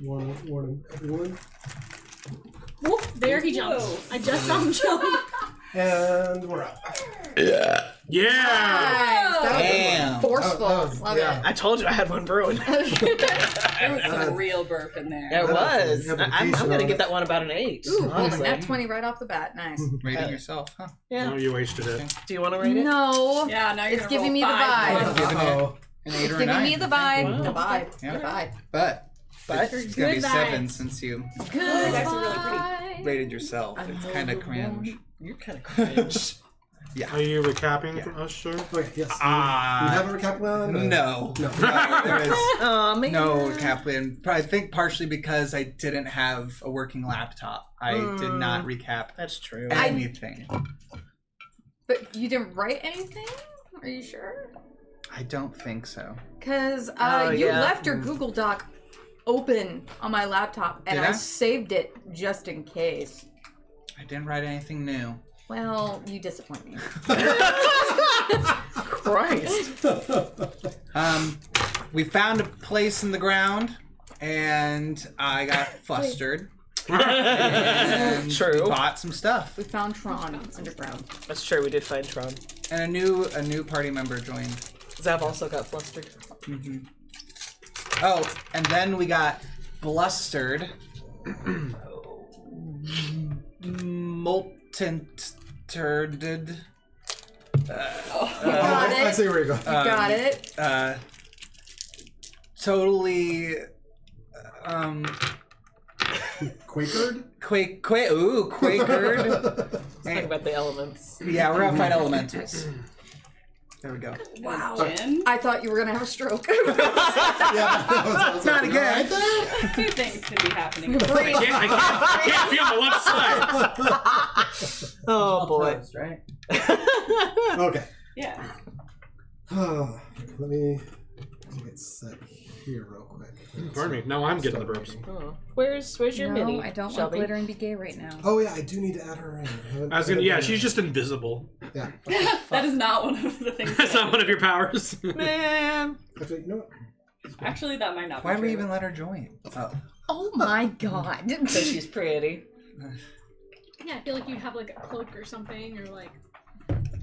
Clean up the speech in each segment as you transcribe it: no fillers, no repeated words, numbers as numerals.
Warning everyone. Whoop, there he jumps. I just saw him jump. And we're up. Yeah. Nice. Damn. Forceful. Love it. I told you I had one brewing. There was some real burp in there. There was. I'm going to give that one about an 8. Ooh, honestly. nat 20 right off the bat. Nice. Rating yourself, huh? Yeah. No, you wasted it. Do you want to rate it? No. Yeah, now you're It's giving me the vibe. Giving it Oh. an 8 or a Giving 9. me the vibe. Wow. The vibe. Yeah. The vibe. But it's going to be Good 7 vibes. since you Good guys are really vibe. rated yourself. It's kind of cringe. You're kind of cringe. Yeah. Are you recapping for us, sure? Okay, yes. You Ah. have a recap plan? No. No. There is Oh, man. no recap plan. I think partially because I didn't have a working laptop. I did not recap That's true. anything. But you didn't write anything? Are you sure? I don't think so. Because Oh, you yeah. left your Google Doc open on my laptop, and Did I? saved it just in case. I didn't write anything new. Well, you disappoint me. Christ. We found a place in the ground, and I got flustered. And True. We bought some stuff, We found Tron underground. That's true. We did find Tron. and a new party member joined. Zav also got flustered. Oh, and then we got blustered. Molten-turded. Got I it. see where you go. You got it. Totally. Quakered? Quakered. Talk about the elements. Yeah, we're gonna fight elementals. There we go. Wow. Jin? I thought you were gonna have a stroke. Yeah, I was Not like, again. Two things could be happening. I can't feel my left side. Oh, boy. Toast, right? Okay. Yeah. Let me get set here real quick. Pardon me. Now I'm getting the burps. Oh. Where's your No, mini? I don't Shelby? want glitter and be gay right now. Oh yeah, I do need to add her in. I was gonna. Yeah, she's just invisible. Yeah. That is not one of the things. That's not one of your powers. Man. Actually, you know what? Actually, that might not be Why did we true. even let her join? Oh. Oh my god. So she's pretty. Yeah, I feel like you'd have like a cloak or something, or like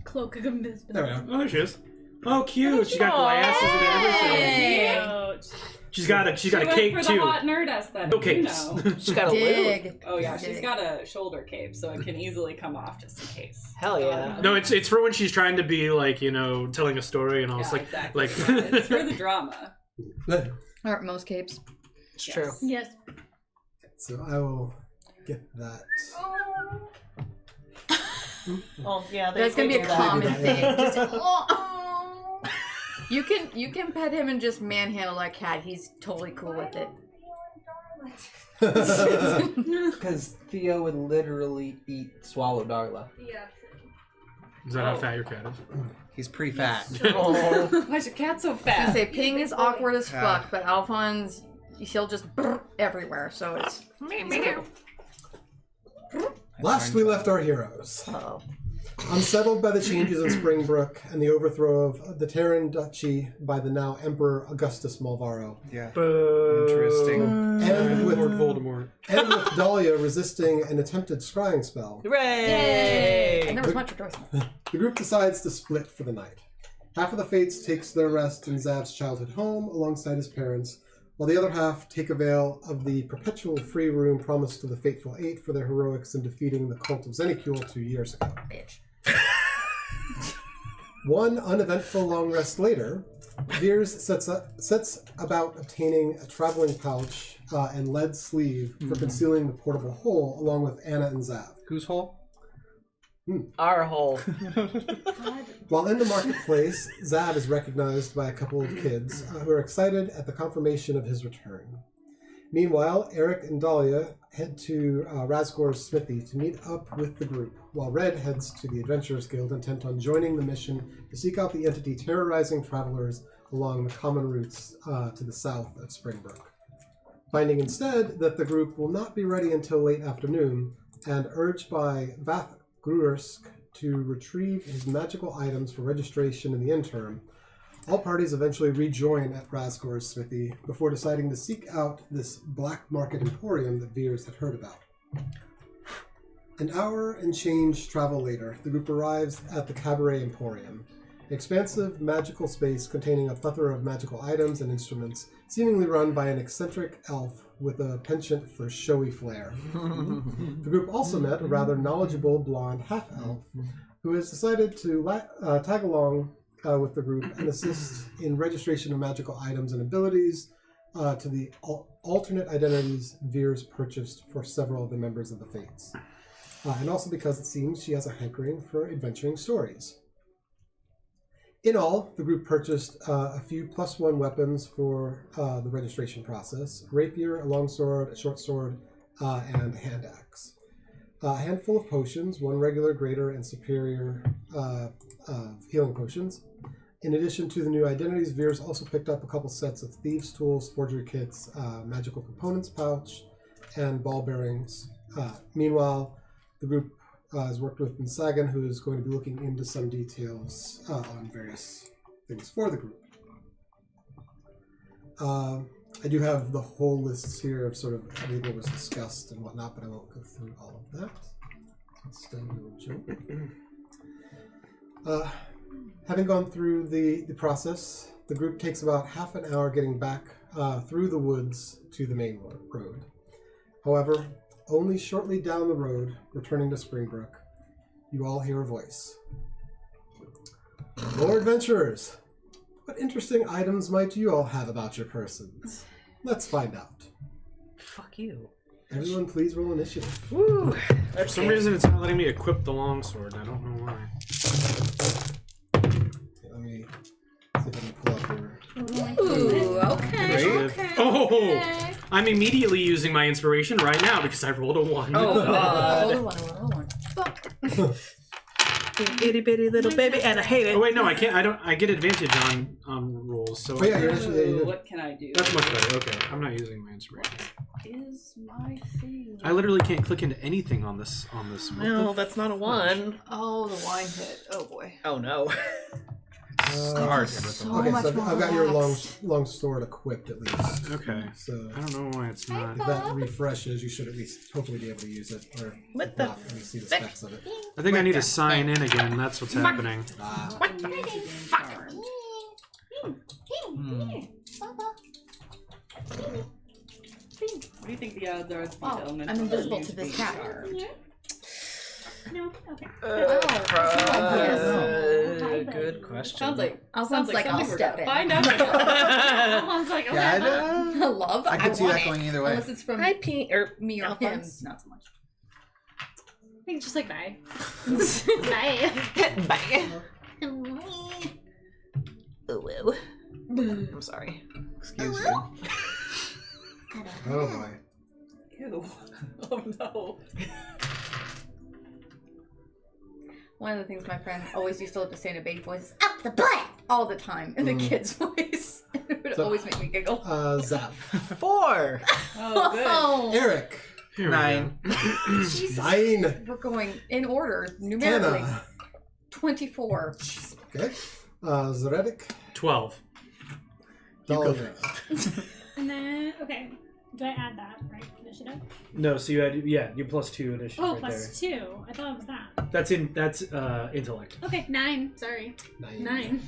cloak of invisibility. There we go. Oh, there she is. Oh, cute. She got glasses and everything. Hey. She's got a She went cape for too. the hot nerd aesthetic. No You capes. know. She got a lid. Dig. Oh yeah, she's Dig. got a shoulder cape, so it can easily come off just in case. Hell yeah. No, it's for when she's trying to be like, you know, telling a story and all. Yeah, It's like exactly. like. It's for the drama. Or most capes. It's true. Yes. So I will get that. Oh, yeah. That's gonna be a do that. common thing. Just, Yeah. oh. You can pet him and just manhandle that cat. He's totally cool with it. Because Theo would literally swallow Darla. Is that how fat your cat is? He's pretty fat. Oh. Why is your cat so I fat? say Ping is awkward as Yeah. fuck, but Alphonse, he'll just everywhere. So it's. Last we left our heroes. Uh-oh. Unsettled by the changes in Springbrook and the overthrow of the Terran Duchy by the now Emperor Augustus Malvaro. Yeah. Boo. Interesting. And with, Lord Voldemort. and with Dahlia resisting an attempted scrying spell, Hooray! And there was much rejoicing. the group decides to split for the night. Half of the Fates takes their rest in Zav's childhood home alongside his parents, while the other half take avail of the perpetual free room promised to the Fateful Eight for their heroics in defeating the cult of Zenicule 2 years ago. Bitch. One uneventful long rest later, Veers sets about obtaining a traveling pouch and lead sleeve for concealing the portable hole, along with Anna and Zav. Whose hole? Our hole. While in the marketplace, Zav is recognized by a couple of kids who are excited at the confirmation of his return. Meanwhile, Eric and Dahlia head to Razgor's smithy to meet up with the group, while Red heads to the Adventurers Guild intent on joining the mission to seek out the entity terrorizing travelers along the common routes to the south of Springbrook. Finding instead that the group will not be ready until late afternoon, and urged by Vath Gruersk to retrieve his magical items for registration in the interim, All parties eventually rejoin at Razgor's smithy before deciding to seek out this black market emporium that Veers had heard about. An hour and change travel later, the group arrives at the Cabaret Emporium, an expansive magical space containing a plethora of magical items and instruments, seemingly run by an eccentric elf with a penchant for showy flair. The group also met a rather knowledgeable blonde half-elf who has decided to tag along with the group and assist in registration of magical items and abilities to the alternate identities Veers purchased for several of the members of the Fates. And also because it seems she has a hankering for adventuring stories. In all, the group purchased a few +1 weapons for the registration process: a rapier, a longsword, a short sword, and a hand axe. A handful of potions, 1 regular, greater, and superior healing potions. In addition to the new identities, Veers also picked up a couple sets of thieves' tools, forgery kits, magical components pouch, and ball bearings. Meanwhile, the group has worked with Sagan, who is going to be looking into some details on various things for the group. I do have the whole lists here of sort of everything that was discussed and whatnot, but I won't go through all of that. Instead, we will jump. Having gone through the process, the group takes about half an hour getting back through the woods to the main road. However, only shortly down the road, returning to Springbrook, you all hear a voice. More adventurers! What interesting items might you all have about your persons? Let's find out. Fuck you. Everyone please roll initiative. Woo. For some reason, it's not letting me equip the longsword. I don't know why. Okay, let me see if I can pull up your... Ooh, okay. Initiative. Okay. Oh! Okay. I'm immediately using my inspiration right now because I rolled a 1. Oh, Roll God. one. Fuck. Itty bitty little baby, and I hate it. Oh, wait, no, I can't. I get advantage on rolls, so... Oh, yeah, you're actually... Yeah, you do. What can I do? That's much better. Okay, I'm not using my inspiration. Is my thing. I literally can't click into anything on this. No, that's not a 1. Oh, the wine hit. Oh boy. Oh, no. Scarred him with So the Okay, much so more I've got your relaxed. long sword equipped at least. Okay. So I don't know why it's not. if that refreshes, you should at least hopefully be able to use it. Or What if the not, you see the specs of it. I think I need to sign in again. That's what's happening. Ah, What do you think the odds are? It's Oh, elemental I'm invisible use to this being cat. charged? No? Okay. Good question. Sounds like I'll sounds like I'll something we're step gonna in. find out. Alphonse like, okay. Yeah, I, Love. I can see want that it. going either way. Unless it's from Hi, Pete. Or me or him. Alphonse. Not so much. I think just like bye. Bye. Bye. Ooh. I'm sorry. Excuse you. oh boy. Ew. Oh no. One of the things my friend always used to love to say in a baby voice is "up the butt" all the time in the kid's voice. It would So- always make me giggle. Zap. 4. Oh good. Oh, Eric. Here we 9. Jesus. 9. We're going in order numerically. Anna. 24. Okay. Za'Reddick. 12. Dahlia. And then, okay. Do I add that, right? Initiative? No, so you had you +2 initiative Oh, +2. I thought it was that. That's intellect. Okay, 9. Sorry. 9.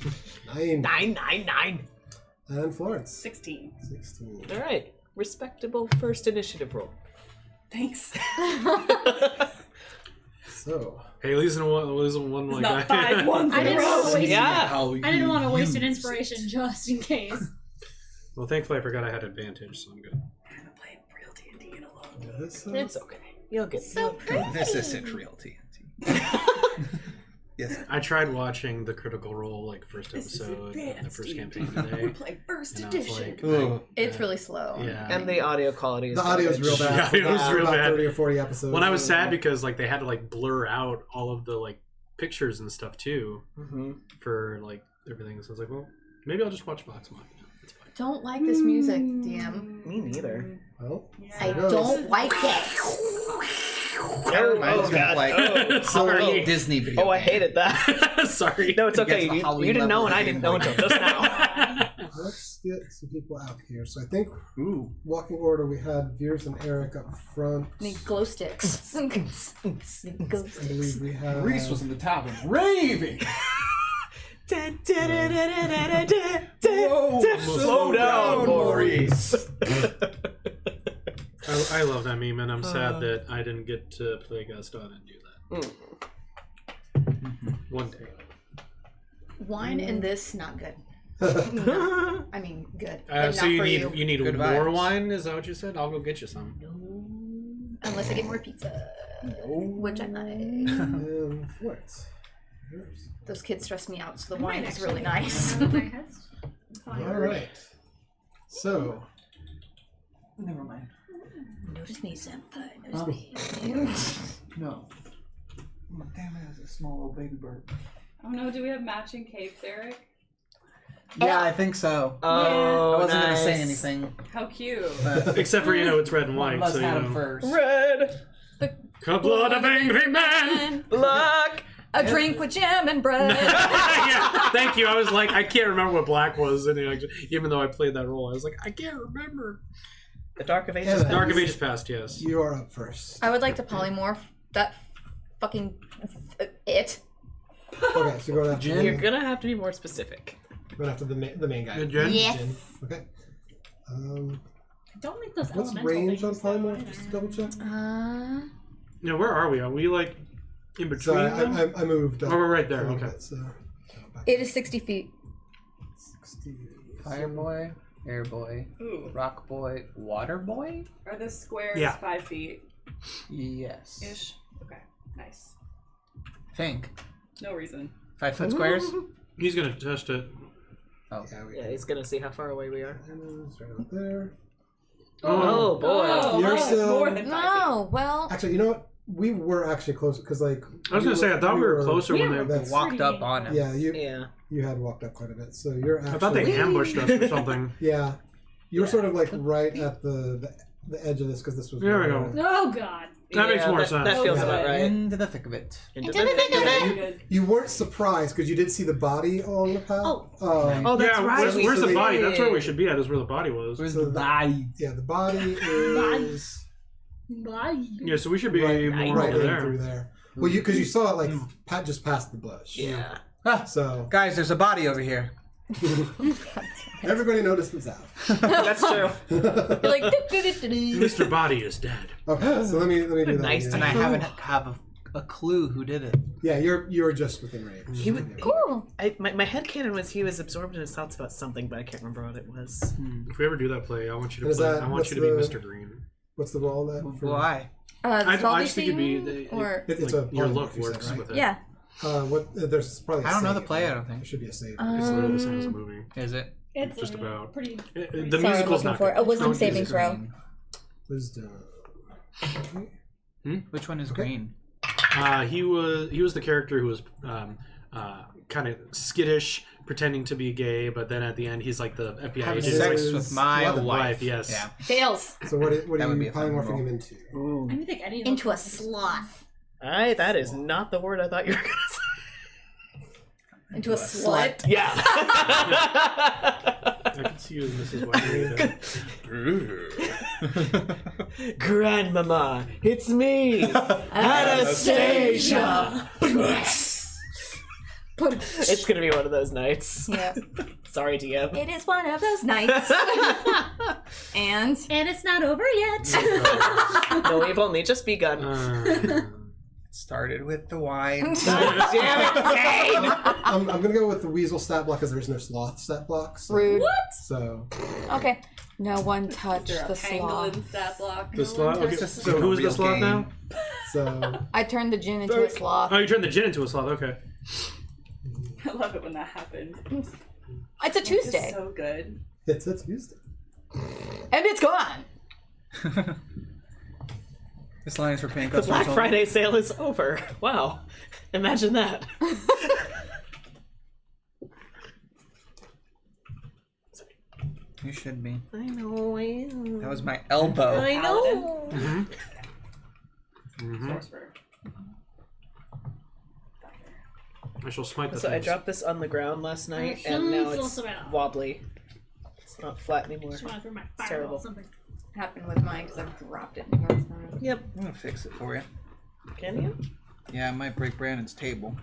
9. 9. And Florence. 16. 16. All right. Respectable first initiative roll. Thanks. So. Hey, losing one It's like not that. 5 ones I in a didn't row. want to waste Yeah. How I didn't want to waste an use inspiration it. just in case. Well, thankfully I forgot I had advantage, so I'm good. I haven't played real D&D in a long time. This, It's okay. You'll get So pretty. This isn't real TNT. Yes. I tried watching the Critical Role first This is episode of the advanced first D&D. campaign today. Play first And I was edition. like, Ooh. It's really slow. yeah. And the audio quality is the audio's real bad. Yeah, it was for real about bad. 30 or 40 episodes. When I was sad because they had to blur out all of the pictures and stuff too Mm-hmm. for everything. So I was like, well, maybe I'll just watch Vox Machina. It's fine. Don't like this music, DM. Me neither. Well, I there goes. don't like it. That reminds me of God. like Sorry. Disney video. Oh, I game. hated that. Sorry. No, it's You get okay. to the You Halloween didn't know, level and I of the didn't game know until boy. just now. Let's get some people out here. So I think Ooh. walking order, we had Veers and Eric up front. Need glow sticks. Need glow I sticks. believe we have. Reese was in the top and raving. Slow down, Maurice. I love that meme, and I'm sad that I didn't get to play Gaston and do that. One day. Wine in this, not good. No. I mean, good. But So not you for need you. you need Good more vibes. wine? Is that what you said? I'll go get you some. Unless I get more pizza. Which I like. And what? Yours. Those kids stress me out, so the I wine might is really actually nice. get one of my heads. All right. So Never mind. Notice me, senpai. Notice me. No. Oh, damn it, it's a small little baby bird. Oh no, do we have matching capes, Eric? Yeah, I think so. Oh, I wasn't gonna say nice. anything, How cute. but Except for it's red and One white. of us So had him you know. first. Red Couple of angry men. luck. A drink with jam and bread. Yeah, thank you. I was like, I can't remember what black was, and even though I played that role, I was like, I can't remember. The Dark of Ages. Yeah. Dark of Ages Past, yes. you are up first. I would like to polymorph that fucking it. Okay, so you're going after You're the, gonna have to be more specific. going after the main guy. Good, Jen? Yes. Jin. Okay. I don't like those What's elemental range on things, though, polymorph? either. Just to double check. Now, where are we? Are we like in between So them? I moved. Oh, we're right there. a little Okay. bit, so It is 60 feet. 60. Fire boy, air boy, Ooh. rock boy, water boy. Are the squares Yeah. 5 feet Yes. ish? Okay. Nice. Think No reason. 5 foot squares. He's gonna test it. Oh, Yeah, he's gonna see how far away we are. And it's right out there. Oh boy. Oh, You're wow, still- more than 5 No, well, Actually, you know what? We were actually close because, like, I was gonna say, I thought we were closer when they. That's, walked up on him. yeah, Yeah. you had walked up quite a bit, so you're actually. I thought they ambushed us or something. Yeah, you were sort of like right at the edge of this because this was. There we where- go. Oh god. That makes more sense. That feels Yeah. about right. Into the thick of it. Into the thick of it. Good. You weren't surprised because you did see the body along the path. Oh. Oh, that's yeah, right. Where's the So body? they- That's where we should be at. Is where the body was. Where's So the the- body? Yeah, the body is Bye. Yeah, so we should be right, more right over in there. through there. Well, you because you saw it like just past the bush. Yeah. Ah, So guys, there's a body over here. everybody noticed was out. That's true. you're like, Mr. Body is dead. Okay, so let me do that. Nice. again. And I haven't have a clue who did it. Yeah, you're just within range. He would- cool. My headcanon was he was absorbed in his thoughts about something, but I can't remember what it was. If we ever do that play, I want you to Is play. that- I want what's you to be the- Mr. Green. What's the role on that? for- Why? The I salty just think it'd be scene? Or It's like, a your polymorph, look you said, works right? with it. yeah. What? There's probably. I don't know the save, play, I right? don't think. There should be a save. It's literally the same as a movie. Is it? It's Just like about. pretty. The Sorry, I'm musical's looking not for good. a wisdom Which saving is throw. green? Wisdom. Which one is Okay. green? He was the character who was kind of skittish, pretending to be gay, but then at the end he's like the FBI Having agent. sex is with my 11. wife. Yes. Yeah. Fails. So what That are would be you a fun polymorphing roll. him into? Ooh. I don't think any of Into a those- sloth. That is not the word I thought you were gonna say. Into a slut. Yeah. I can see you as Mrs. White. Grandmama, it's me, Anastasia. It's gonna be one of those nights. Yeah. Sorry, DM. It is one of those nights. And And it's not over yet. No, we've only just begun. Started with the wine. Damn it, Zane! I'm gonna go with the weasel stat block because there's no sloth stat block. So, rude. So Okay. No one Is touched there a the sloth. pangolin stat block? The sloth. Okay, This is so a who's the real sloth game. now? so I turned the gin into a sloth. Oh, you turned the gin into a sloth. Okay. I love it when that happens. It's a It's Tuesday. so good. it's Tuesday. And it's gone. This line is for paying The customers. Black only. Friday sale is over. Wow. Imagine that. You should be. I know. That was my elbow. I know. sorcerer. I shall smite the So I things. dropped this on the ground last night, I and now feel it's so bad. wobbly. It's not flat anymore. Just want to throw my terrible. fireball or something. Happened with mine because I've dropped it numerous times. Yep. I'm gonna fix it for you. Can you? Yeah, I might break Brandon's table.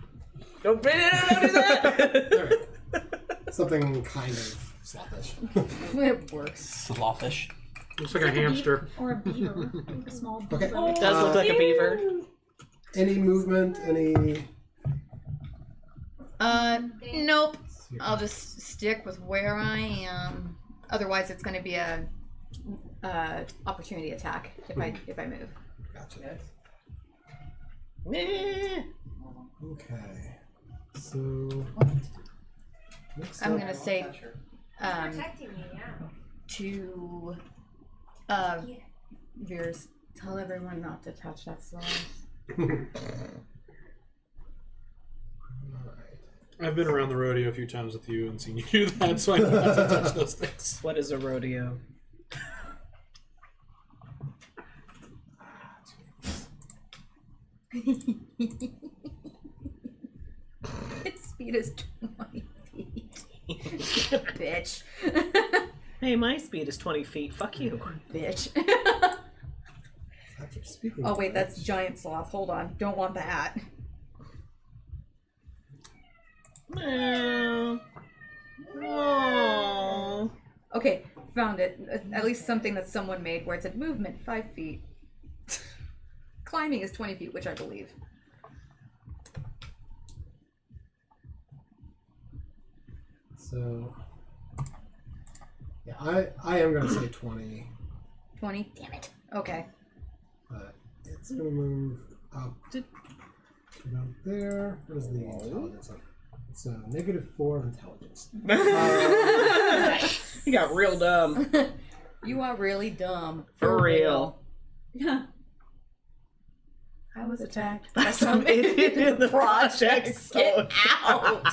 Don't do that! Something kind of sloppish. It works. Sloffish. Looks like a hamster. Or a beaver. Like a small beaver. Okay. It does look like a beaver. Any movement? Any? Nope. I'll just stick with where I am. Otherwise, it's going to be a opportunity attack if I move. Gotcha. Eh. Okay. So. Next I'm up- going to say Protecting me, yeah. to Veers, tell everyone not to touch that sloth. I've been around the rodeo a few times with you and seen you do that, so I know not to touch those things. What is a rodeo? Its speed is 20 feet. Bitch. Hey, my speed is 20 feet. Fuck you. Bitch. Actually, speaking Oh of wait, which- that's giant sloth. Hold on. Don't want that. Oh. Okay, found it. At least something that someone made where it said movement 5 feet. Climbing is 20 feet, which I believe. So. Yeah, I am gonna say 20, 20? Damn it. Okay. but it's gonna move up to about there. Where's the intelligence? So -4 of intelligence. You got real dumb. You are really dumb. For real. I was attacked by some idiot in the project. Get out!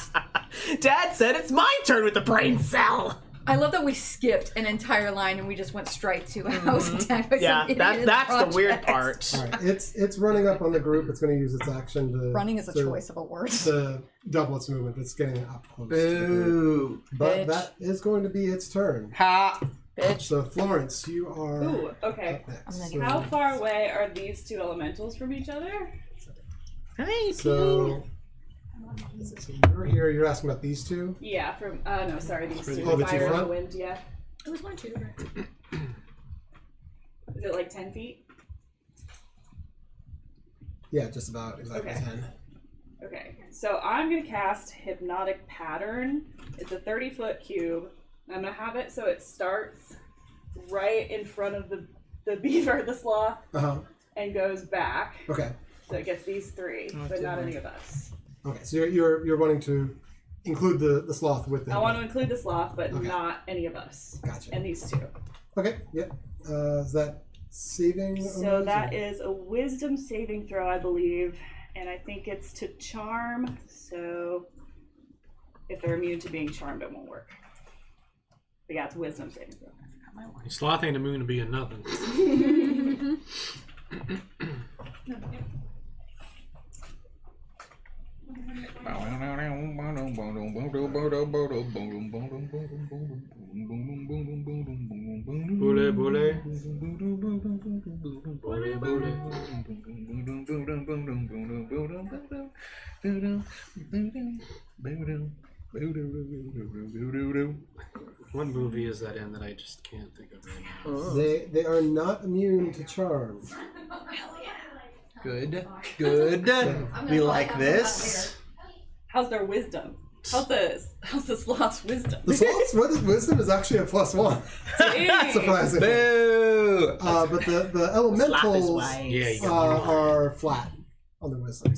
Dad said it's my turn with the brain cell. I love that we skipped an entire line and we just went straight to I was attacked by Yeah, some idiot in that's the weird project. part. All right, it's running up on the group. It's going to use its action to Running is a to- choice of a word. to double its movement. It's getting up close. To the group. Boo. But Bitch. that is going to be its turn. Ha. Bitch. So Florence, you are Ooh, okay. up next. I'm gonna So- get How far away are these two elementals from each other? Hey, So, so you're here. You're asking about these two. Yeah, from no, sorry, these two. Oh, the two Fire and front? the wind, yeah. It was 1, 2, right? Is it like 10 feet? Yeah, just about exactly Okay. 10. Okay, so I'm gonna cast Hypnotic Pattern. It's a 30-foot cube. I'm gonna have it so it starts right in front of the beaver, the sloth, and goes back. Okay. So it gets these three, but not any of us. Okay. So you're wanting to include the sloth with it. I want to include the sloth, but Okay. not any of us. Gotcha. And these two. Okay. Yep. Is that saving? So that is a wisdom saving throw, I believe. And I think it's to charm. So if they're immune to being charmed, it won't work. But yeah, it's a wisdom saving throw. Sloth ain't immune to being nothing. Bule, bule. Bule, bule. What movie is that in that I just can't think of right now? They are not immune to charm. Good. Good. We like this. How's their wisdom? How's the sloth's wisdom? The sloth's wisdom is actually a +1. Surprisingly. Boo. But the elementals Yeah, you got are flat on the wisdom.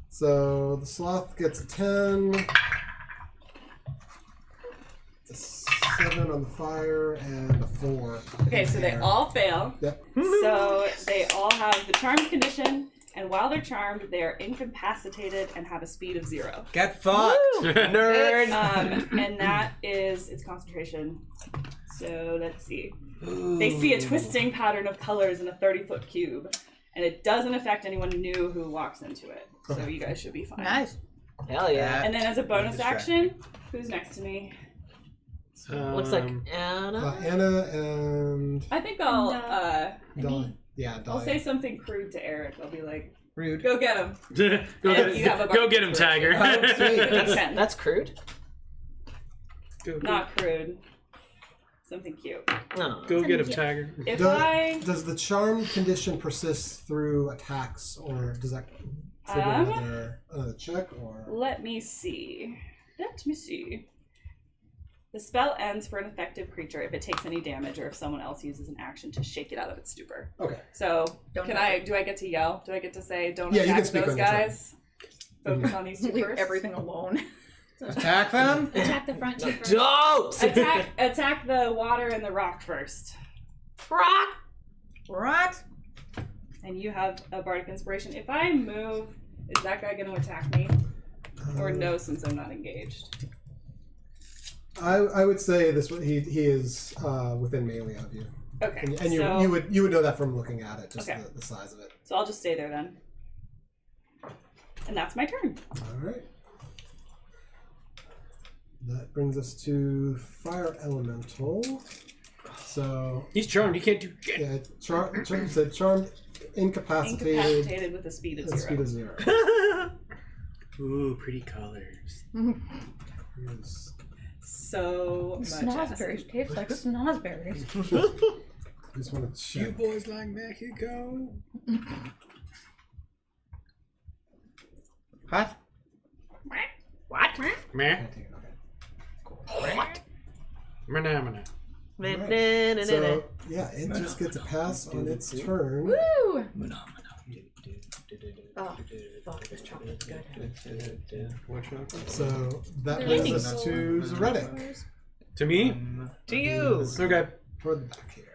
So the sloth gets a 10. It's a 7 on the fire and a 4. Okay, so they all fail. Yep. So they all have the charmed condition, and while they're charmed, they are incapacitated and have a speed of 0. Get fucked. Nerd. And that is its concentration. So let's see. They see a twisting pattern of colors in a 30-foot cube, and it doesn't affect anyone new who walks into it. So you guys should be fine. Nice. Hell yeah. And then as a bonus action, who's next to me? Looks like Anna. Anna and I think I'll Dolly. Yeah, I'll Dolly. say something crude to Eric. I'll be like, Rude. "Go get him." Go get him, Tiger. That's crude. Not crude. Something cute. No. Go get him, Tiger. Does the charm condition persist through attacks, or does that trigger another check? Or Let me see. The spell ends for an effective creature if it takes any damage or if someone else uses an action to shake it out of its stupor. Okay. So do I get to yell? Do I get to say don't Yeah, you attack can speak those on your turn. guys? Focus on these two Leave first. everything alone. Attack them? Attack the front two first. Don't! Attack the water and the rock first. Right. And you have a bardic inspiration. If I move, is that guy going to attack me? Or no, since I'm not engaged? I would say this. He is within melee of you. Okay. And you would know that from looking at it, just Okay. the size of it. So I'll just stay there then. And that's my turn. All right. That brings us to Fire Elemental. So He's charmed. He can't do shit. yeah, charmed, incapacitated Incapacitated with a speed of at a 0. speed of 0. Ooh, pretty colors. Yes. So much Snozberries acid. taste like snozberries. Just want to check. boys like Mexico? What? What? Meh. Can't take it, okay. What? Manamana. Right. So yeah, it just gets a pass on its turn. Woo! Oh, fuck, this chocolate's good. So that brings us to Za'Reddick. To me? To you! Okay. Toward the back here.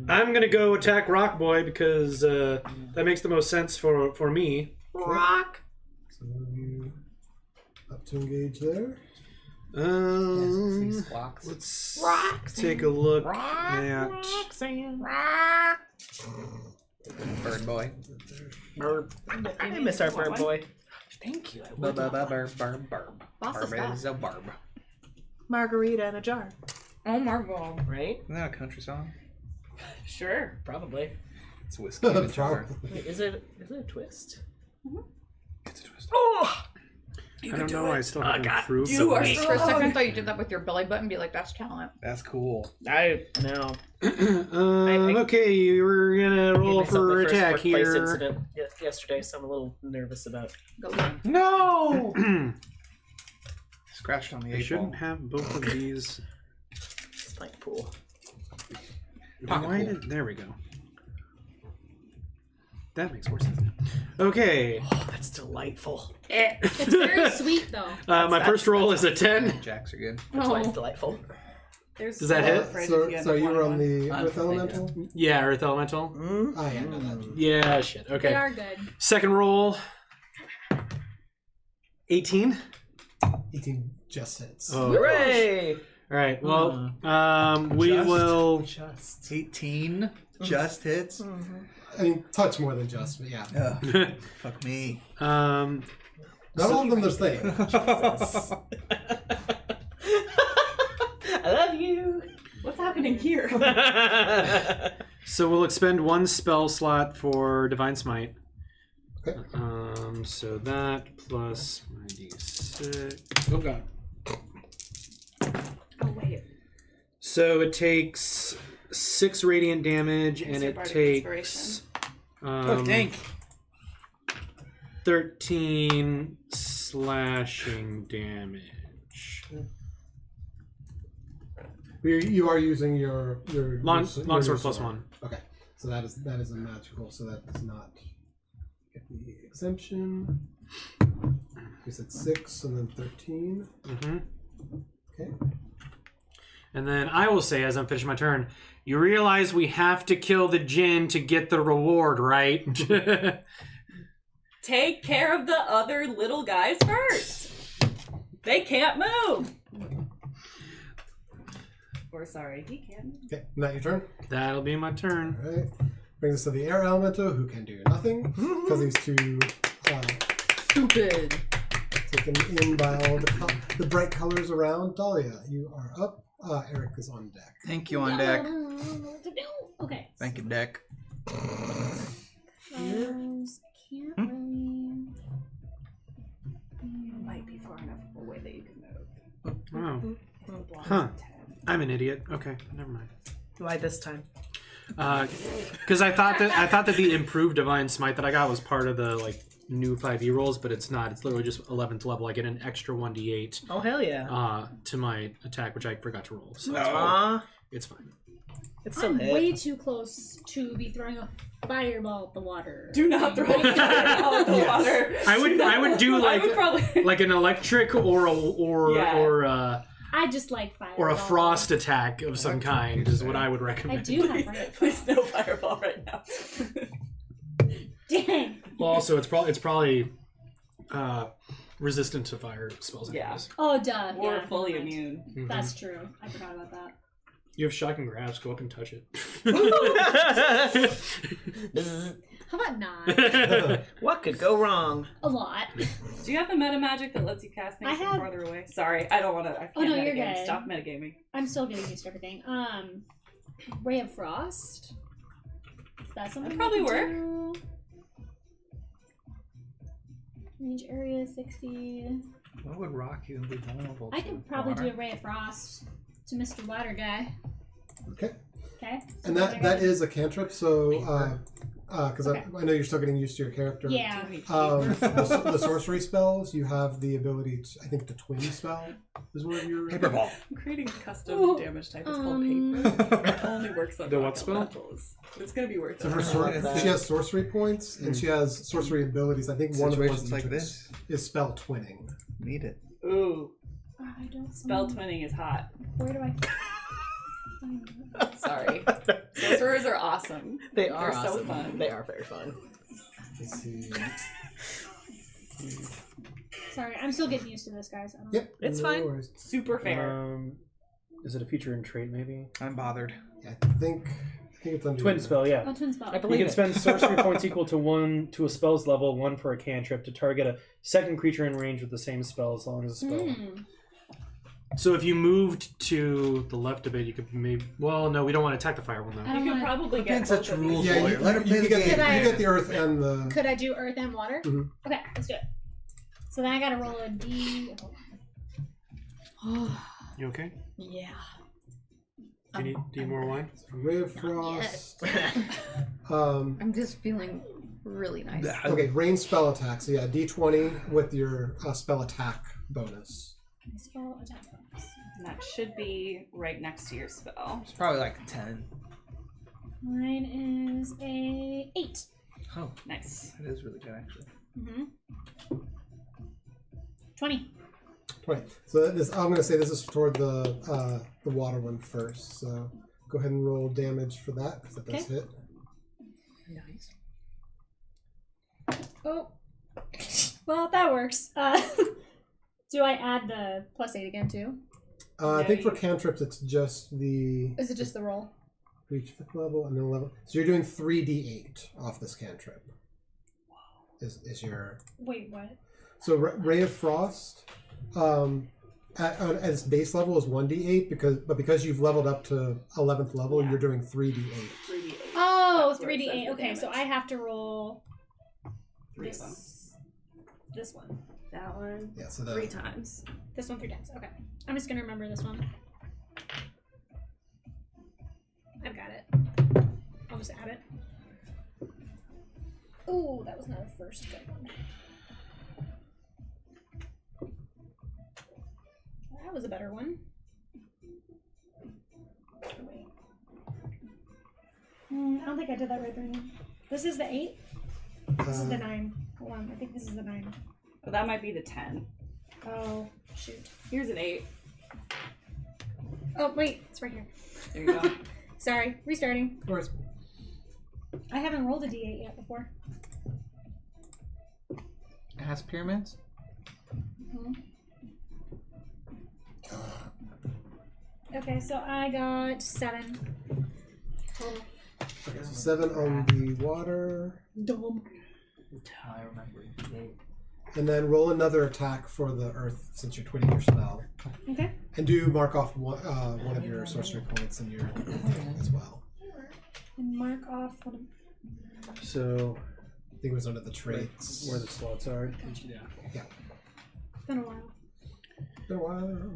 I'm gonna go attack Rock Boy because that makes the most sense for me. Rock! So you up to engage there. Let's take a look at Bird boy. I miss our bird boy. Thank you. Burb. Boss is Barb back. is a barb. Margarita in a jar. Oh my god. Right? Isn't that a country song? Sure. Probably. It's whiskey in a jar. Wait, is it a twist? It's a twist. Oh! I don't know. I still haven't improved. You are For a second, I thought you did that with your belly button. Be like, that's talent. That's cool. I know. Okay, we're gonna roll for attack here. Incident yesterday, so I'm a little nervous about. Go on. No! Scratched on the I 8 shouldn't ball. have both of these. Spike pool. There we go. That makes more sense. Okay. Oh, that's delightful. It's very sweet though. My first roll is a 10. Jacks are good. That's why it's delightful. There's Does that hit? So you were on the Earth Elemental? Yeah, Earth Elemental. Oh yeah, no, that. Yeah, shit. They Okay. are good. Second roll. 18. 18 just hits. Oh. Hooray! All right. Well, we will. 18 just hits. I mean, touch more than just, but yeah. Ugh, fuck me. Not all of them the same. I love you. What's happening here? So we'll expend one spell slot for Divine Smite. Okay. So that plus my d6. Oh god. Oh wait. So it takes 6 radiant damage, and your it bardic takes Dang. 13 slashing damage. You are using your Longsword plus 1. Okay, so that is a magical. So that does not get the exemption. You said 6 and then 13. Mm-hmm. Okay. And then I will say, as I'm finishing my turn, you realize we have to kill the djinn to get the reward, right? Take care of the other little guys first. They can't move. Or sorry, he can. Okay, not your turn. That'll be my turn. All right. Brings us to the air elemental, who can do nothing because he's too Stupid. taken in by all the bright colors around. Dahlia, you are up. Eric is on deck. Thank you on deck. Okay. Thank you, deck. Can't really. Might be far enough away that you can move. Oh. If the block is Huh. 10. I'm an idiot. Okay, never mind. Why this time? Because I thought that the improved divine smite that I got was part of the like new 5e rolls, but it's not. It's literally just 11th level. I get an extra 1d8 Oh hell yeah. to my attack, which I forgot to roll. So it's fine. It's so I'm hit. way too close to be throwing a fireball at the water. Do not throw it out the water. I would do like I would probably... like an electric or I just like fireball. or a frost attack of some kind is what I would recommend. I do have fireball. Please no fireball right now. Dang. Well, also it's probably resistant to fire spells. Yeah. anyways. Oh, duh. Or yeah, fully never mind. immune. Mhm. That's true. I forgot about that. You have shock and grabs. Go up and touch it. How about not? What could go wrong? A lot. Do you have the meta magic that lets you cast things I from have- farther away? Sorry, I don't want to. I can't no, you're metagame. good. Stop metagaming. I'm still getting used to everything. Ray of Frost. Is that something? That'd probably we work. can do? Range area 60. What would rock you and be vulnerable I to could probably water? do a Ray of Frost to Mr. Water Guy. Okay. Okay. And that is a cantrip, so because Okay. I know you're still getting used to your character. Yeah. The sorcery spells, you have the ability to, I think the twin spell is one of your Paper ball. I'm creating a custom Oh, damage type. It's called paper. It only works on The what rock spell? elementals. It's gonna be worth So it. her she has sorcery points and she has sorcery abilities. I think one of the ones Situations like you took this. is spell twinning. Need it. Ooh, Oh, I don't. spell twinning is hot. Where do I? Find that? Sorry, sorcerers are awesome. They are They're so awesome. fun. They are very fun. Let's see. Sorry, I'm still getting used to this, guys. I don't Yep. It's no fine. worries. Super fair. Is it a feature in trait maybe? I'm bothered. Yeah, I think it's under Twin spell, yeah. Oh, twin spell. I You believe can it. spend sorcery points equal to 1 to a spell's level, 1 for a cantrip to target a second creature in range with the same spell as long as a spell. So if you moved to the left a bit, you could maybe. Well, no, we don't want to attack the fire one though. I You don't could know. probably Look get at such both of these. rules. Yeah, Lawyer. Let her play the get game. Could I- you get the earth and the. Could I do earth and water? Mhm. Okay, let's do it. So then I gotta roll a D. You okay? Yeah. Do you need more wine? Ray of Frost. I'm just feeling really nice. Okay, range spell attack. So yeah, D20 with your spell attack bonus. Spell attack bonus. And that should be right next to your spell. It's probably like 10. Mine is a 8. Oh, Nice. that is really good actually. 20. Right. So this, I'm going to say this is toward the water one first. So go ahead and roll damage for that because that does Okay. hit. Nice. Oh. Well, that works. Do I add the +8 again too? I think for cantrips it's just the Is it just the roll? reach 5th level and then level. So you're doing 3d8 off this cantrip. Is your Wait, what? so Ray of Frost at its base level is 1d8 because you've leveled up to 11th level, Yeah. you're doing 3d8. 3d8. Oh, That's where it says 3d8. the Okay, so damage. I have to roll 3 of them. this one. That one. Yeah, so 3 times. This one 3 times. Okay. I'm just gonna remember this one. I've got it. I'll just add it. Ooh, that was not a first good one. That was a better one. Wait. I don't think I did that right, Brandon. This is the 8? This is the 9. Hold on, I think this is the 9. Oh, that might be the 10. Oh, shoot. Here's an 8. Oh, wait, it's right here. There you go. Sorry, restarting. Of course. I haven't rolled a d8 yet before. It has pyramids? Okay, so I got 7 total. Okay, so 7 on the water. Dumb. I remember. And then roll another attack for the earth since you're twitting your spell. Okay. And do mark off one of your sorcery points in your thing as well. And mark off what. So, I think it was under the traits. where the slots are. Yeah. It's been a while. Been a while.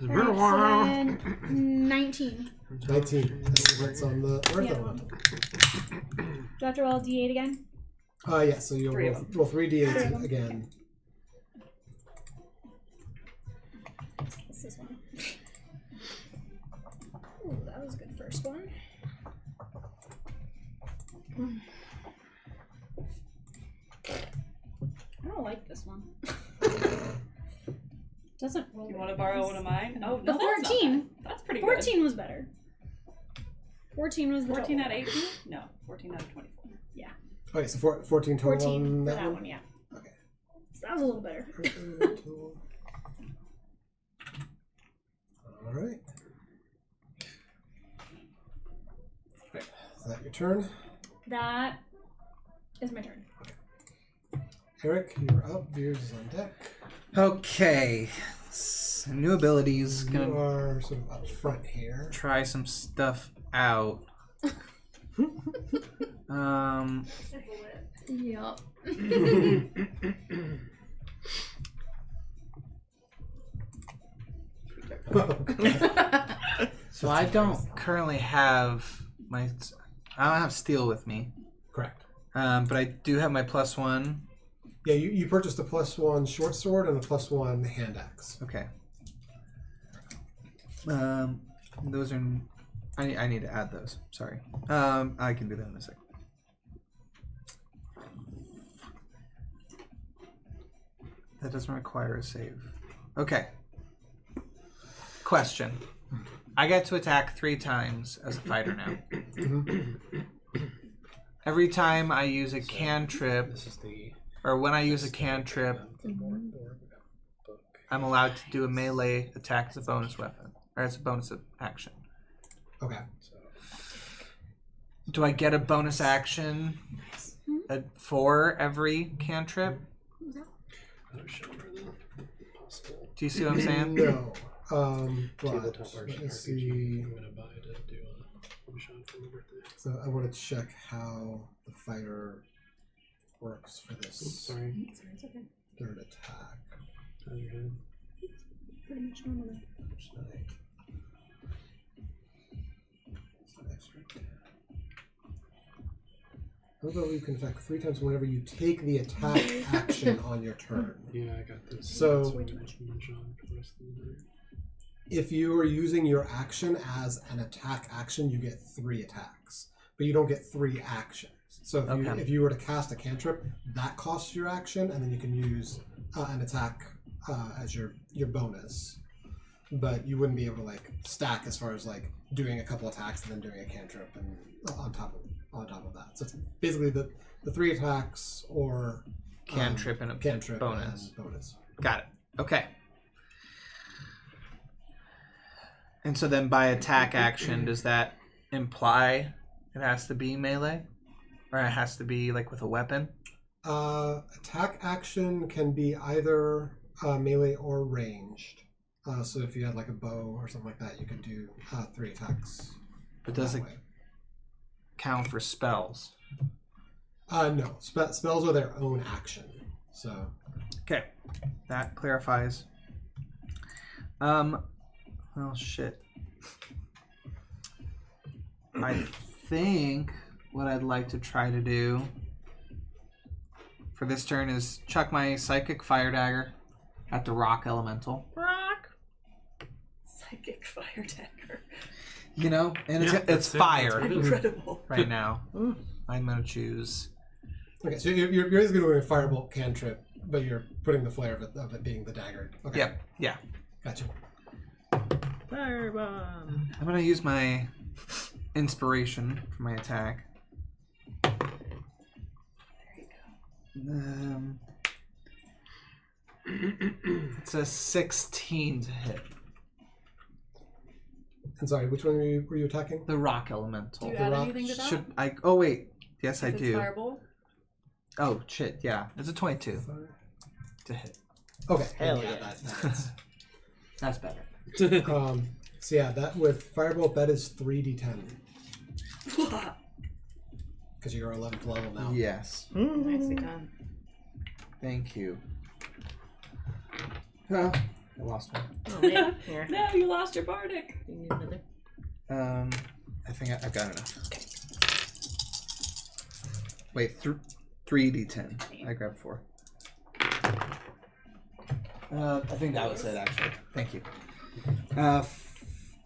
Alright, so then 19. 19. That's what's on the earth Yeah. element. Do I have to roll a d8 again? Yeah, so you'll Three roll, of them. roll 3 Three of d8s them. again. What's this one? Ooh, that was a good first one. I don't like this one. Doesn't roll. You want to very borrow nice. one of mine? Oh, The no, that's not 14. bad. That's pretty 14 was better. 14 was good. the 14 total. out of 18? No, 14 out of 24. Okay, so 14 total 14 on for that that one? one, yeah. Okay. So that was a little better. Alright. Is that your turn? That is my turn. Eric, you're up. Veers is on deck. Okay. New abilities. You Gonna are sort of up front here. try some stuff out. Yep. So I don't currently have my. I don't have steel with me. Correct. But I do have my +1. Yeah, you purchased a +1 short sword and a +1 hand axe. Okay. Those are. I need to add those. Sorry. I can do that in a second. That doesn't require a save. Okay. Question. I get to attack 3 times as a fighter now. Every time I use a cantrip, This is the or when I use a cantrip, I'm allowed to do a melee attack as a bonus weapon, or as a bonus action. Okay. Do I get a bonus action for every cantrip? Do you see what I'm saying? No. But tabletop let me RPG. see. I'm gonna buy to do a one shot for my birthday. So I want to check how the fighter works for this Sorry. Sorry, it's okay. third attack. How's your head? Pretty much normal. How about you can attack 3 times whenever you take the attack action on your turn? Yeah, I got this. So- One shot for the rest of the night. If you are using your action as an attack action, you get 3 attacks, but you don't get 3 actions. So if you were to cast a cantrip, that costs your action, and then you can use an attack as your bonus. But you wouldn't be able to like stack as far as like doing a couple attacks and then doing a cantrip and on top of that. So it's basically the 3 attacks or Cantrip and a cantrip bonus. and bonus. Got it. Okay. And so then by attack action, does that imply it has to be melee? Or it has to be like with a weapon? Attack action can be either melee or ranged. So if you had like a bow or something like that, you could do 3 attacks. But does that it way. count for spells? No. Spells are their own action. So Okay. That clarifies. Well, shit. I think what I'd like to try to do for this turn is chuck my psychic fire dagger at the rock elemental. Rock. Psychic fire dagger. You know, and Yeah, it's that's it. fire That's what it is. Incredible. right now. I'm gonna choose. okay, so you're basically doing a firebolt cantrip, but you're putting the flair of it being the dagger. Okay. Yep. Yeah. Gotcha. Firebomb. I'm gonna use my inspiration for my attack. There you go. It's a 16 to hit. I'm sorry, which one were you attacking? The rock elemental. Do you The add rock anything to that? Should I? Oh wait. Yes, I If it's do. Fireball? Oh shit! Yeah, it's a 22 Sorry. to hit. Okay. Hell yeah, yeah. That's better. So yeah, that with Firebolt, that is 3d10. Because you're 11th level now. Yes. Nicely done. Thank you. Oh, I lost one. Oh, man. Here. No, you lost your Bardic. You need another? I think I've got enough. Wait, 3d10. I grabbed 4. I think that was it, actually. Thank you.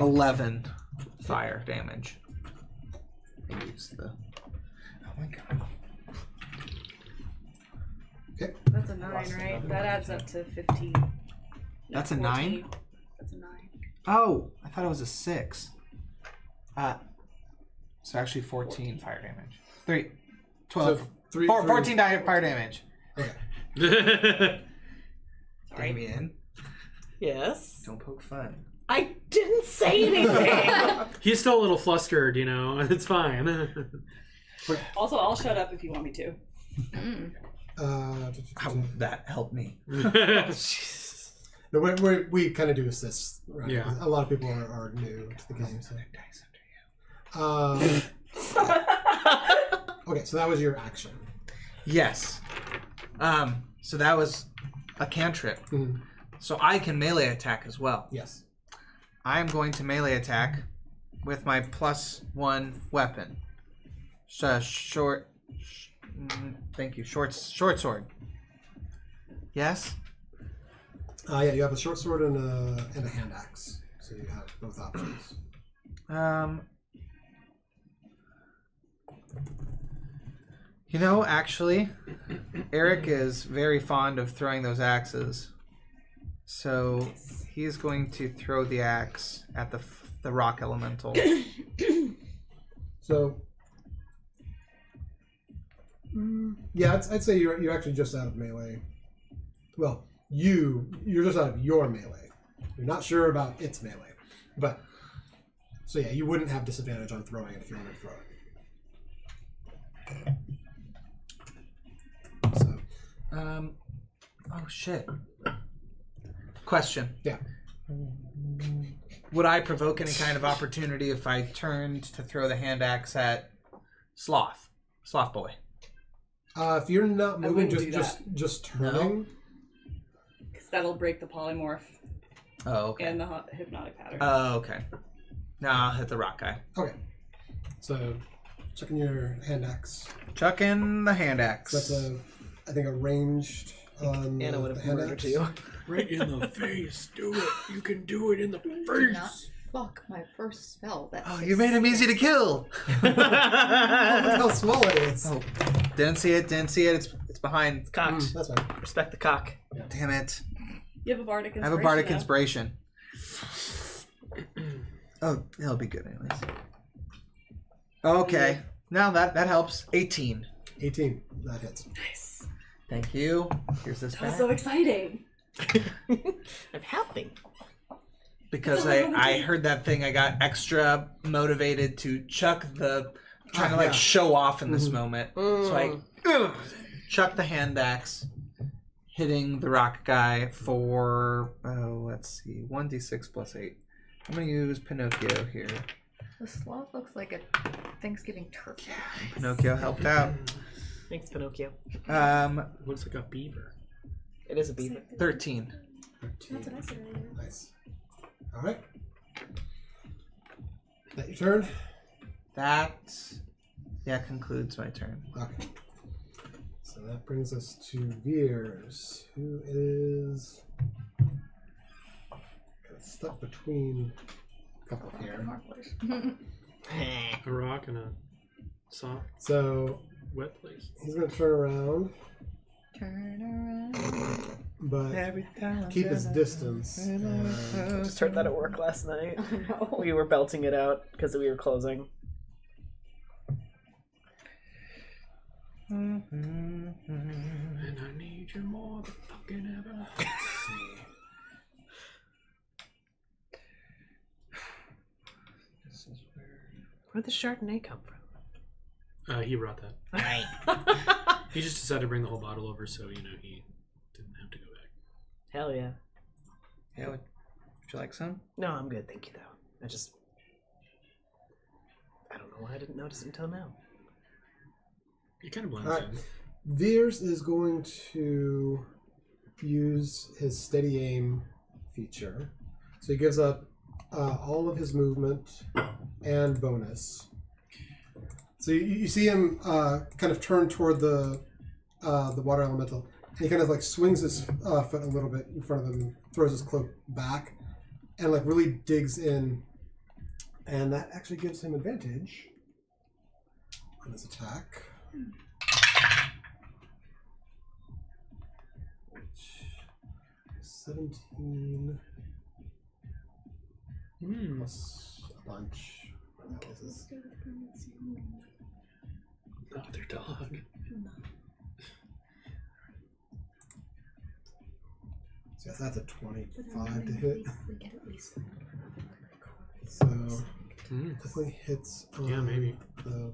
11 fire damage. Use the. Oh my god. Okay. That's a 9, right? That adds up to 15. No, That's a 14. 9? That's a 9. Oh, I thought it was a 6. So actually 14 fire damage. 12. So 14 fire damage. Okay. Bring me in. Yes. Don't poke fun. I didn't say anything. He's still a little flustered, you know. It's fine. Also, I'll shut up if you want me to. How would that help me? No, we kind of do assists, right? Yeah. A lot of people are new to the game. So. Okay, so that was your action. Yes. So that was a cantrip. Mhm. So I can melee attack as well. Yes. I am going to melee attack with my +1 weapon. Thank you. Short sword. Yes. Yeah, you have a short sword and a hand axe, so you have both options. You know, actually, Eric is very fond of throwing those axes. So he is going to throw the axe at the rock elemental. So, yeah, I'd say you're actually just out of melee. Well, you're just out of your melee. You're not sure about its melee, but so yeah, you wouldn't have disadvantage on throwing it if you wanted to throw it. So, Oh shit. Question. yeah. Would I provoke any kind of opportunity if I turned to throw the hand axe at Sloth Boy? If you're not moving, wouldn't do just turning. Because that'll break the polymorph Oh, okay. and the hypnotic pattern. Oh, okay. No, I'll hit the rock guy. Okay. So, checking your hand axe. Chucking the hand axe. That's I think a ranged on Anna would the have hand murdered axe. you. Right in the face. Do it. You can do it in the Do not fuck my first spell. That's Oh, you made him easy to kill. Look how small it is. Oh, didn't see it. It's behind. Cocked. That's fine. Respect the cock. Damn it. You have a bardic inspiration. I have a bardic though. inspiration. Oh, it'll be good anyways. Okay. Now that helps. 18. 18. That hits. Nice. Thank you. Here's this That was back. so exciting. I'm helping. Because I heard that thing, I got extra motivated to chuck trying to yeah. show off in this moment. So I chuck the hand axe, hitting the rock guy for, let's see, 1d6 plus 8. I'm going to use Pinocchio here. The sloth looks like a Thanksgiving turkey. Pinocchio helped out. Thanks, Pinocchio. Looks like a beaver. It is a beaver. 13. That's what I said earlier. Nice. All right. That your turn? That, concludes my turn. Okay. So that brings us to Veers, who is stuck between a couple here. A rock and a soft, So wet place. he's going to turn around, Turn around. but keep his distance. I just heard that at work last night. Oh, no. We were belting it out because we were closing. And I need you more than fucking ever. Let's see. Where'd the Chardonnay come from? He brought that. He just decided to bring the whole bottle over, so he didn't have to go back. Hell yeah. Yeah, would you like some? No, I'm good. Thank you, though. I don't know why I didn't notice it until now. He kind of blends Alright. in. Veers is going to use his steady aim feature. So he gives up all of his movement and bonus. So you see him kind of turn toward the water elemental. And he kind of like swings his foot a little bit in front of him, throws his cloak back, and like really digs in. And that actually gives him advantage on his attack. 17 plus a bunch. Other dog. So yes, that's a 25 to hit. So definitely hits on Yeah, maybe. the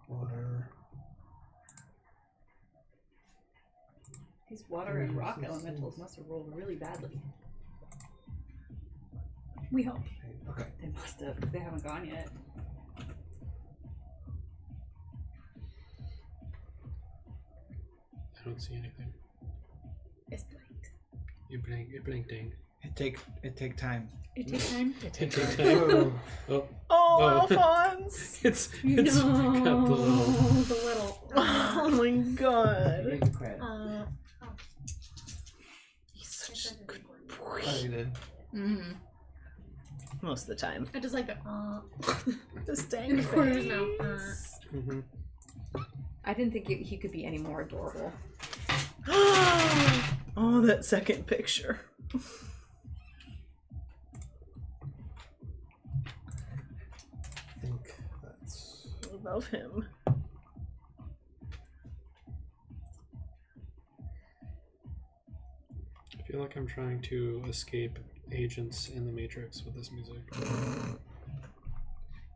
water. These water and rock elementals must have rolled really badly. We hope. Okay. They must have, because they haven't gone yet. I don't see anything. It's blinked. You blinked. It take time. It takes time. It takes time. Oh. Oh, Alphonse! It's No, got the little. the little. Oh my god. Give me credit. He's such a good boy. Oh, you did. Mm-hmm. Most of the time. I just like the Just dang in the corner of his mouth. I didn't think he could be any more adorable. Oh, that second picture. I think that's. I love him. I feel like I'm trying to escape agents in the Matrix with this music.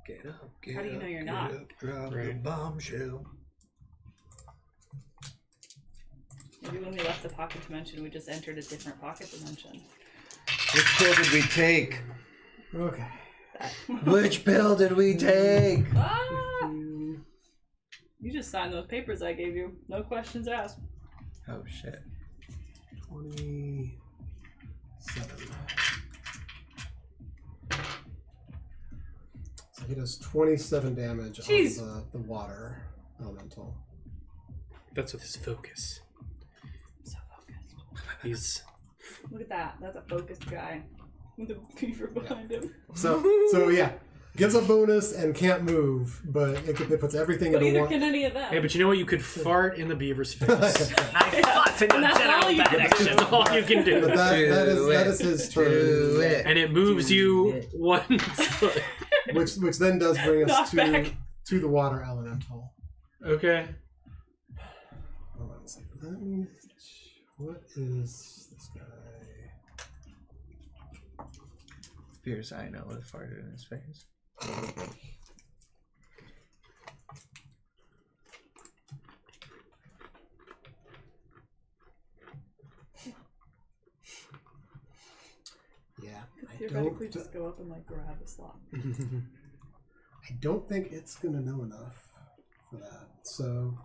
Get up, How do you know you're not? Drop Right. the bombshell. Maybe when we left the pocket dimension, we just entered a different pocket dimension. Which pill did we take? Okay. Which pill did we take? Ah! You just signed those papers I gave you. No questions asked. Oh shit. 27. So he does 27 damage Jeez. on the water elemental. That's with his focus. So focused. He's. Look at that. That's a focused guy. With a beaver behind him. So yeah, gets a bonus and can't move, but it puts everything But into neither one. can any of them. Hey, but you know what? You could fart in the beaver's face. I fought in And a that's all general you bad can action. That's all you can do. But that is his Do turn, it. And it moves you one foot. which then does bring us Knock back. to the water elemental. Okay. Hold on a second. Let me. What is this guy? Fierce I know with farted in his face. Yeah, Theoretically, just go up and like grab a slot. I don't think it's gonna know enough for that. So.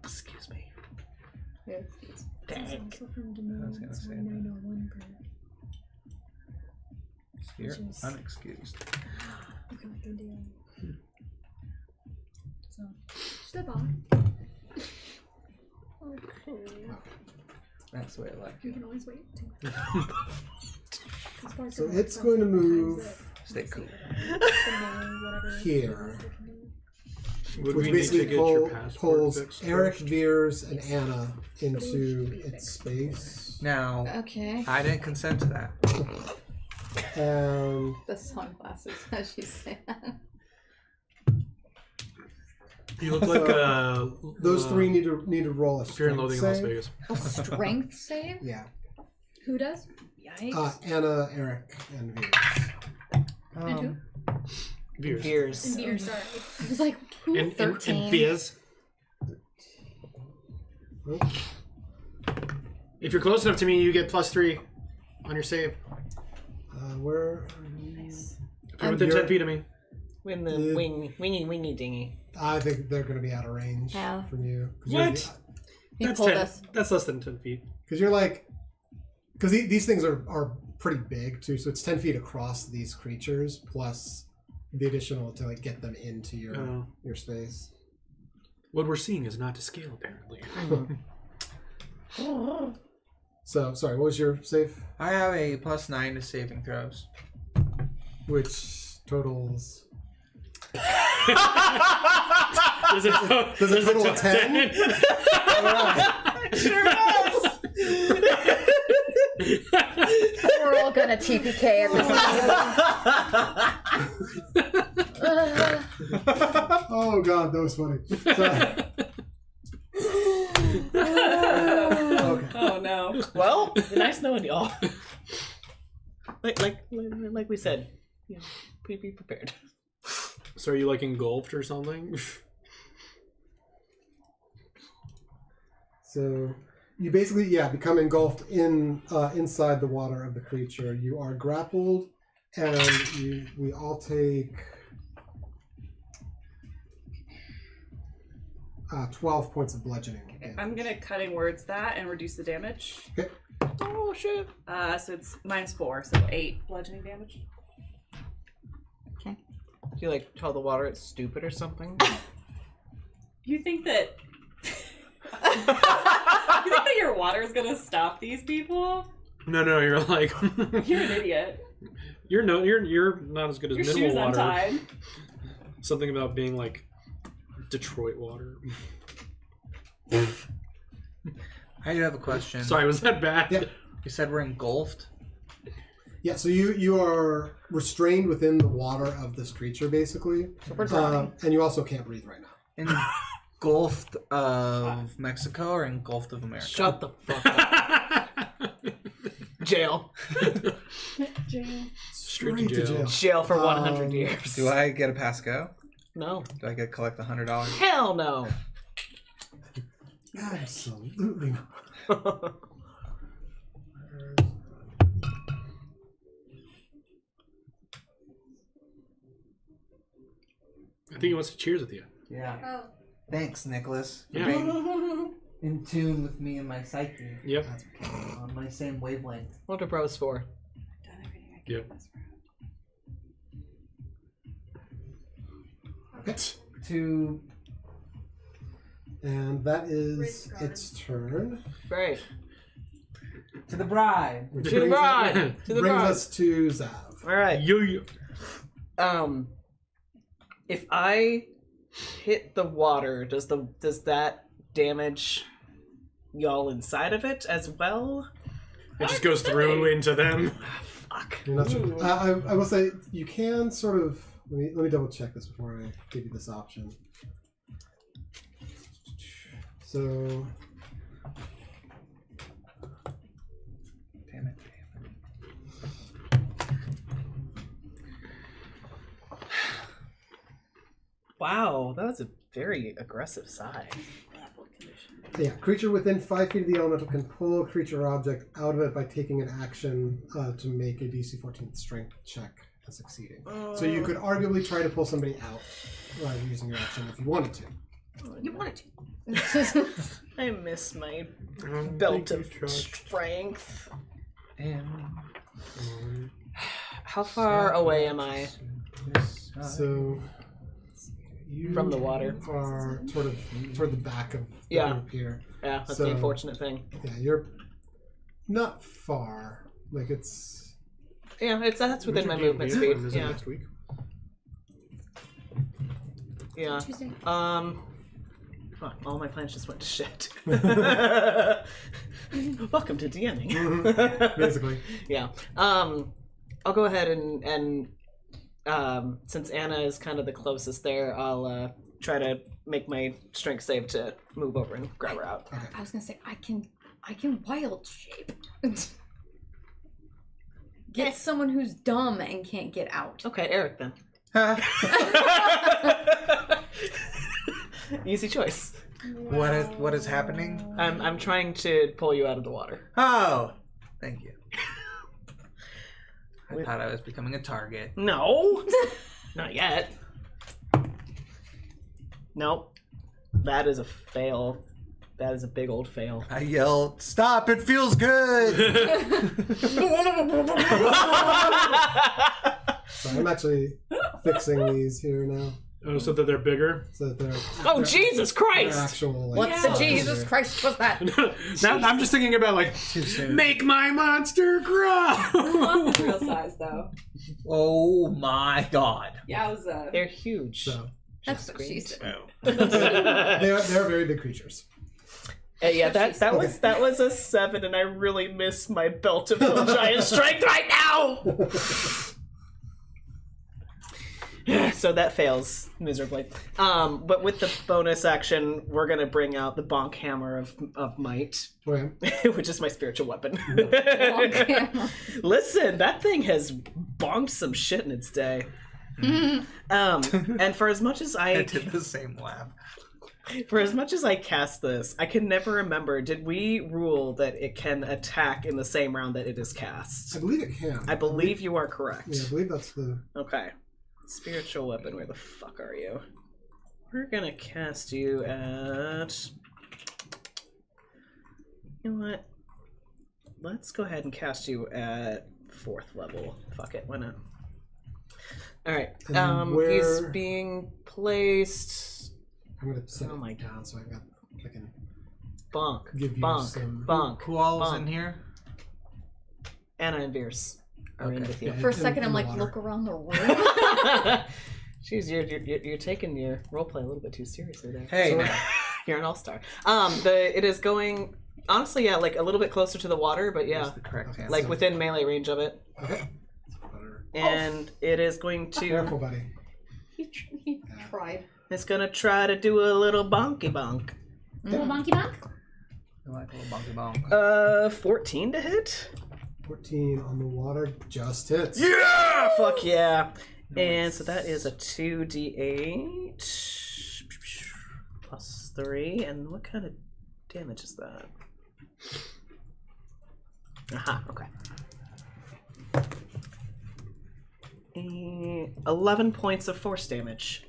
Excuse me. Yes. Dang. I was gonna say that. You're unexcused. Step on. That's the way I like You it. can always wait. So it's going to move Stay cool. here. Would which we need to basically get your passport pulls fixed Eric, first? Veers, and Anna into its space. Now, Okay. I didn't consent to that. And The sunglasses, as she said. You look like those three need to roll a Fear and strength Loathing in Las save. Vegas. A strength save? Yeah. Who does? Yikes. Anna, Eric, and Veers. And who? Beers. Beers. And beer, sorry. I was like, who? And 13. beers. If you're close enough to me, you get +3 on your save. Where? If you're within 10 feet of me. When the wingy dingy. I think they're going to be out of range Yeah. from you. What? He That's pulled 10. us. That's less than 10 feet. Because you're like, because these things are pretty big too, so it's 10 feet across these creatures plus the additional to like get them into your space. What we're seeing is not to scale, apparently. So sorry, what was your save? I have a +9 to saving throws. Which totals? Does it total of 10? Sure does. We're all gonna TPK at this Oh god, that was funny. Okay. Oh no. Well, nice knowing y'all. Like we said, yeah, be prepared. So are you like engulfed or something? So you basically become engulfed in inside the water of the creature. You are grappled, and we all take 12 points of bludgeoning damage. I'm gonna cutting words that and reduce the damage. Okay. Oh shit. So it's -4, so 8 bludgeoning damage. Do you like tell the water it's stupid or something? You think that you think that your water is gonna stop these people? No, you're like You're an idiot. You're not as good as Your minimal shoes water. untied. Something about being like Detroit water. I do have a question. Sorry, was that bad? Yeah. You said we're engulfed? Yeah, so you are restrained within the water of this creature, basically. And you also can't breathe right now. Engulfed of Mexico or engulfed of America? Shut the fuck up. Jail. Straight to jail. Jail for 100 years. Do I get a pass go? No. Do I get to collect the $100? Hell no. Absolutely not. I think he wants to cheers with you. Yeah. Oh. Thanks, Nicholas. For Yeah. being in tune with me and my psyche. Yep. On my same wavelength. What are bros for? Done everything I can Yep. this round. Okay. To And that is its turn. Right. to the bride. Which To the brings- bride. To the brings bride. us to Zav. All right. Yo. If I hit the water, does that damage y'all inside of it as well? It just goes through into them. Fuck. You're not sure. I will say you can sort of. Let me double check this before I give you this option. So. Damn it. Wow, that was a very aggressive sigh. Yeah, creature within 5 feet of the elemental can pull a creature or object out of it by taking an action to make a DC 14 strength check and succeeding. So you could arguably try to pull somebody out using your action if you wanted to. You wanted to. I miss my belt of strength. How far away am I? So you From the water. are sort of toward the back of the Yeah. group here. Yeah, that's So- the unfortunate thing. Yeah, you're not far. Like it's Yeah, that's within my movement speed. Yeah. Next week. Yeah. Tuesday. Fuck, all my plans just went to shit. Welcome to djinni. Basically. Yeah. I'll go ahead and since Anna is kind of the closest there, I'll try to make my strength save to move over and grab her out. I was gonna say I can wild shape. Get someone who's dumb and can't get out. Okay, Eric then. Easy choice. What is happening? I'm trying to pull you out of the water. Oh, thank you. I thought I was becoming a target. No, not yet. Nope. That is a fail. That is a big old fail. I yelled, "Stop! It feels good!" So I'm actually fixing these here now. Oh, so that they're bigger? So that they're. Oh, Jesus Christ! They're actual, like, What the size Jesus here. Christ was that? Now I'm just thinking about like, make my monster grow. Not the real size though. Oh my god. Yowza. They're huge. So That's what she said. they're very big creatures. Yeah, that was a 7, and I really miss my belt of giant strength right now. So that fails miserably. But with the bonus action, we're gonna bring out the bonk hammer of might, Okay. which is my spiritual weapon. Listen, that thing has bonked some shit in its day. And for as much as I did the same laugh. For as much as I cast this, I can never remember, did we rule that it can attack in the same round that it is cast? I believe it can. I believe you are correct. Yeah, I believe that's the. Okay. Spiritual weapon, where the fuck are you? We're gonna cast you at... You know what? Let's go ahead and cast you at 4th level. Fuck it, why not? Alright, he's being placed... I'm gonna set Oh it my down so I can bonk, give you bonk, some. bonk. Who all is bonk. in here? Anna and Veers are in with you. Yeah, For a in second, I'm the like, water. look around the room. Jeez, you're taking your roleplay a little bit too seriously there. Hey, So- now. You're an all-star. It is going honestly, yeah, like a little bit closer to the water, but yeah, That's the correct answer. like within melee range of it. Okay. And it is going Careful, to. buddy. He tried. It's gonna try to do a little bonky bonk. Little bonky bonk. I like a little bonky bonk. 14 to hit. 14 on the water just hits. Yeah! Fuck yeah! And so that is a 2d8 plus 3. And what kind of damage is that? Aha, okay. 11 points of force damage.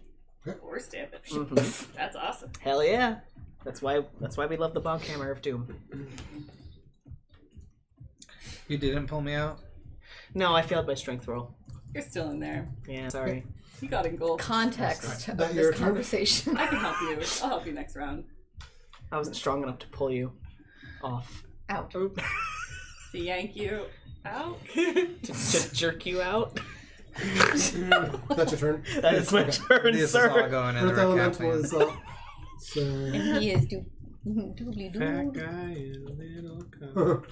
Force damage. Mhm. That's awesome. Hell yeah! That's why we love the bonk hammer of doom. You didn't pull me out? No, I failed my strength roll. You're still in there. Yeah, sorry. You got engulfed. Context of That your this turn? conversation. I can help you. I'll help you next round. I wasn't strong enough to pull you off. Out. To yank you out. to jerk you out. That's your turn. That is my turn, This sir. is all going in the Earth right Elemental campaign. is up. So. And he is doobly That doo. guy is a little cold.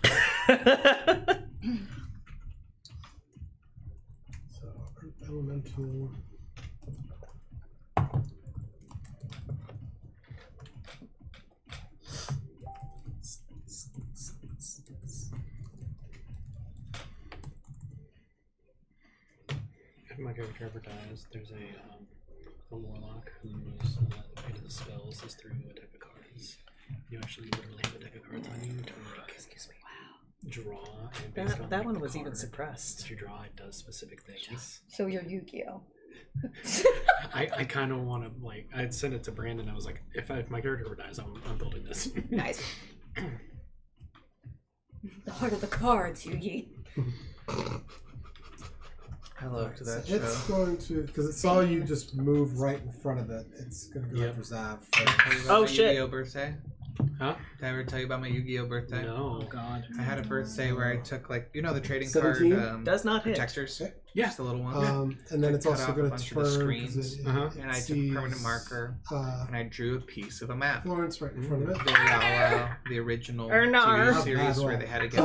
So, Earth Elemental. If my character ever dies, there's a warlock whose the fate of the spells is through a deck of cards. You actually literally have a deck of cards on you to like, excuse me, draw. And based on That like, one the was even card suppressed. that you draw, it does specific things. So you're Yu-Gi-Oh. I kind of want to like I'd send it to Brandon. I was like, if my character ever dies, I'm building this. Nice. The heart of the cards, Yugi. Hello to that It's show. going to, because it saw you just move right in front of it, it's going to go Yep. after Zav. Tell you about Oh, my shit. Yu-Gi-Oh birthday? Huh? Did I ever tell you about my Yu-Gi-Oh birthday? No. Oh God. I had a birthday where I took like the trading 17? card Does not hit. protectors. Okay. Yeah. Just the little one. And then I it's cut also off a going bunch to of the turn. screens, 'cause and I took a permanent marker and I drew a piece of a map. Florence right in front of it. Very a la the original Ernar. TV series where they had to get a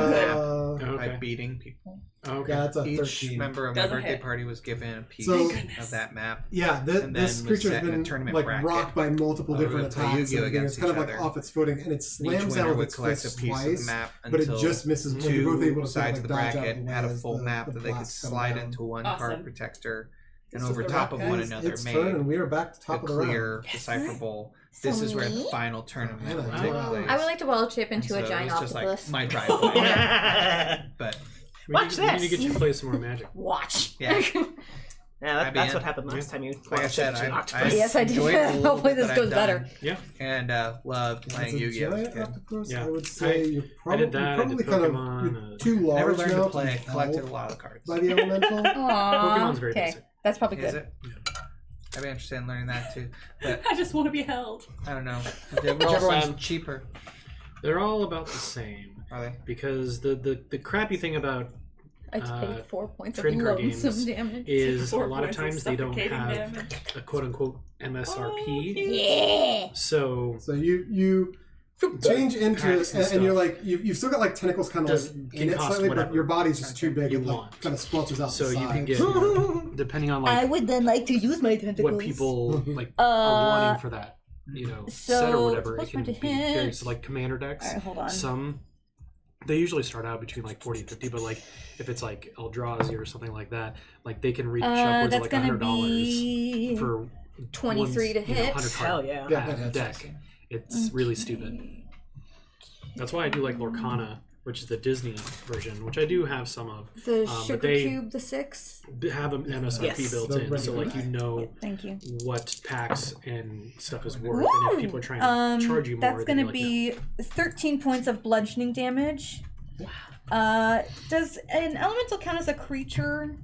map by Okay. beating people. Okay. Yeah, that's a Each 13. member of my Doesn't birthday hit. party was given a piece So- of that map. Yeah, And this then this was creature's set in a been tournament like bracket. rocked by multiple We different would play attacks. Yu-Gi-Oh! And everything. against It's kind of each like other. off its footing, and it Each slams winner down with would its collect a fist piece of twice, the map but it until just misses. When you're both able two to sides sort of of, the like, dodge out bracket of the had a way as full the map that they could blasts come slide down. into one Awesome. card protector, and This is over the top rock, of one guys. another It's made turn, and we are back to a top of the clear, round. decipherable. This is where the neat. final tournament Yeah. will take Wow. place. I would like to wild shape into So a it giant was just octopus. like my driveway. But Watch We need this. to get you to play some more Magic. Watch. yeah, Yeah, I that's mean, what happened last time you. like I said, Yes, I did. enjoyed the little Hopefully bit this that goes I've better. done Yeah. and loved As playing a Yu-Gi-Oh! as a giant kid. octopus, Yeah. I would say you're I did probably, that, I probably did kind Pokemon, of too Never large learned now to play. be I collected held a lot of cards. by the elemental. Pokemon's very okay, basic. that's probably Is good. it? I'd be interested in learning that too. But I just want to be held. I don't know. Whichever one's cheaper. They're all about the same. Are they? Because the crappy thing about I take 4 points of trading card lonesome games damage. is a 4 lot of points of times they don't suffocating have damage. a quote unquote MSRP. Yeah. So So you change into Packs and and you're stuff. like you've still got like tentacles kind of Does- like can in it cost slightly, whatever but your body's just too big you and like, want. kind of splelches out. So the you can sides. get depending on like would then like to use my tentacles. what people like are wanting for that, set or whatever. It can supposed be to hit. very so like commander decks. Alright, hold on. Some they usually start out between like 40 and 50, but like if it's like Eldrazi or something like that, like they can reach upwards of that's like gonna $100 be for 23 to hit. 100 Hell card yeah. Yeah, that hits. deck. It's really stupid. That's why I do like Lorcana, which is the Disney version, which I do have some of. The but sugar they cube, the 6. have an MSRP Yes. built The in, so regular like you know Thank you. what packs and stuff is worth, and if people are trying to charge you more, That's then gonna you're like, be 13 points of bludgeoning damage. Wow. Does an elemental count as a creature?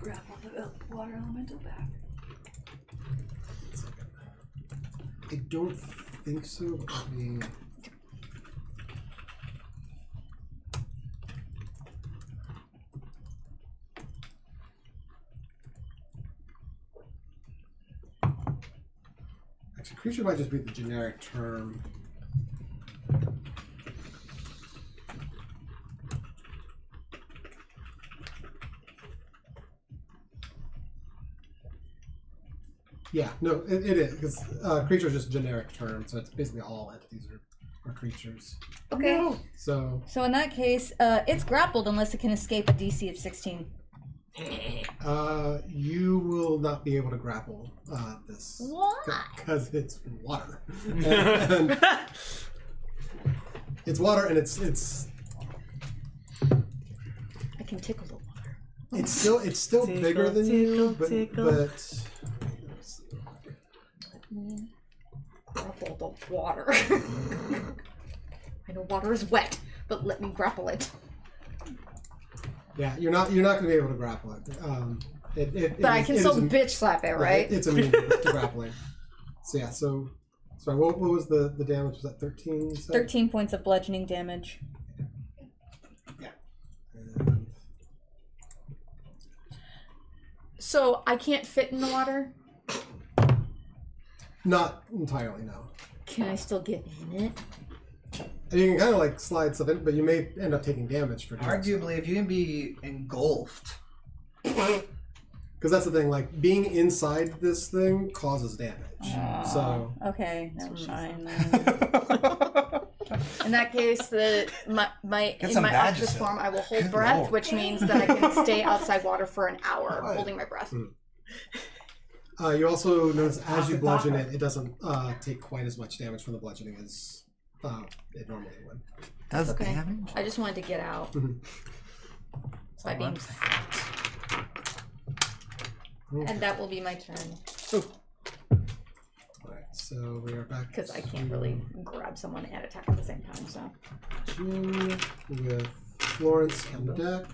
Grapple the water elemental back. I don't think so. But let me... Actually, creature might just be the generic term. Yeah, no, it is because creature is just a generic term, so it's basically all entities are creatures. Okay. So So in that case, it's grappled unless it can escape a DC of 16. you will not be able to grapple this. Why? Because it's water. And it's water, and it's I can tickle the water. it's still Tickle, bigger than you, tickle, but tickle. Grapple the water. I know water is wet, but let me grapple it. yeah, you're not going to be able to grapple it. But I can still bitch slap it, right? It's immune to grappling. So yeah, sorry, what was the damage? Was that 13? You said? 13 points of bludgeoning damage. And So I can't fit in the water? not entirely, no. Can I still get in it? And you can kind of like slide stuff in, but you may end up taking damage for doing so. Arguably, if you can be engulfed. Because that's the thing, like being inside this thing causes damage. So Okay, never mind then. In that case, in my octopus form, I will hold Good breath, lord. which means that I can stay outside water for an hour, What? holding my breath. you also notice as you bludgeon it, it doesn't take quite as much damage from the bludgeoning as it normally would. Does Okay. damage? I just wanted to get out. Mhm. So I being and that will be my turn Alright, so we are back because I can't really grab someone and attack at the same time. So to with Florence on deck.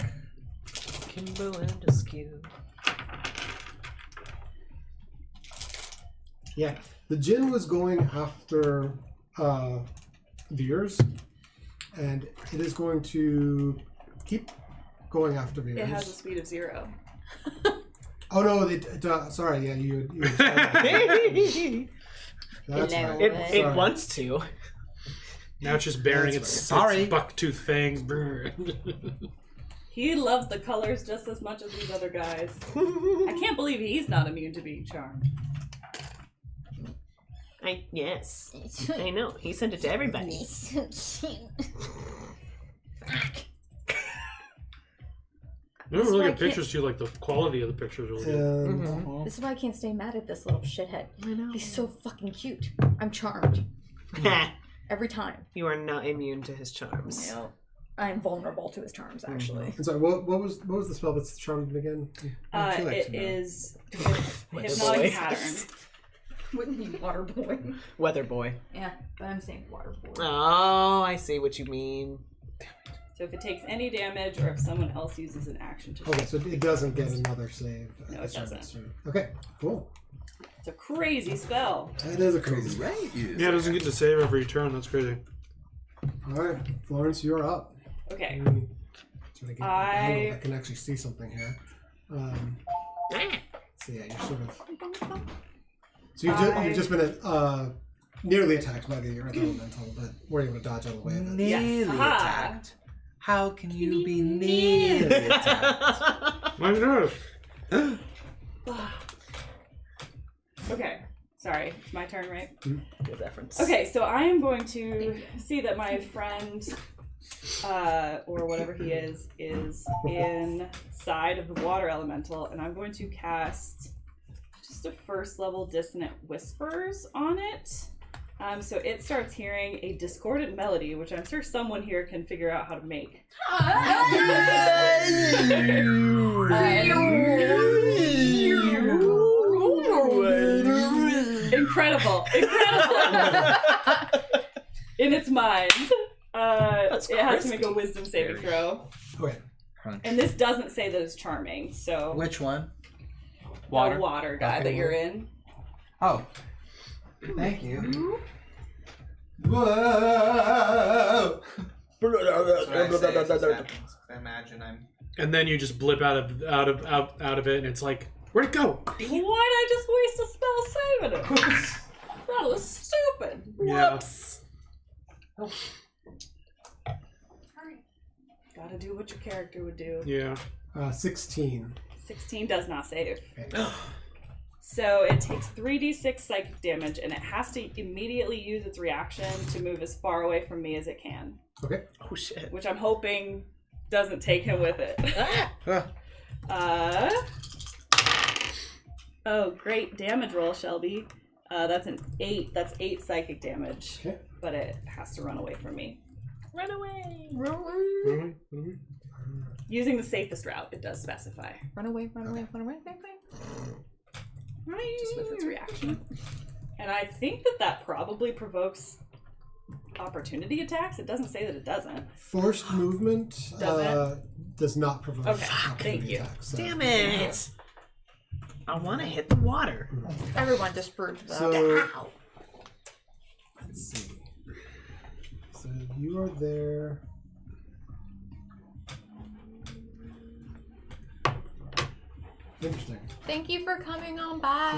Kimbo and Askew. Yeah, the djinn was going after Veers, and it is going to keep going after Veers. It has a speed of 0. Oh no! Sorry, yeah, you That's right. It wants to. Now it's just baring its buck-tooth fangs. He loves the colors just as much as these other guys. I can't believe he's not immune to being charmed. Yes. I know. He sent it to everybody. I don't really get pictures too, like the quality of the pictures really good. This is why I can't stay mad at this little shithead. I know. He's so fucking cute. I'm charmed. Every time. You are not immune to his charms. No. I'm vulnerable to his charms, actually. I'm sorry, what was the spell that's charmed again? It is hypnotic pattern. Wouldn't be water boy. Weather boy. Yeah, but I'm saying water boy. Oh, I see what you mean. So if it takes any damage, or if someone else uses an action to. Okay, so it doesn't get another save. No, it doesn't. Okay, cool. It's a crazy spell. It is a crazy spell. Yeah, it doesn't get to save every turn. That's crazy. All right, Florence, you're up. Okay. I can actually see something here. So yeah, you're sort of. So you've just been nearly attacked by the earth elemental, but we're able to dodge out of the way of it. Nearly attacked. How can you be nearly attacked? My nerve. Okay. Sorry, it's my turn, right? Good reference. Okay, so I am going to see that my friend, or whatever he is inside of the water elemental, and I'm going to cast just a first level dissonant whispers on it. So it starts hearing a discordant melody, which I'm sure someone here can figure out how to make. Incredible. In its mind. It has to make a wisdom saving throw. Okay. And this doesn't say that it's charming, so... Which one? Water? The water guy that you're in. Oh. Thank you. Whoa! I imagine I'm. And then you just blip out of it, and it's like, where'd it go? Why'd I just waste a spell saving it? That was stupid. Whoops. Yeah. Gotta do what your character would do. Yeah. 16. 16 does not save. Okay. So it takes 3d6 psychic damage, and it has to immediately use its reaction to move as far away from me as it can. Okay. Oh shit. Which I'm hoping doesn't take him with it. Oh, great damage roll, Shelby. That's an 8. That's 8 psychic damage. Okay. But it has to run away from me. Run away. Using the safest route, it does specify. Run away. Just with its reaction. And I think that probably provokes opportunity attacks. It doesn't say that it doesn't. Forced movement does not provoke thank you. attacks. So. Damn it. I want to hit the water. Everyone disproved that. So, let's see. So you are there. Interesting. Thank you for coming on by.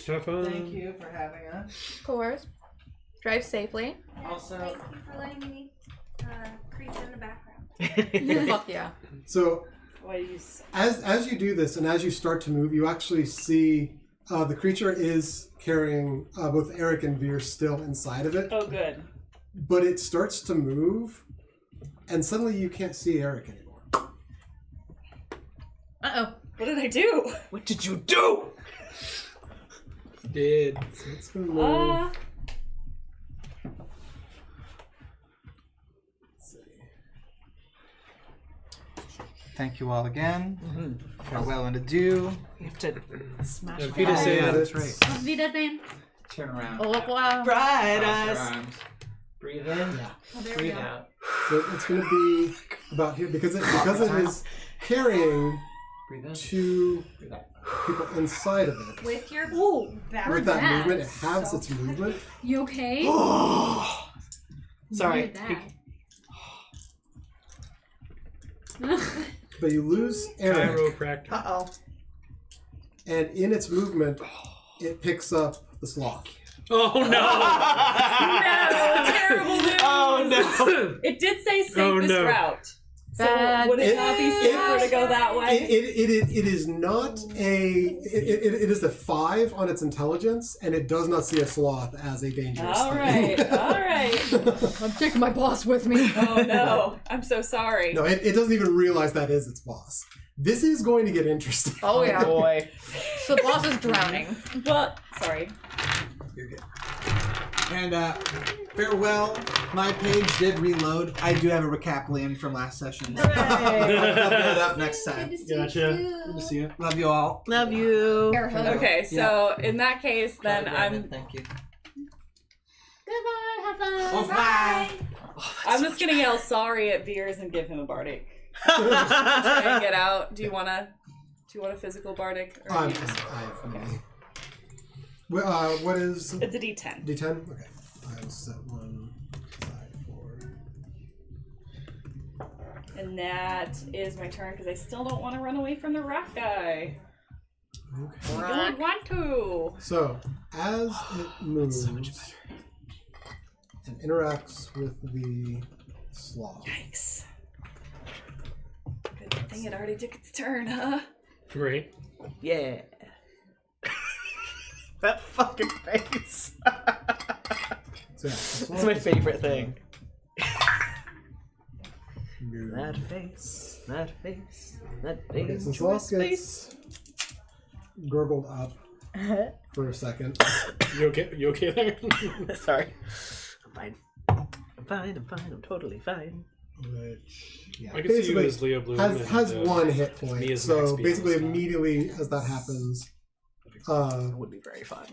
Have fun. Thank you for having us. Of course. Drive safely. Also, thank you for letting me creep in the background. Fuck yeah. So, as you do this and as you start to move, you actually see the creature is carrying both Eric and Veer still inside of it. Oh, good. But it starts to move, and suddenly you can't see Eric anymore. Uh-oh. What did I do? What did you do? Did. So it's gonna move. Thank you all again. Farewell and adieu. You have to smash If you just say Yeah, that. that's right. Auf Wiedersehen. Turn around. Au revoir. Bright Cross your eyes. arms. Breathe in. Yeah. Oh, there we Breathe go. out. So it's gonna be about here because it is carrying two people inside of it. With your With that movement, it halves its movement. You okay? Sorry. But you lose Eric. Chiropractor. Uh-oh. And in its movement, it picks up the sloth. Oh no! No, terrible news. Oh no! It did say safest route. So Bad would it not be safer to go that way? It is not a. It is a 5 on its intelligence, and it does not see a sloth as a dangerous All thing. right, all right. I'm taking my boss with me. Oh no, I'm so sorry. No, it doesn't even realize that is its boss. This is going to get interesting. Oh yeah. Boy. So the boss is drowning. Well, sorry. You're good. And farewell. My page did reload. I do have a recapitulating from last session. I'll cover it up next time. Gotcha. Good to see you. Love you all. Love you. Air hug. Okay, so in that case, then Thank you. Goodbye, have fun. Oh, bye. I'm just gonna yell sorry at Veers and give him a bardic. Try and get out. Do you want a physical bardic? Or I you just... have what is It's a D10. D10? Okay. I'll set one aside for. And that is my turn because I still don't want to run away from the rock guy. Okay. I don't want to. So, as it moves and interacts with the sloth. Yikes. Good thing it already took its turn, huh? Great. Yeah. That fucking face. So, It's my favorite thing. Good. That face. That face. That Okay, face. so sloth gets gurgled up for a second. You okay? You okay there? Sorry. I'm fine. I'm fine. I'm fine. I'm totally fine. Which, yeah, I can see you basically as Leo Bloom. has and, one hit me point. as So Max basically, Beals. immediately as that happens, It would be very fun.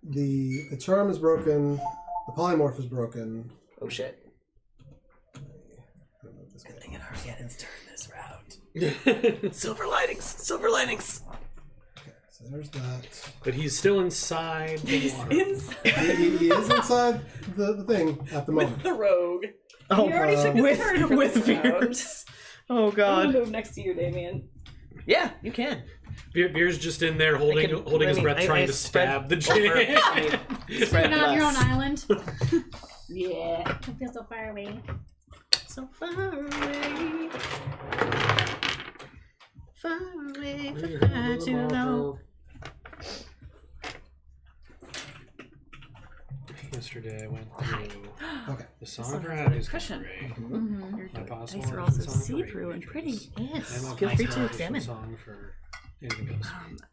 the charm is broken, the polymorph is broken. Oh shit. I don't know if this guy- Good thing it already had its turn this round. Silver linings. Silver linings. Okay, so there's that. But he's still inside the water. He is inside the thing at the moment. With the rogue. Oh, He already took his turn for with this round. Veers. Oh I'm god. gonna move next to you, Damien. Yeah, you can. Beer's just in there holding his breath, trying to stab the Spread You're not on your own less. island. Yeah. I feel so far away. So far away. Far away, far too low. Yesterday I went through Okay. the song for Happy's Cushion. Mm-hmm. Your My possible dice are also song for see-through and Rage pretty. Race. Yes. And my Feel free to possible examine. song for Anything Goes.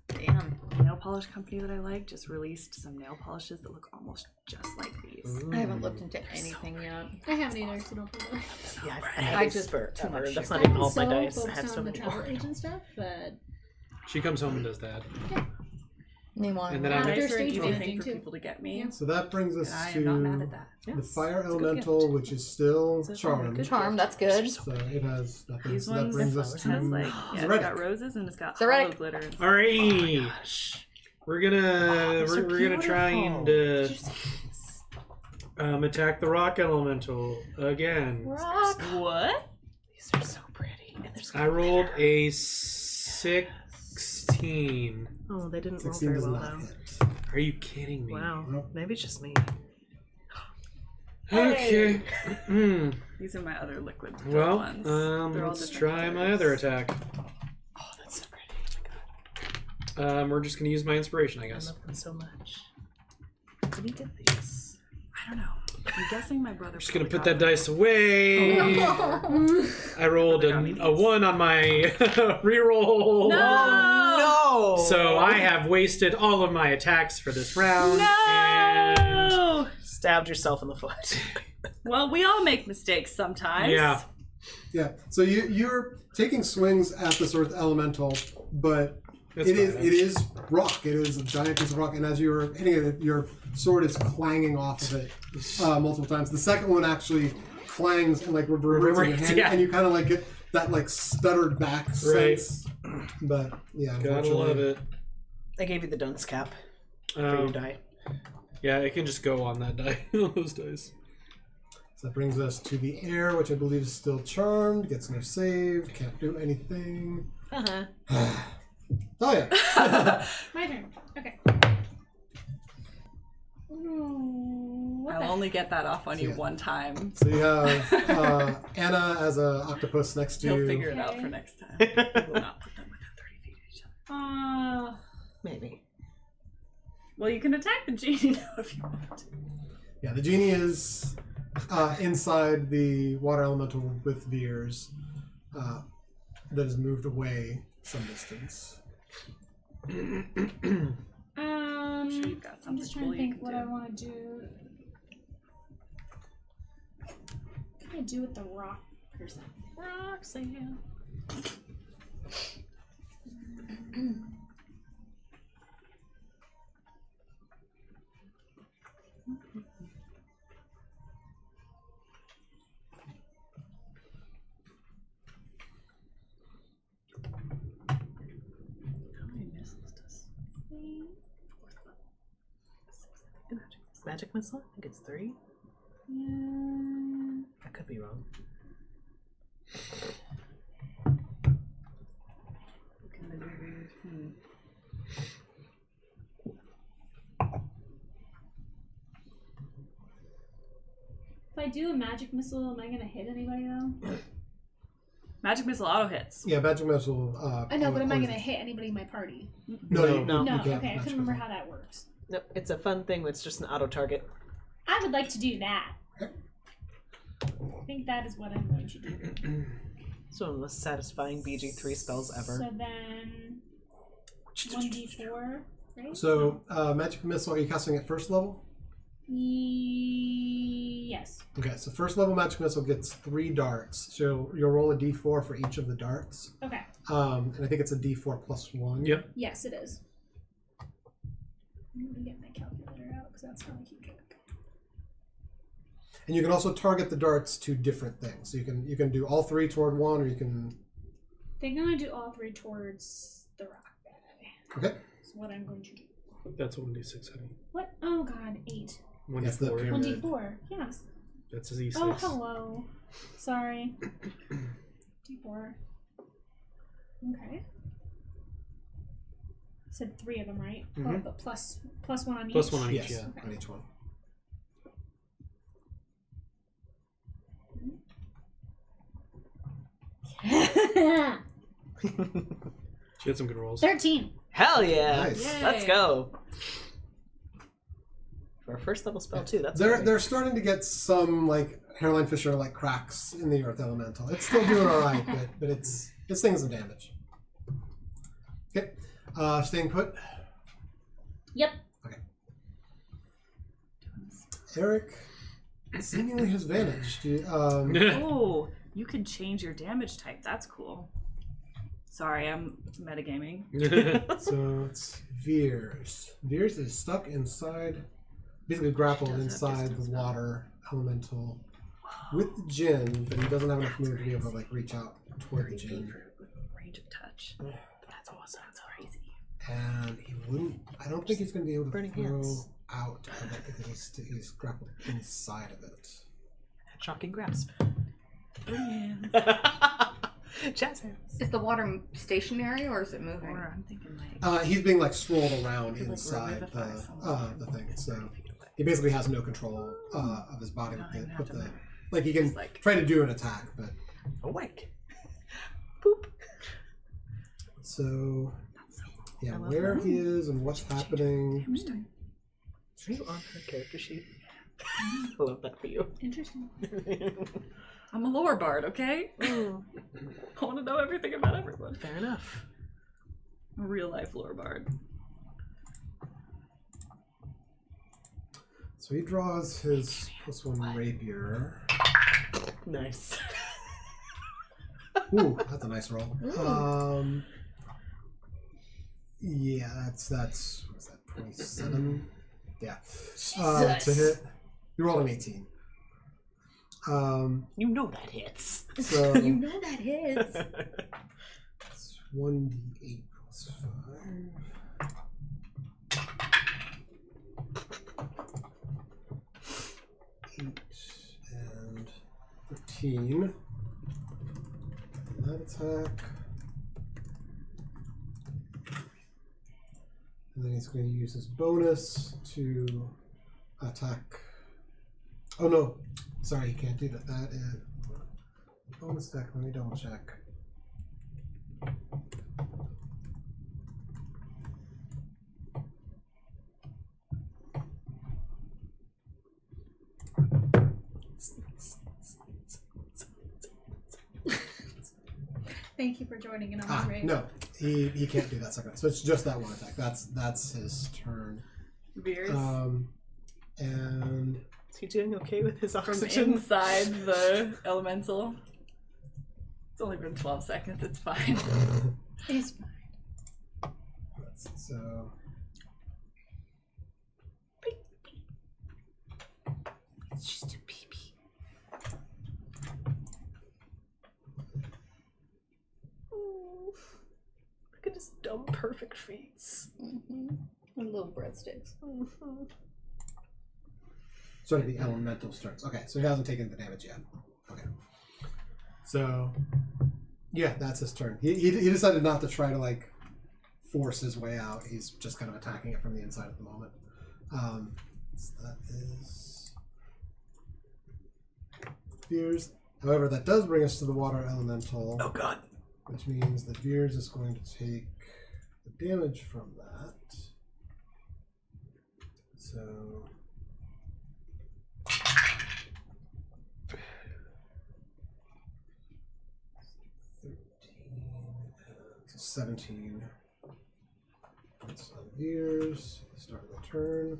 Damn. The nail polish company that I like just released some nail polishes that look almost just like these. I haven't looked into anything yet. I haven't either, so don't feel bad. Yeah, I just for too much That's I'm not even all my so dice. I focused had so on the many travel more. agent stuff, but She comes home and does that. Meanwhile, And then After Nice or stage easy managing thing for too. people to get me. Yeah. So that brings us And I to am not mad at that. the fire it's a good elemental, gift. which is still It's a charmed. good charm, that's good. So it has nothing. These So that ones brings us has to like it's Za'Reddick. got roses and it's got Za'Reddick. hollow glitter. And All right, we're gonna these are we're gonna try and Did you see this? attack the rock elemental again. Rock. What? These are so pretty. And they're so I rolled a 16. Oh, they didn't roll 16 very does well not though. hit. Are you kidding me? Wow. Nope. Maybe it's just me. Okay. These are my other liquid Well, ones. They're all let's different try my colors. other attack. Oh, that's so pretty. Oh my god. We're just gonna use my inspiration, I I guess. love them so much. How did you get these? I don't know. I'm guessing my brother. Just gonna probably put that got them. dice away. I rolled a 1 on my reroll. No! So I have wasted all of my attacks for this round. And No. Stabbed yourself in the foot. Well, we all make mistakes sometimes. yeah. Yeah. So you're taking swings at this earth elemental, but That's it fine. is rock. It is a giant piece of rock, and as you're hitting it, your sword is clanging off of it multiple times. The second one actually clangs and like reverberates in your hand, and you kind of like get that like stuttered back sense. But yeah, Gotta love it. I gave you the dunce cap for your die. Yeah, it can just go on that die. On those dice. So that brings us to the air, which I believe is still charmed. Gets no save. Can't do anything. Oh yeah. My turn. Okay. I'll only get that off on you one time. So you have Anna as an octopus next to you. He'll figure it out for next time. We'll not put them within 30 feet of each other. Maybe. Well, you can attack the genie now if you want to. Yeah, the genie is inside the water elemental with Veers that has moved away some distance. I'm sure you've got something. I'm just trying to think what I want to do. What can I do with the rock person? Roxanne. Magic missile? I think it's 3. Yeah. I could be wrong. If I do a magic missile, am I gonna hit anybody though? Magic missile auto hits. Yeah, magic missile. I know, but am I gonna hit anybody in my party? No. No. You can't Okay, I couldn't remember how that works. Nope, it's a fun thing that's just an auto target. I would like to do that. I think that is what I'm going to do. It's one of the most satisfying BG3 spells ever. So then 1d4, right? So magic missile. Are you casting at first level? Yes. Okay, so first level magic missile gets 3 darts. So you'll roll a d4 for each of the darts. Okay. And I think it's a d4 plus 1. Yep. Yes, it is. I'm gonna get my calculator out because that's how I keep track. And you can also target the darts to different things. So you can do all 3 toward one, or you can. I think I'm gonna do all 3 towards the rock guy. Okay. That's what I'm going to do. That's a 1d6, honey. What? Oh god, 8. 1d4. 1d4. Yes. That's a z6. Oh, hello. Sorry. D4. Okay. Said 3 of them, right? Mm-hmm. Oh, but plus 1 on each. Plus 1 on Yes, each, yeah. on each one. She had some good rolls. 13. Hell yeah! Nice. Yay. Let's go. For a first level spell too, that's They're starting to get some like hairline fissure like cracks in the earth elemental. It's still doing all right, but it's taking some damage. Okay, staying put. Yep. Okay. Eric seemingly has vanished. Oh, you can change your damage type. That's cool. Sorry, I'm metagaming. So it's Veers. Veers is stuck inside, basically grappled inside the water elemental with the djinn, but he doesn't have enough move to be able to like reach out toward the djinn. Range of touch. That's awesome. That's crazy. And he wouldn't. I don't think he's going to be able to Burning throw hands. out of it because he's grappled inside of it. Shocking grasp. Jazz hands. Is the water stationary or is it moving? Or I'm thinking like. He's being like swirled around Could, like, inside revivify the thing. So he basically has no control of his body with it. But like he can like try to do an attack, but Awake. Boop. so yeah, where he is and what's happening. Are you on her character sheet? I love that for you. Interesting. I'm a lore bard, okay? I want to know everything about everyone. Fair enough. I'm a real life lore bard. So he draws his +1 rapier. Nice. Ooh, that's a nice roll. Yeah, that's what's that? 27. Yeah. To hit. You rolled an 18. You know that hits. So You know that hits. it's 1d8 plus 5. 8 and 13. And that attack. And then he's going to use his bonus to attack. Oh no, sorry, he can't do that. That is bonus attack. Let me double check. Thank you for joining in on this raid. No, he can't do that second. So it's just that one attack. That's his turn. Beers. And Is he doing okay with his From oxygen? inside the elemental. It's only been 12 seconds, it's fine. It's fine. so It's just a pee-pee. Look at his dumb, perfect face. Mm-hmm. And little breadsticks. sort of the elemental starts. Okay, so he hasn't taken the damage yet. Okay. So yeah, that's his turn. He decided not to try to like force his way out. He's just kind of attacking it from the inside at the moment. So that is Veers. However, that does bring us to the water elemental. Oh god. Which means that Veers is going to take the damage from that. So 17 points on Veers. Start of the turn.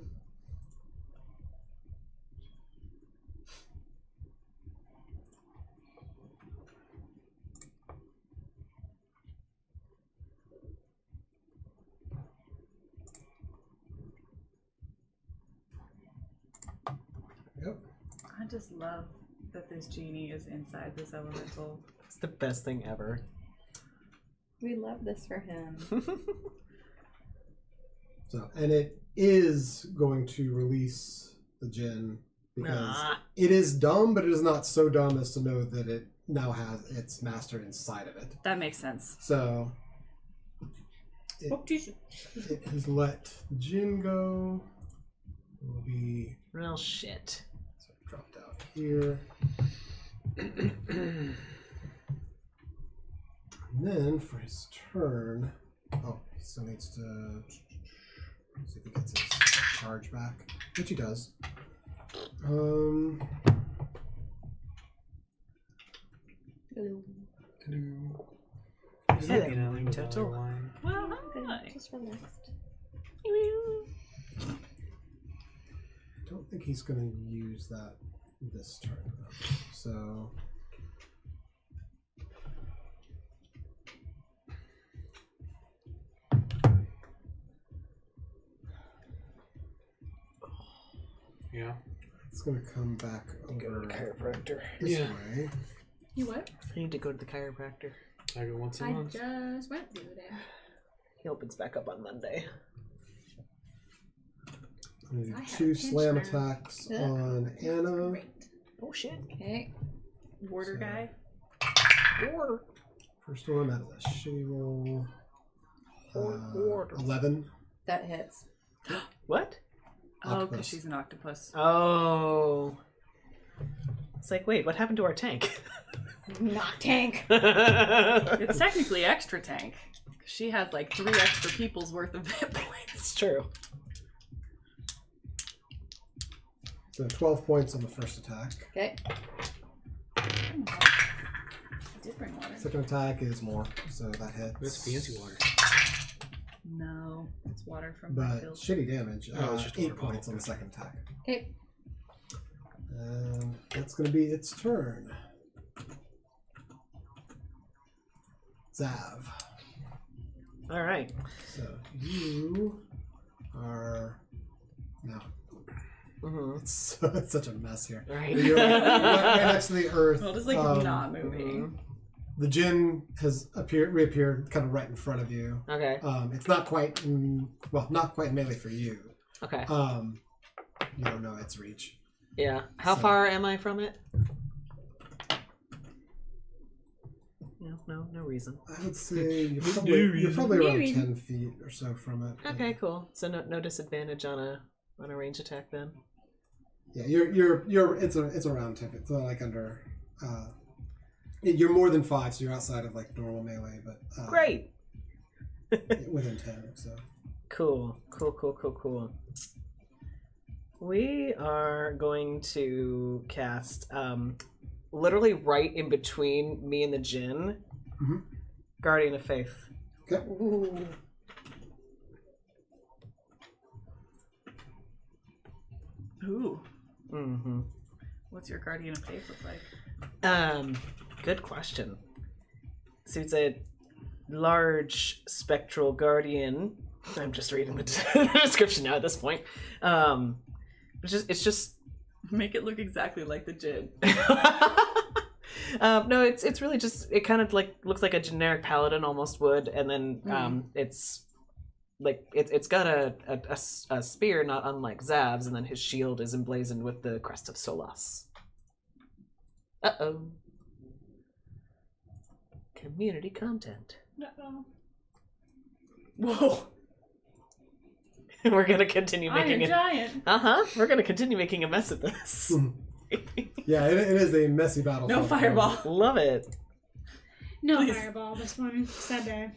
Yep. I just love that this genie is inside this elemental. It's the best thing ever. We love this for him. So, and it is going to release the djinn because it is dumb, but it is not so dumb as to know that it now has its master inside of it. That makes sense. So it has let the djinn go. It will be Real shit. so it dropped out here. And then for his turn, oh, he still needs to see if he gets his charge back, which he does. Hello, turtle. Well, hi. Just relaxed. I don't think he's going to use that this turn, though. So Yeah. it's going to come back over Chiropractor. this Yeah. way. You what? I need to go to the chiropractor. I go once a I month. just went the other day. He opens back up on Monday. I'm going to I do have 2 a slam pinch now. attacks on Anna. Great. Oh shit. Okay. Warder So- guy. Order. First one, that is a shitty roll. Order. 11. That hits. What? Oh, Octopus. because she's an octopus. Oh. It's like, wait, what happened to our tank? Not tank. It's technically extra tank. She has like 3 extra people's worth of hit points. It's true. So 12 points on the first attack. Okay. Did bring water. Second attack is more, so that hits. That's fancy water. No, it's water from my But field. shitty damage. Oh, it's just 8 water. points on the second attack. Okay. And that's going to be its turn. Zav. Alright. So you are now. It's such a mess here. Right. You're right next to the earth. Well, just like not moving. The djinn has reappeared kind of right in front of you. Okay. It's not quite not quite melee for you. Okay. You don't know its reach. Yeah. How far am I from it? No reason. I would say you're probably around 10 feet or so from it. Okay, cool. So no disadvantage on a range attack then. Yeah, it's around 10 feet. It's like under. You're more than 5, so you're outside of like normal melee, but great. Within 10, so. Cool. We are going to cast literally right in between me and the djinn. Guardian of Faith. Okay. Ooh. Mm-hmm. What's your Guardian of Faith look like? Good question. So it's a large spectral guardian. I'm just reading the description now at this point. It's just make it look exactly like the djinn. No, it's really just it kind of like looks like a generic paladin almost would, and then it's like it's got a spear not unlike Zav's, and then his shield is emblazoned with the crest of Solas. Uh-oh. Community content. Uh-oh. Whoa. We're gonna continue making Iron Giant. We're gonna continue making a mess of this. Yeah, it is a messy battle. No fireball. Love it. No Please. fireball. This one. Sad day.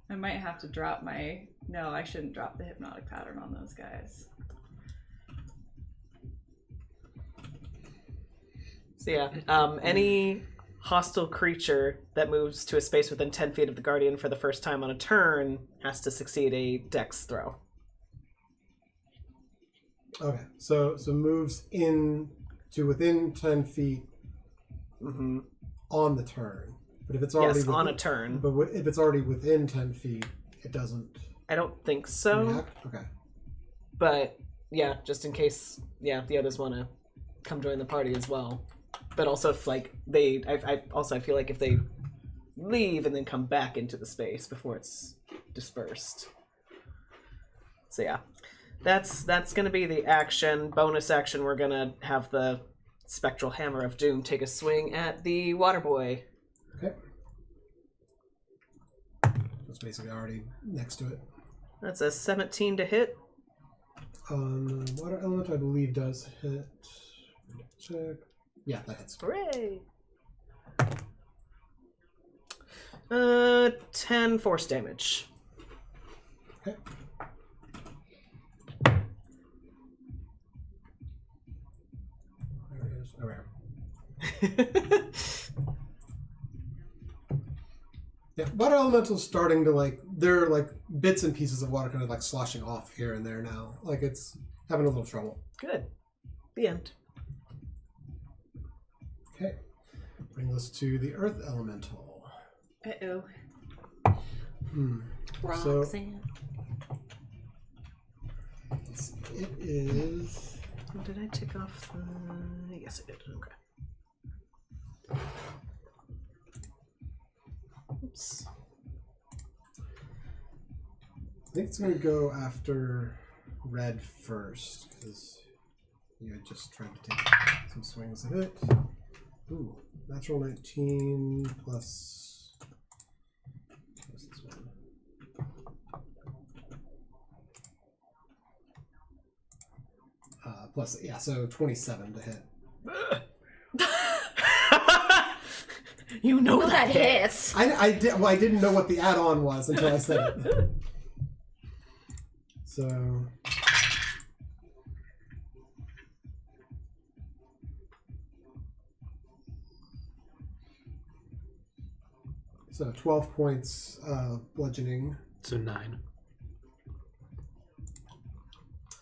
I might have to drop my... No, I shouldn't drop the hypnotic pattern on those guys. So yeah, any hostile creature that moves to a space within 10 feet of the Guardian for the first time on a turn has to succeed a Dex throw. Okay, so moves in to within 10 feet on the turn. But if it's already on a turn. But if it's already within 10 feet, it doesn't. I don't think so. React? Okay. But yeah, just in case, the others want to come join the party as well. But also if like I feel like if they leave and then come back into the space before it's dispersed. So yeah, that's gonna be the action. Bonus action, we're gonna have the Spectral Hammer of Doom take a swing at the water boy. Okay. That's basically already next to it. That's a 17 to hit. Water element, I believe, does hit. Check. Yeah, that hits. Hooray! 10 force damage. Okay. There it is. Around. Yeah, water elemental's starting to there are bits and pieces of water kind of sloshing off here and there now. Like it's having a little trouble. Good. The end. Okay. Bring this to the earth elemental. Uh-oh. Roxanne. So it is. Did I tick off the... Yes, I did. Okay. Oops. I think it's going to go after red first because you had just tried to take some swings at it. Ooh, natural 19 plus. What's this one? Plus, so 27 to hit. You know that hits. I didn't know what the add-on was until I said it. So 12 points bludgeoning. So 9.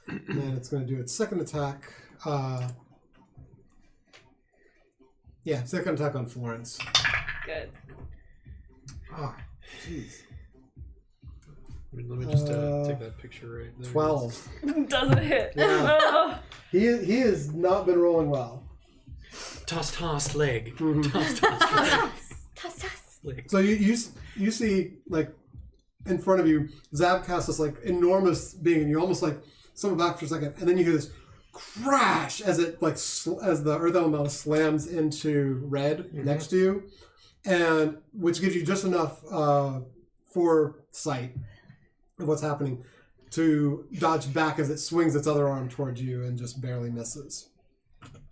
And then it's going to do its second attack. Second attack on Florence. Good. Ah, jeez. Let me just take that picture right there. 12. Doesn't hit. Yeah. He has not been rolling well. Toss, leg. Mhm. Toss, leg. So you see like in front of you, Zab casts this like enormous being, and you almost like some back for a second, and then you hear this crash as it like as the earth elemental slams into Red next to you, and which gives you just enough foresight of what's happening to dodge back as it swings its other arm towards you and just barely misses.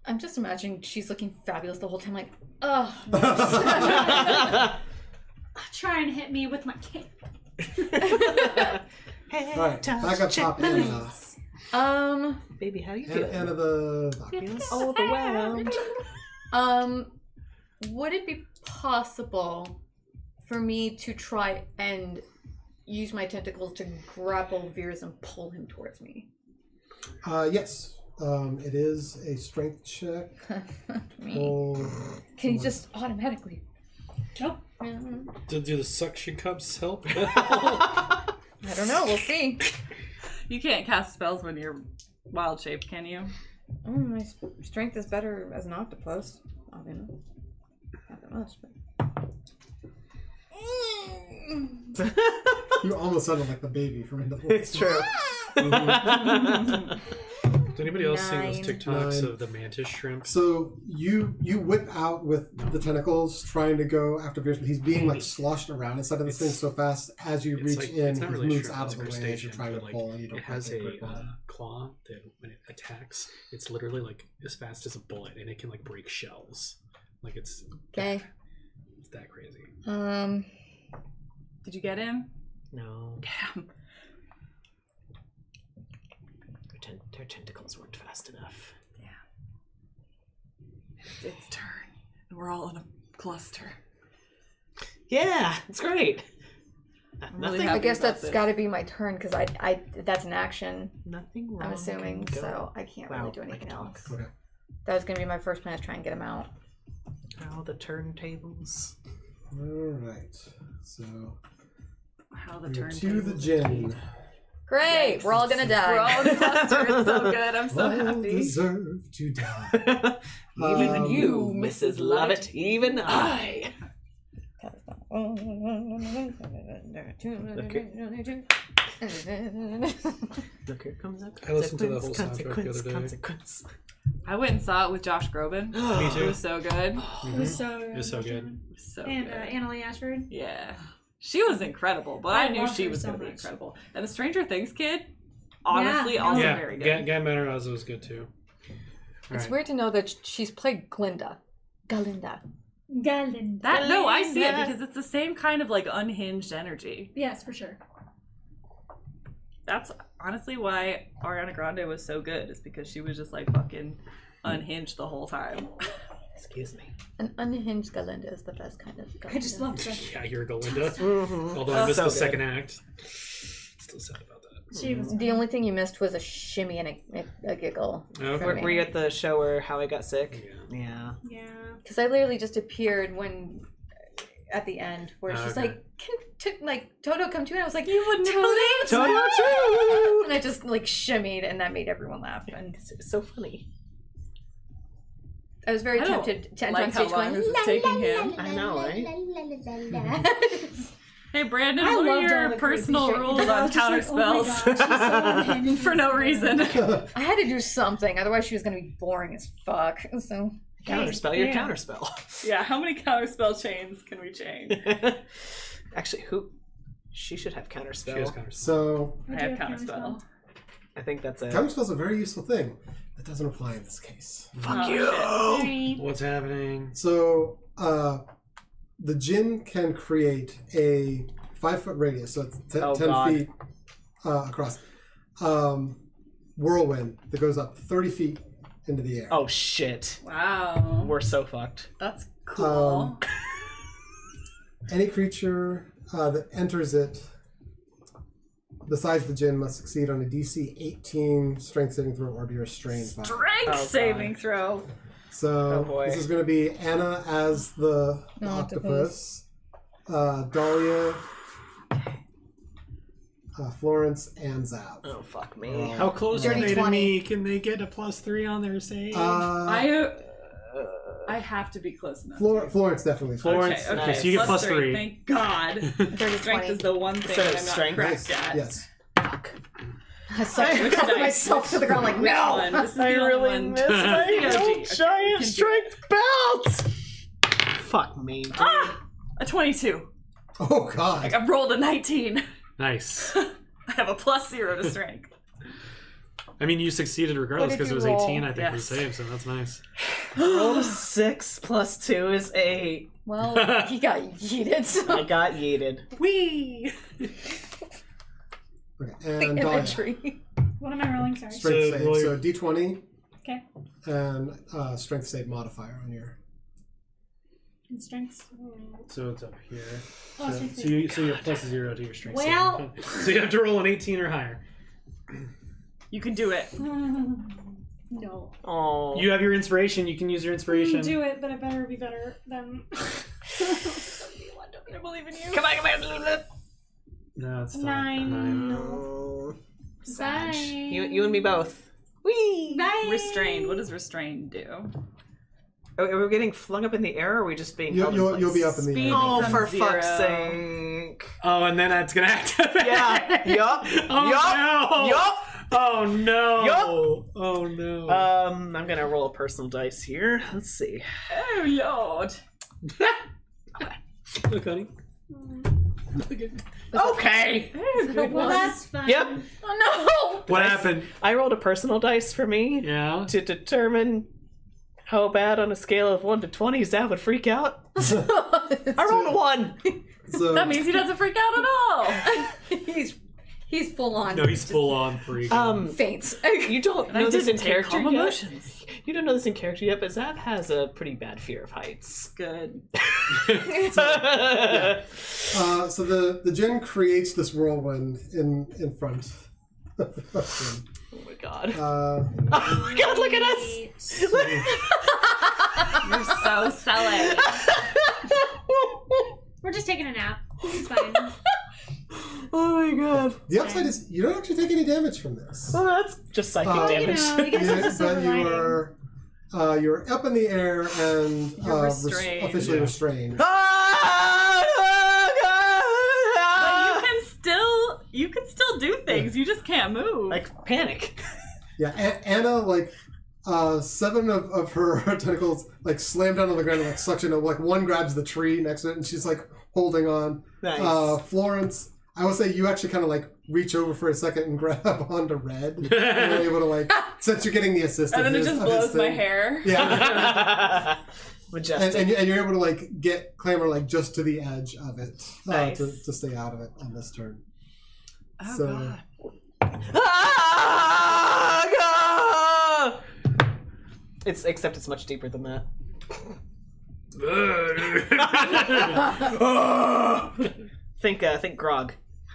I'm just imagining she's looking fabulous the whole time, like, oh. Try and hit me with my cape. All right, back up top, Anna. Baby, how you feeling? Anna the Overwhelmed. Would it be possible for me to try and use my tentacles to grapple Veers and pull him towards me? Yes. It is a strength check. Can you just automatically? Nope. Do the suction cups help? I don't know. We'll see. You can't cast spells when you're wild shaped, can you? My strength is better as an octopus. Obviously. Not that much, but... You almost sounded like the baby from Into the Woods. It's true. Has anybody else seen those 9. TikToks of the mantis shrimp? So you whip out with the tentacles, trying to go after Veers, but he's being like sloshed around inside of this thing so fast. As you reach in, it's not he really moves shrimp, out it's of the way as crustacean, you're trying to but, pull, and you don't it has quite a grip on it. claw that when it attacks, it's literally like as fast as a bullet, and it can like break shells. Like it's Okay. It's that crazy. Did you get him? No. Damn. Her tentacles weren't fast enough. It's its turn, and we're all in a cluster. Yeah, it's great. Really I happy guess about that's this. got to be my turn because I that's an action. Nothing wrong. I'm assuming, can go. so I can't Wow, really do I anything can else. Okay. That was gonna be my first plan, is try and get him out. Oh, the turntables. All right. So How the you're turn to the gin. Great, we're all gonna die. We're all in a cluster. It's so good. I'm so All happy. deserve to die. Even you, Mrs. Lovett. Even I. Look, here comes a I listened to the whole soundtrack the consequence, other day. consequence. I went and saw it with Josh Groban. Me too. It was so good. It was so good. It was so good. So And good. Annalie Ashford. Yeah. She was incredible, but I knew love she her was so going to be much. incredible. And the Stranger Things kid, honestly, Yeah, also Yeah, very good. Guy Matarazzo was good too. It's weird to know that she's played Glinda. Galinda. Galen. That no, I see it Glinda. because it's the same kind of like unhinged energy. Yes, for sure. That's honestly why Ariana Grande was so good, is because she was just like fucking unhinged the whole time. Excuse me. An unhinged Galinda is the best kind of Galinda. I just love her. Yeah, you're Galinda. Mm-hmm. Although I missed So the good. second act. Still sad about that. She was. The only thing you missed was a shimmy and a giggle. Okay. Were you at the show where Howie got sick? Yeah. Yeah. Yeah. Because I literally just appeared when, at the end, where she's Okay. like, can Toto come too? And I was like, You wouldn't have believed Toto too! and I just like shimmied, and that made everyone laugh. And It's so funny. I was very I don't tempted to enter like on how stage long going, this is "La, taking la, him." la, I know, la, right? la, la, la, la." Hey Brandon, I what are loved all your the personal crazy shit. rules And I on was just counter like, oh my spells? God, she's so unhinged. For no reason. I had to do something, otherwise she was going to be boring as fuck. So Counterspell your Yeah. counterspell. Yeah, how many counter spell chains can we chain? Actually, she should have counterspell. She has counter. So I have counter spell. I think that's it. counterspell is a very useful thing. That doesn't apply in this case. Fuck Oh, you! Sorry. What's happening? So the djinn can create a 5-foot radius, so it's 10 Oh, God. feet across. Whirlwind that goes up 30 feet into the air. Oh shit. Wow. We're so fucked. That's cool. Any creature that enters it besides the djinn must succeed on a DC 18 strength saving throw or be restrained by. Strength Oh, God. saving throw. So Oh, boy. this is going to be Anna as the octopus, Dahlia Florence, and Zav. Oh, fuck me. How close are Dirty they to 20. me? Can they get a +3 on their save? I have to be close enough. Florence definitely. Florence. Okay, Okay, so you get +3. Thank God. Strength 20. is the one thing So I'm not strength? cracked at. Yes. I sucked myself to the ground like, Which no! one? This is I the only really one. miss my Yeah, own okay, giant can do strength belt! Fuck me, dude. A 22. Oh God. Like, I've rolled a 19. Nice. I have a +0 to strength. I mean, you succeeded regardless What did because it was you roll? 18, I think, for Yes. the save, so that's nice. Rolled a 6 + 2 is 8. Well, he got yeeted. So. I got yeeted. Whee! Okay, The and Dahlia. imagery. What am I rolling? Sorry. Strength So save. roll So your- D20 Okay. and strength save modifier on your. And strengths. So it's up here. Oh, So, strength so you have +0 to your strength. Well- saving. So you have to roll an 18 or higher. You can do it. No. Oh. You have your inspiration. You can use your inspiration. Do it, but it better be better than. I believe in you. Come on. No, it's still 9. No. Bye. You and me both. Whee! Bye. Restrained. What does restrained do? Are we getting flung up in the air, or are we just being held in You'll place? be up in the Speed. air. Oh, for Becomes fuck's 0. sake. Oh, and then that's gonna activate. Yeah. Yup. Oh Yup. no. Yup. Oh no. Yup. Oh no. I'm gonna roll a personal dice here. Let's see. Oh, Lord. Look, honey. Okay. Well, that's fine. Yep. Oh, What happened? I rolled a personal dice for me Yeah. to determine how bad on a scale of 1 to 20 Zav would freak out. I rolled a 1. So no. That means he doesn't freak out at all. He's full on. No, he's full on freak. Faints. You don't know this in character calm yet. emotions. You don't know this in character yet, but Zav has a pretty bad fear of heights. Good. so the djinn creates this whirlwind in front. Oh my god. Uh, Oh my god, look at us! You're so silly. We're just taking a nap. It's fine. Oh my god. the upside is you don't actually take any damage from this. Well, that's just psychic damage. You get a sense of silver But you lining. are you're up in the air and You're restrained. officially Yeah. restrained. But you can still do things. You just can't move. Like, panic. Yeah, Anna, like, 7 of her tentacles, like, slam down on the ground and, like, suction. Like, one grabs the tree next to it, and she's, like, holding on. Nice. Florence, I would say you actually kind of, like, reach over for a second and grab onto Red. And you're able to, like, since you're getting the assist and of then it his- just of his blows my thing. hair. Yeah. Majestic. and you're able to, like, get Clamor, like, just to the edge of it. Nice. To stay out of it on this turn. Oh, So, God. Except it's much deeper than that. Think Grog.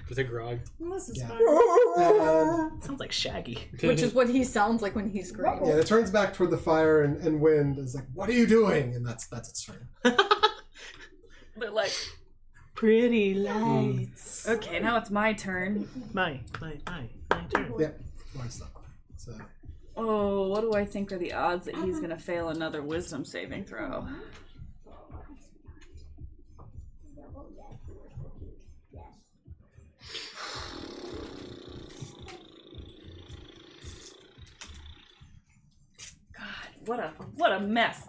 With a grog. This is Yeah. fine. and, Sounds like Shaggy. Which is what he sounds like when he screams. yeah, it turns back toward the fire and wind. Is like, what are you doing? And that's its turn. But like, Pretty lights. okay, now it's my turn. My turn. Yeah, Florence up. So. Oh, what do I think are the odds that he's gonna fail another wisdom saving throw? God, what a mess.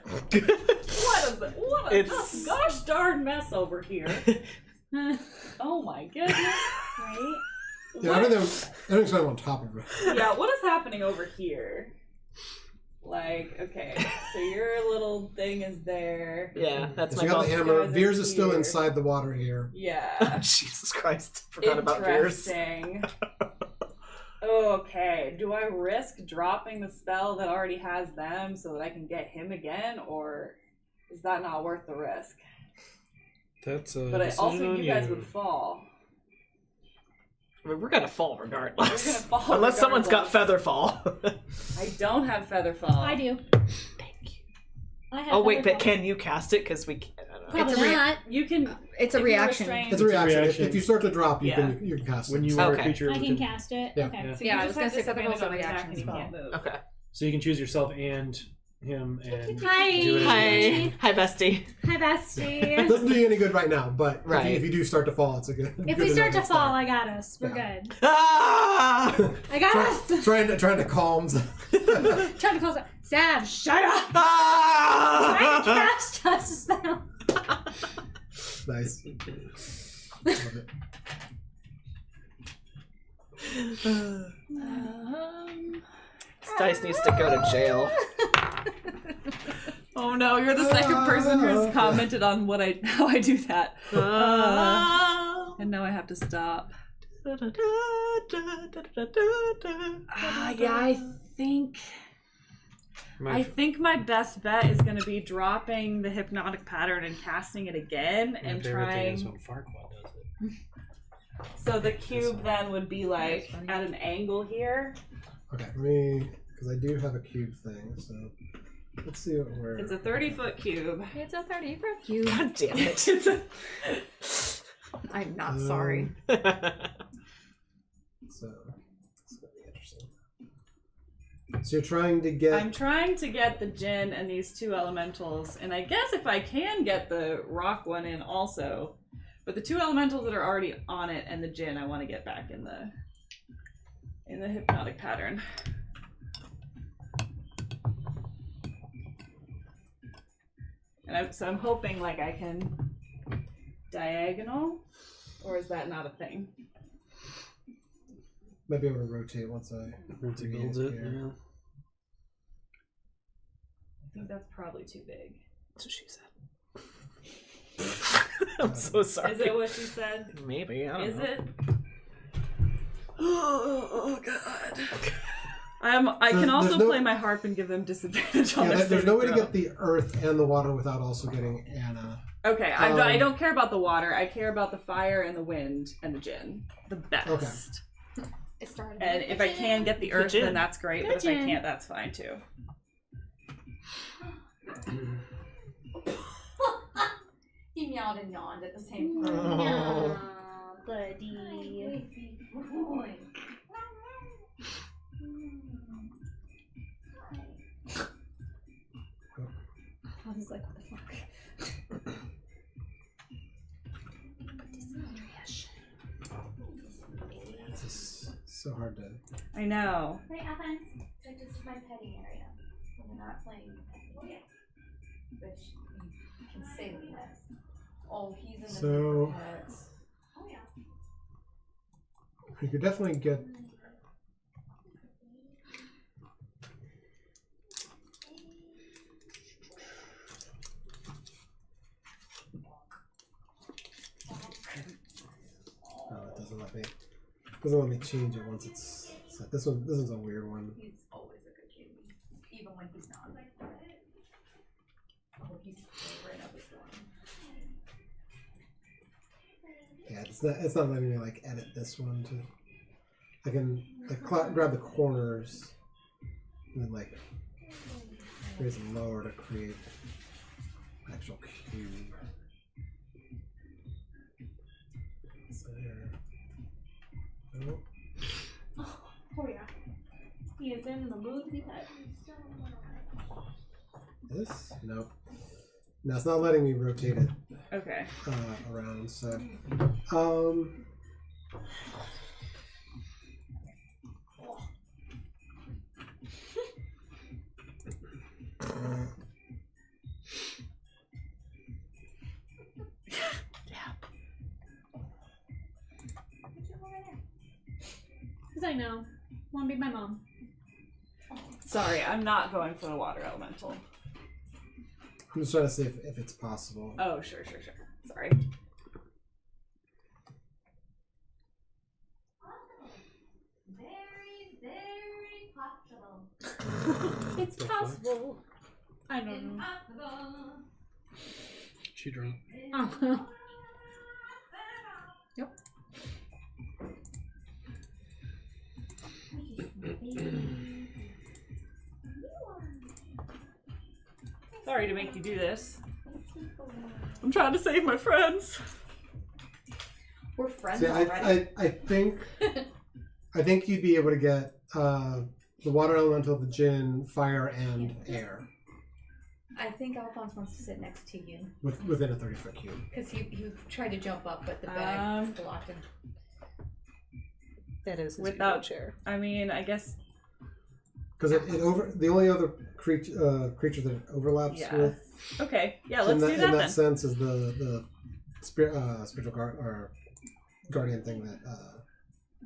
What a It's- gosh darn mess over here. Oh my goodness. Right? Yeah, everything's kind of on top of it. Yeah, what is happening over here? Like, okay, so your little thing is there. Yeah, that's So my you got boss. the hammer. guys are Veers is still here. inside the water here. Yeah. Jesus Christ. Forgot about Veers. Interesting. Okay, do I risk dropping the spell that already has them so that I can get him again, or is that not worth the risk? That's a But also, decision you on guys would fall. I mean, we're gonna fall We're regardless. gonna fall Unless someone's got regardless. feather fall. I don't have feather fall. I do. Thank you. I have Oh wait, other but can you cast it? Because we. I don't know. Probably It's a not. You can. It's a If you're reaction. restrained- It's a reaction. reaction. If you start to drop, you Yeah. can cast When it. you are Okay. a creature, I can cast it. Yeah. Okay. Yeah. So Yeah, I you was just gonna have say, but disadvantage it's a on the attack reaction and you spell. can't move. Okay. so you can choose yourself and him and Hi. do it as a reaction. Hi, bestie. Hi, It bestie. doesn't do you any good right now, but Right. if you do start to fall, it's a good. If good we start to enough fall, start. I got us. We're good. Ah! I got us. trying to calm. Trying to close it. Sav, shut up. Ah! Trying to cast us a spell. Nice. Love it. This dice needs to go to jail. Oh no, you're the second person who's commented on how I do that. And now I have to stop. Yeah, I think my best bet is going to be dropping the hypnotic pattern and casting it again My and favorite thing is trying. when Farquaad does it. So the cube then would be like at an angle here. Okay, let me, because I do have a cube thing, so let's see what we're. It's a 30-foot cube. It's a 30-foot cube. God damn it. It's a I'm not sorry. So it's gonna be interesting. So you're trying to get. I'm trying to get the djinn and these two elementals, and I guess if I can get the rock one in also, but the two elementals that are already on it and the djinn, I want to get back in the hypnotic pattern. And so I'm hoping like I can diagonal, or is that not a thing? Might be able to rotate once I. Once he read builds it, here. yeah. I think that's probably too big. That's what she said. I'm so sorry. Is it what she said? Maybe, I don't Is know. it? Oh god. I So can also there's no- play my harp and give them disadvantage on Yeah, their there's no way to saving get the earth and the water without also getting Anna. throw. Okay, I Um, don't care about the water. I care about the fire and the wind and the djinn. The best. Okay. It started. And if I can get the earth, djinn. then that's great. Good But if I djinn. can't, that's fine too. He meowed and yawned at the same time. Oh. Aw, buddy. I was like, what the fuck? This is so hard to. I know. Wait, Athens. So this is my petting area. When we're not playing petting. Yeah. Which you can say less. Oh, he's in the So- mood for pets. Oh yeah. You could definitely get. Oh, it doesn't let me. Doesn't let me change it once it's set. This one's a weird one. He's always a good kid, even when he's not. Oh, he's right up his storm. Yeah, it's not letting me like edit this one to. I can like grab the corners and then like raise it lower to create an actual cube. So there. Oh. Oh yeah. He is in the mood we had. This? Nope. No, it's not letting me rotate it Okay. around. So, Cause I know. Wanna be my mom. Sorry, I'm not going for the water elemental. I'm just trying to see if it's possible. Oh, sure. Sorry. Very, very possible. It's possible. I don't know. Impossible. She drunk. Oh. Sorry to make you do this. I'm trying to save my friends. friends See, already. I think you'd be able to get the water elemental, the djinn, fire, and air I think Alphonse wants to sit next to you. within a 30-foot cube. Because he tried to jump up, but the bag blocked him. That is his Without chair. I mean, I guess. Because the only other creature that it overlaps with. Okay. Yeah. Let's do that in that then. sense is the spiritual guardian thing that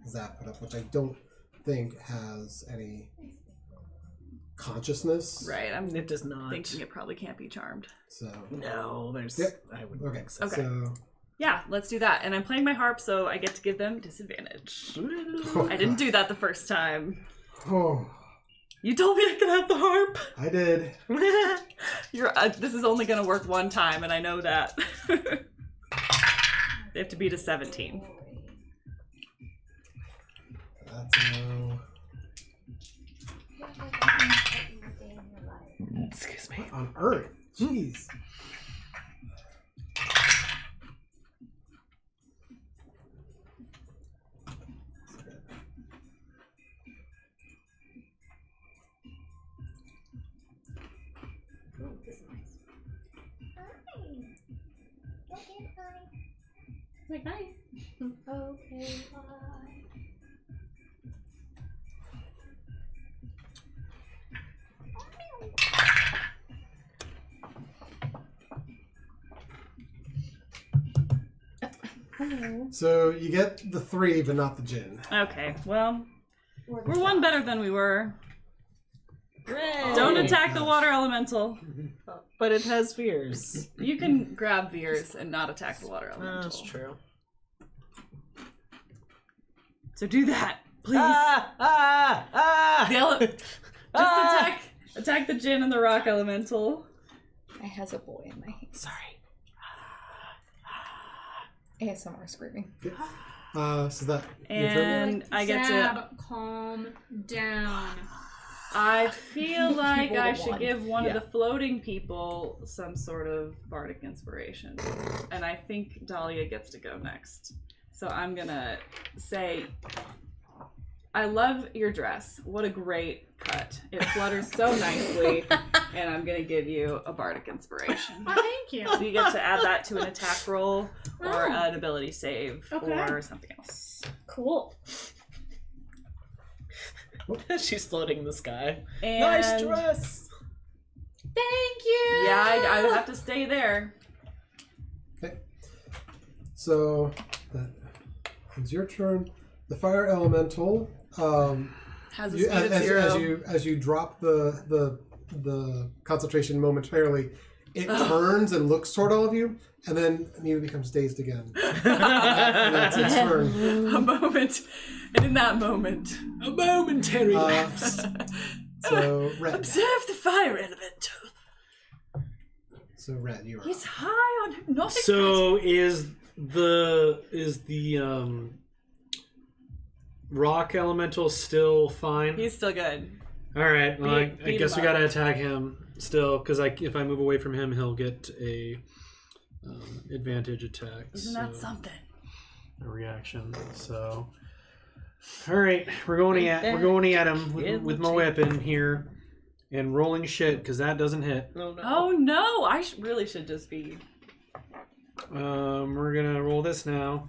Zap put up, which I don't think has any consciousness. Right. I'm It does not. thinking it probably can't be charmed. So No, there's. Yep. I would okay. think so. Okay. So Yeah, let's do that. And I'm playing my harp, so I get to give them disadvantage. I didn't do that the first time. oh, You told me I could have the harp. I did. This is only going to work one time, and I know that. They have to beat a 17. That's a no. Excuse me. What on earth? Jeez. Like, nice. Okay, bye. So you get the 3, but not the djinn. Okay, well, we're one better than we were. Hooray! Don't attack the water elemental. But it has fears. You can grab Veers and not attack the water elemental. That's true. So do that, please. Ah! Attack the djinn and the rock elemental. I has a boy in my hand. Sorry. ASMR screaming. So that your turn? And I get to. Zab, calm down. I feel like Roll I a should one. give one of the floating people some sort of bardic inspiration. And I think Dahlia gets to go next. So I'm gonna say, I love your dress. What a great cut. It flutters so nicely. And I'm gonna give you a bardic inspiration. Oh, thank you. So you get to add that to an attack roll or Oh. an ability save Okay. or something else. Cool. She's floating in the sky. And Nice dress! Thank you. Yeah, I would have to stay there. So that is your turn. The fire elemental. Has a You, speed of 0. as you drop the concentration momentarily, it turns and looks toward all of you, and then immediately becomes dazed again. And that's its turn. A moment. And in that moment, A momentary lapse. So Red. observe the fire elemental. So Red, you are. He's high on hypnotic. So is the rock elemental still fine? He's still good. All right. Well, Beat I guess him we up. gotta attack him still, because if I move away from him, he'll get a advantage attack. Isn't that something? A reaction? So, all right, we're going at him with my weapon here, and rolling shit because that doesn't hit. Oh no. Oh no! I really should just be. We're gonna roll this now.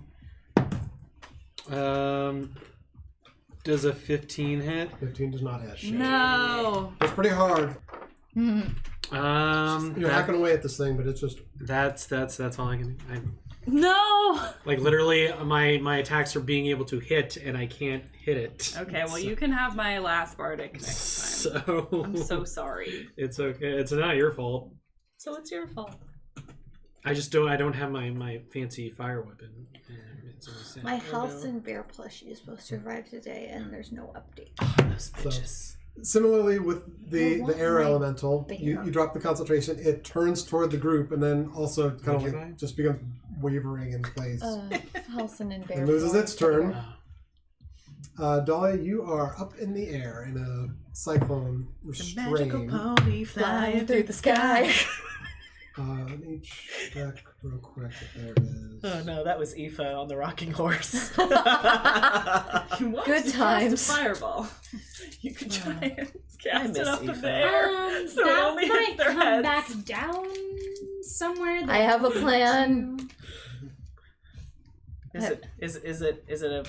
Does a 15 hit? 15 does not hit. No. It's pretty hard. You're That- hacking away at this thing, but it's just. that's all I can. No. Like literally, my attacks are being able to hit, and I can't hit it. Okay, well you can have my last bardic next time. So I'm so sorry. it's okay. It's not your fault. So it's your fault. I just don't. I don't have my fancy fire weapon. It's in the set. My house and bear plushie is supposed to arrive today, and there's no update. Those bitches. Similarly, with the Well, air my elemental, bear. you drop the concentration, it turns toward the group, and then also kind of What'd you like buy? just becomes wavering in place. Halcyon and bear. It loses its turn. Oh. Dahlia, you are up in the air in a cyclone Magical restrained. pony Flying through the sky. Let me check real quick if there is. Oh no, that was Aoife on the rocking horse. Good Cast times. a fireball. You could try and cast miss it up in Aoife. the air. So it that only might hits their come heads. back down somewhere. I have a plan. Is it a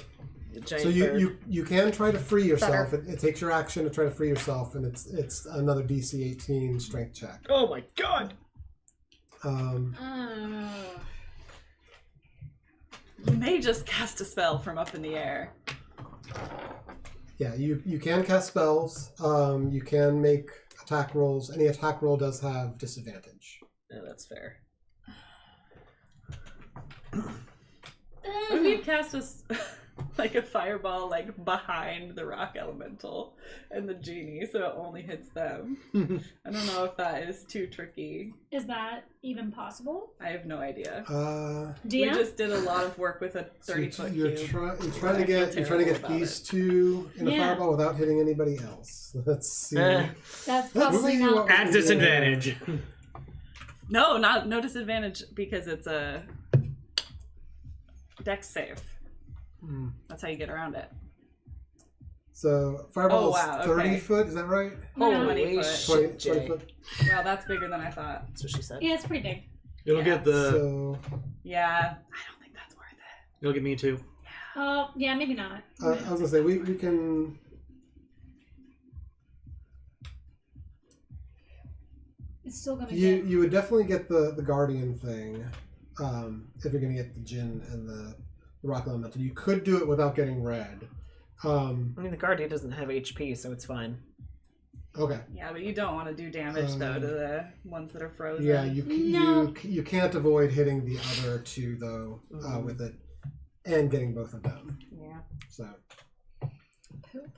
giant So bird? you can try to free yourself. It takes your action to try to free yourself, and it's another DC 18 strength check. Oh my god! You may just cast a spell from up in the air. Yeah, you can cast spells. You can make attack rolls. Any attack roll does have disadvantage. No, that's fair. What if you cast like a fireball like behind the rock elemental and the genie so it only hits them? I don't know if that is too tricky. Is that even possible? I have no idea. DM? We just did a lot of work with a So 30-foot you're cube. trying to get these two in a fireball without hitting anybody else. Let's see. That's probably not. At disadvantage. No disadvantage because it's a dex save. That's how you get around it. So fireball is 30 okay. foot. Is that right? Oh, Holy 20 foot. shit, 20 Jay. foot. Wow, that's bigger than I thought. That's what she said. Yeah, it's pretty big. It'll get the. So Yeah, I don't think that's worth it. It'll get me too. Yeah, maybe not. I was gonna say we can. It's still gonna You would definitely get the guardian thing if you're gonna get the djinn and the rock elemental. You could do it without getting red. I mean, the guardian doesn't have HP, so it's fine. Okay. Yeah, but you don't want to do damage though to the ones that are frozen. Yeah, you can't avoid hitting the other two though with it, and getting both of them. Yeah. So. Poop.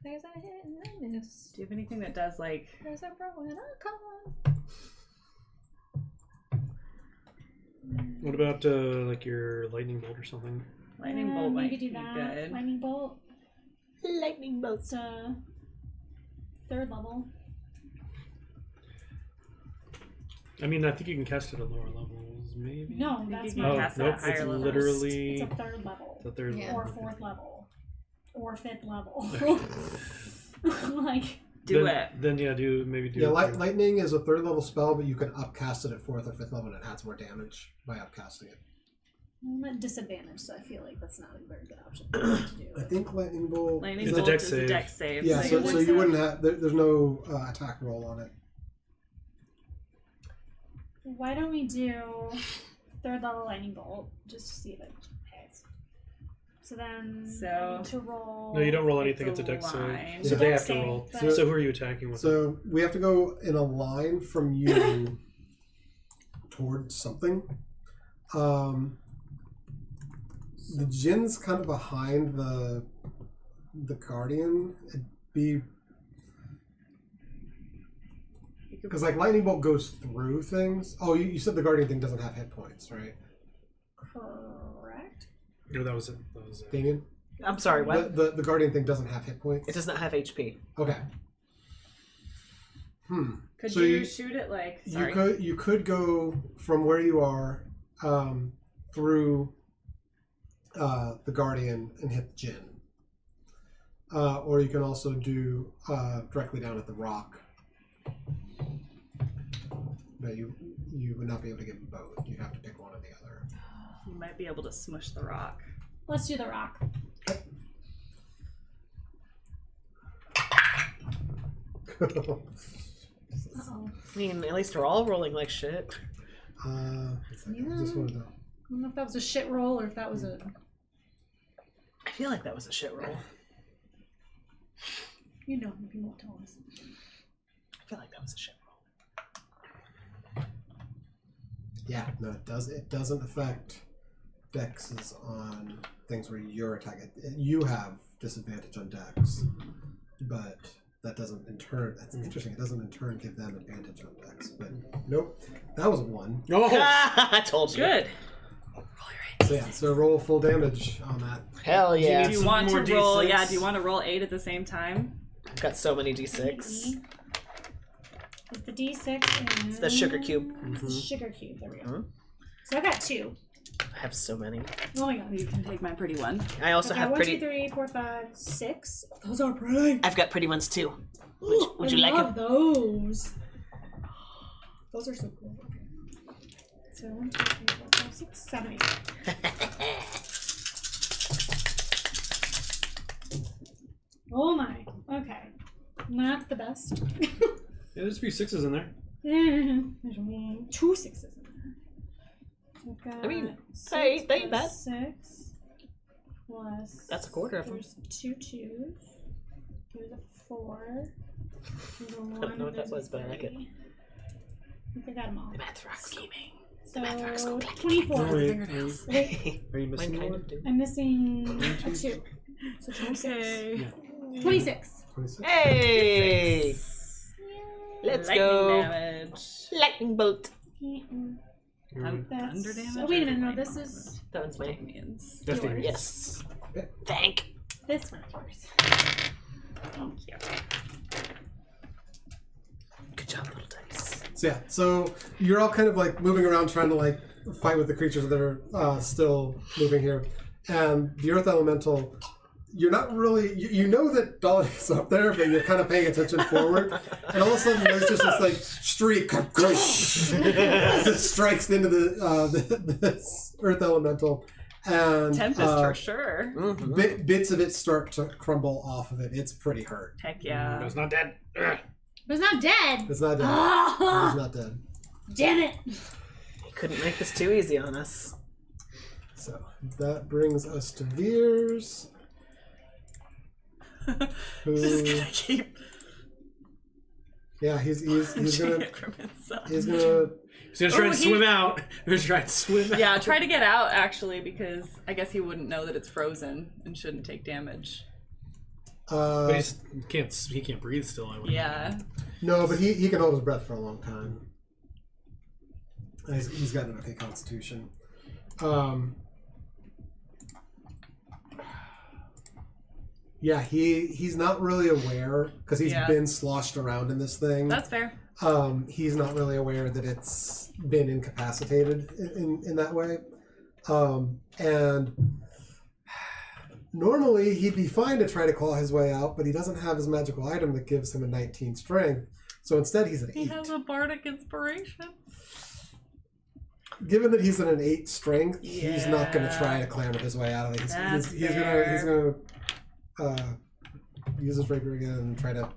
There's a hit and a miss. Do you have anything that does like? There's a pro and a con. What about like your lightning bolt or something? Lightning bolt might maybe do be that. good. Lightning bolt. Lightning bolt. It's 3rd level. I mean, I think you can cast it at lower levels, maybe. No, that's you not. can Oh, cast it nope. at higher It's levels. literally It's a 3rd level. the third Yeah. Or level. 4th level. Or 5th level. Like. Do then, it. Then do Yeah, it. lightning is a 3rd level spell, but you can upcast it at 4th or 5th level, and it adds more damage by upcasting it. I'm at disadvantage, so I feel like that's not a very good option to do. I think lightning bolt. Lightning It's a bolt dex is save. a dex save. Yeah, so so you wouldn't have. There's no attack roll on it. Why don't we do 3rd level lightning bolt just to see if it hits? So then I need to roll. No, you don't roll anything. It's It's a a dex line. save. It's So a they dex have to save, roll. but- So who are you attacking with? So we have to go in a line from you towards something. The djinn's kind of behind the guardian. It'd be because like lightning bolt goes through things. Oh, you said the guardian thing doesn't have hit points, right? Correct. No, that was it. That was it. Damien? I'm sorry, what? The guardian thing doesn't have hit points. It does not have HP. Okay. Could So you shoot it like? Sorry. You could go from where you are through the guardian and hit the djinn, or you can also do directly down at the rock. But you would not be able to get them both. You'd have to pick one or the other. You might be able to smush the rock. Let's do the rock. Uh-oh. I mean, at least we're all rolling like shit. I just wanted to. I don't know if that was a shit roll or if that was a. I feel like that was a shit roll. You know, you won't tell us. I feel like that was a shit roll. Yeah, no, it does. It doesn't affect dexes on things where you're attacking. You have disadvantage on dex, but that doesn't in turn. That's interesting. It doesn't in turn give them advantage on dex. But nope, that was a 1. Oh, I told you. Good. So yeah, so roll full damage on that. Hell yeah. Do you some want to more roll? D6? Yeah. Do you want to roll 8 at the same time? I've got so many D6. Is the D6 It's the sugar cube. It's the sugar cube. There we go. Mhm. So I got 2. I have so many. Oh my god. You can take my pretty one. I also Okay, have 1, pretty. 2, 3, 4, 5, 6. Those are pretty. I've got pretty ones too. Would you like love them? those. Those are so cool. So 1, 2, 3, 4, 5, 6, 7, 8. Oh my. Okay. Not the best. Yeah, there's a few 6s in there. There's 2 6s in there. So I've got I mean, 6 they ain't bad. 6 plus. That's a quarter of them. There's 2 2s. There's a 4. There's a 1. I don't know what that there's was, a but I like it. 3. I think I got them all. The math rock scheming. So 24. Wait, Wait, are you missing Mine kind one? of do. I'm missing a 2. So 26. Okay. 26. 26. Hey! Let's Lightning go. damage. Lightning bolt. Thunder That's. damage. Oh, wait a or minute. No, lightning this damage? is. That one's mine. Minions. That's Yours. yours. Yes. Thank. This one's yours. Thank you. Good job, little dice. So yeah, so you're all kind of like moving around trying to like fight with the creatures that are still moving here. And the Earth Elemental, you're not really, you know that Dolly's up there, but you're kind of paying attention forward. And all of a sudden there's just this like streak that strikes into this Earth Elemental. And Tempest for sure. Mm-hmm. bits of it start to crumble off of it. It's pretty hurt. Heck yeah. It's not dead. Ugh. But it's not dead. It's not dead. Ah! It's not dead. Damn it. You couldn't make this too easy on us. So that brings us to Veers. Just gonna keep Yeah, he's gonna it from himself. he's gonna He's gonna try Oh, and he- swim out. He's gonna try and swim out. Yeah, try to get out actually, because I guess he wouldn't know that it's frozen and shouldn't take damage. But he can't breathe still. I would. Yeah. no, but he can hold his breath for a long time. He's got an okay constitution. Yeah, he's not really aware because he's Yeah. been sloshed around in this thing. That's fair. He's not really aware that it's been incapacitated in that way. And normally he'd be fine to try to claw his way out, but he doesn't have his magical item that gives him a 19 strength. So instead he's at 8. He has a bardic inspiration. Given that he's at an 8 strength, he's not going to Yeah. try to clamber his way out of it. That's He's fair. going to use his rapier again and try to...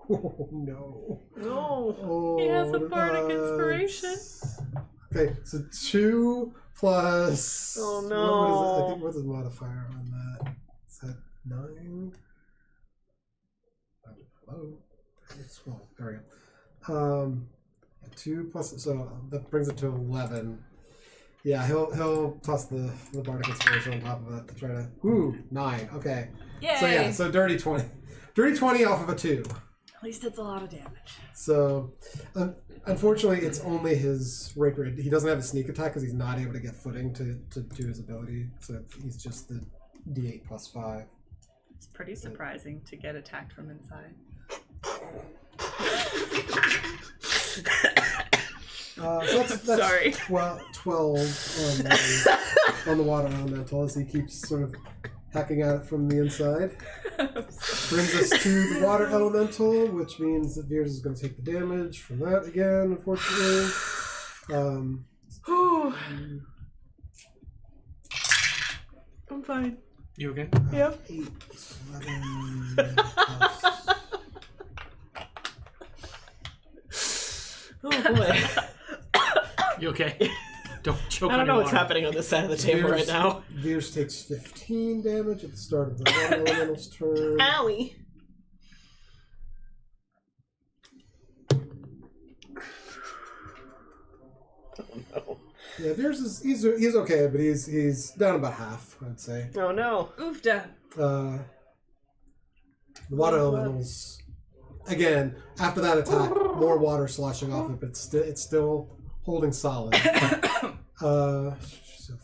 Oh, no. No. Oh, He has a bardic inspiration. Okay, so 2 plus... Oh, What no. is it? I think what's his modifier on that? Is that 9? Hello? It's 12. There we go. 2 plus... So that brings it to 11. Yeah, he'll toss the bardic inspiration on top of that to try to... Ooh, 9. Okay. Yay! So yeah, so dirty 20. Dirty 20 off of a 2. At least it's a lot of damage. So, unfortunately, it's only his rapier. He doesn't have a sneak attack because he's not able to get footing to do his ability. So he's just the D8 plus 5. It's pretty surprising to get attacked from inside. So that's Sorry. 12 on the water elemental as he keeps sort of hacking at it from the inside. Brings us to the water elemental, which means that Veers is going to take the damage from that again, unfortunately. I'm fine. You okay? Yep. 8, 11, plus... Oh boy. You okay? Don't choke I on don't know your what's water. happening on this side of the table right now. Veers takes 15 damage at the start of the water elemental's turn. Owie. Oh no. Yeah, Veers is he's okay, but he's down about half, I'd say. Oh no. Oofda. The water elementals again after that attack, more water sloshing off it, but it's still holding solid. So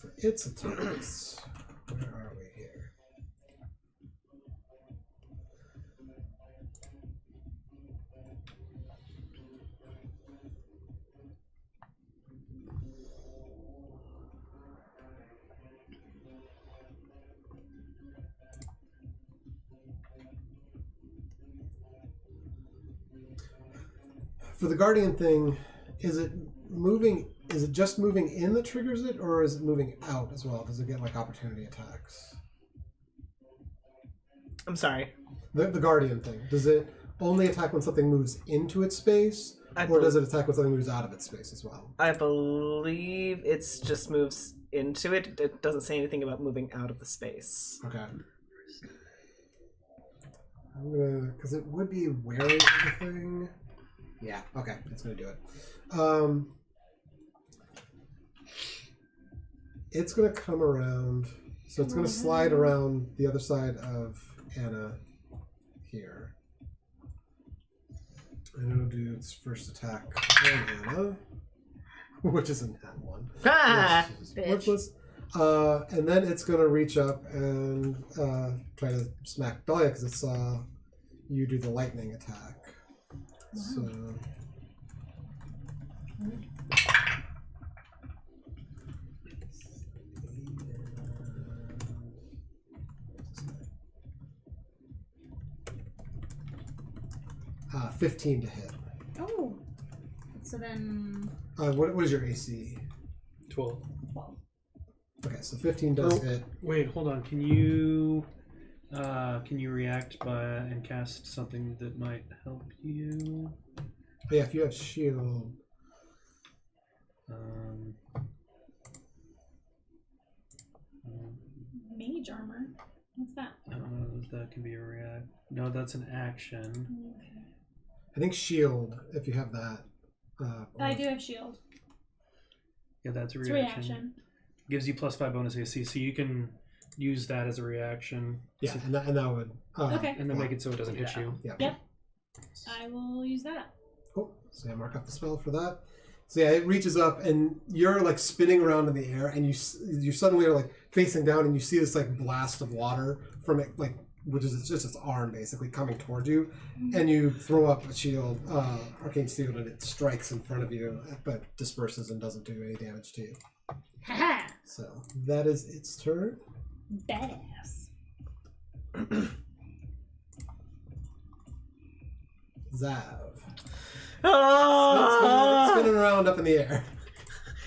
for its attacks, where are we here? For the Guardian thing, is it moving? Is it just moving in that triggers it, or is it moving out as well? Does it get like opportunity attacks? I'm sorry. The Guardian thing. Does it only attack when something moves into its space, or does it attack when something moves out of its space as well? I believe it just moves into it. It doesn't say anything about moving out of the space. Okay. I'm gonna, because it would be wary of the thing. Yeah. Okay, it's gonna do it. It's gonna come around, so it's gonna slide around the other side of Anna here. And it'll do its first attack on Anna, which is a nat 1. Ah! Worthless. And then it's going to reach up and try to smack Dahlia because it saw you do the lightning attack. So. Uh, 15 to hit. Oh. So then. What is your AC? 12. Okay, so 15 does hit. Wait, hold on. Can you react by and cast something that might help you? Oh, yeah, if you have shield. Mage armor. What's that? That can be a react. No, that's an action. Okay. I think shield, if you have that. I do have shield. Yeah, that's a It's reaction. Gives you +5 bonus AC, so you can use that as a reaction. Yeah, and that would. Okay. And then make it so it doesn't hit you. Yeah. Yep. I will use that. Oh, so I mark up the spell for that. So yeah, it reaches up and you're like spinning around in the air, and you suddenly are like facing down, and you see this like blast of water from it, like which is just its arm basically coming toward you, and you throw up a shield, arcane shield, and it strikes in front of you, but disperses and doesn't do any damage to you. Haha! So that is its turn. Badass. Zav. Oh! Spinning around up in the air.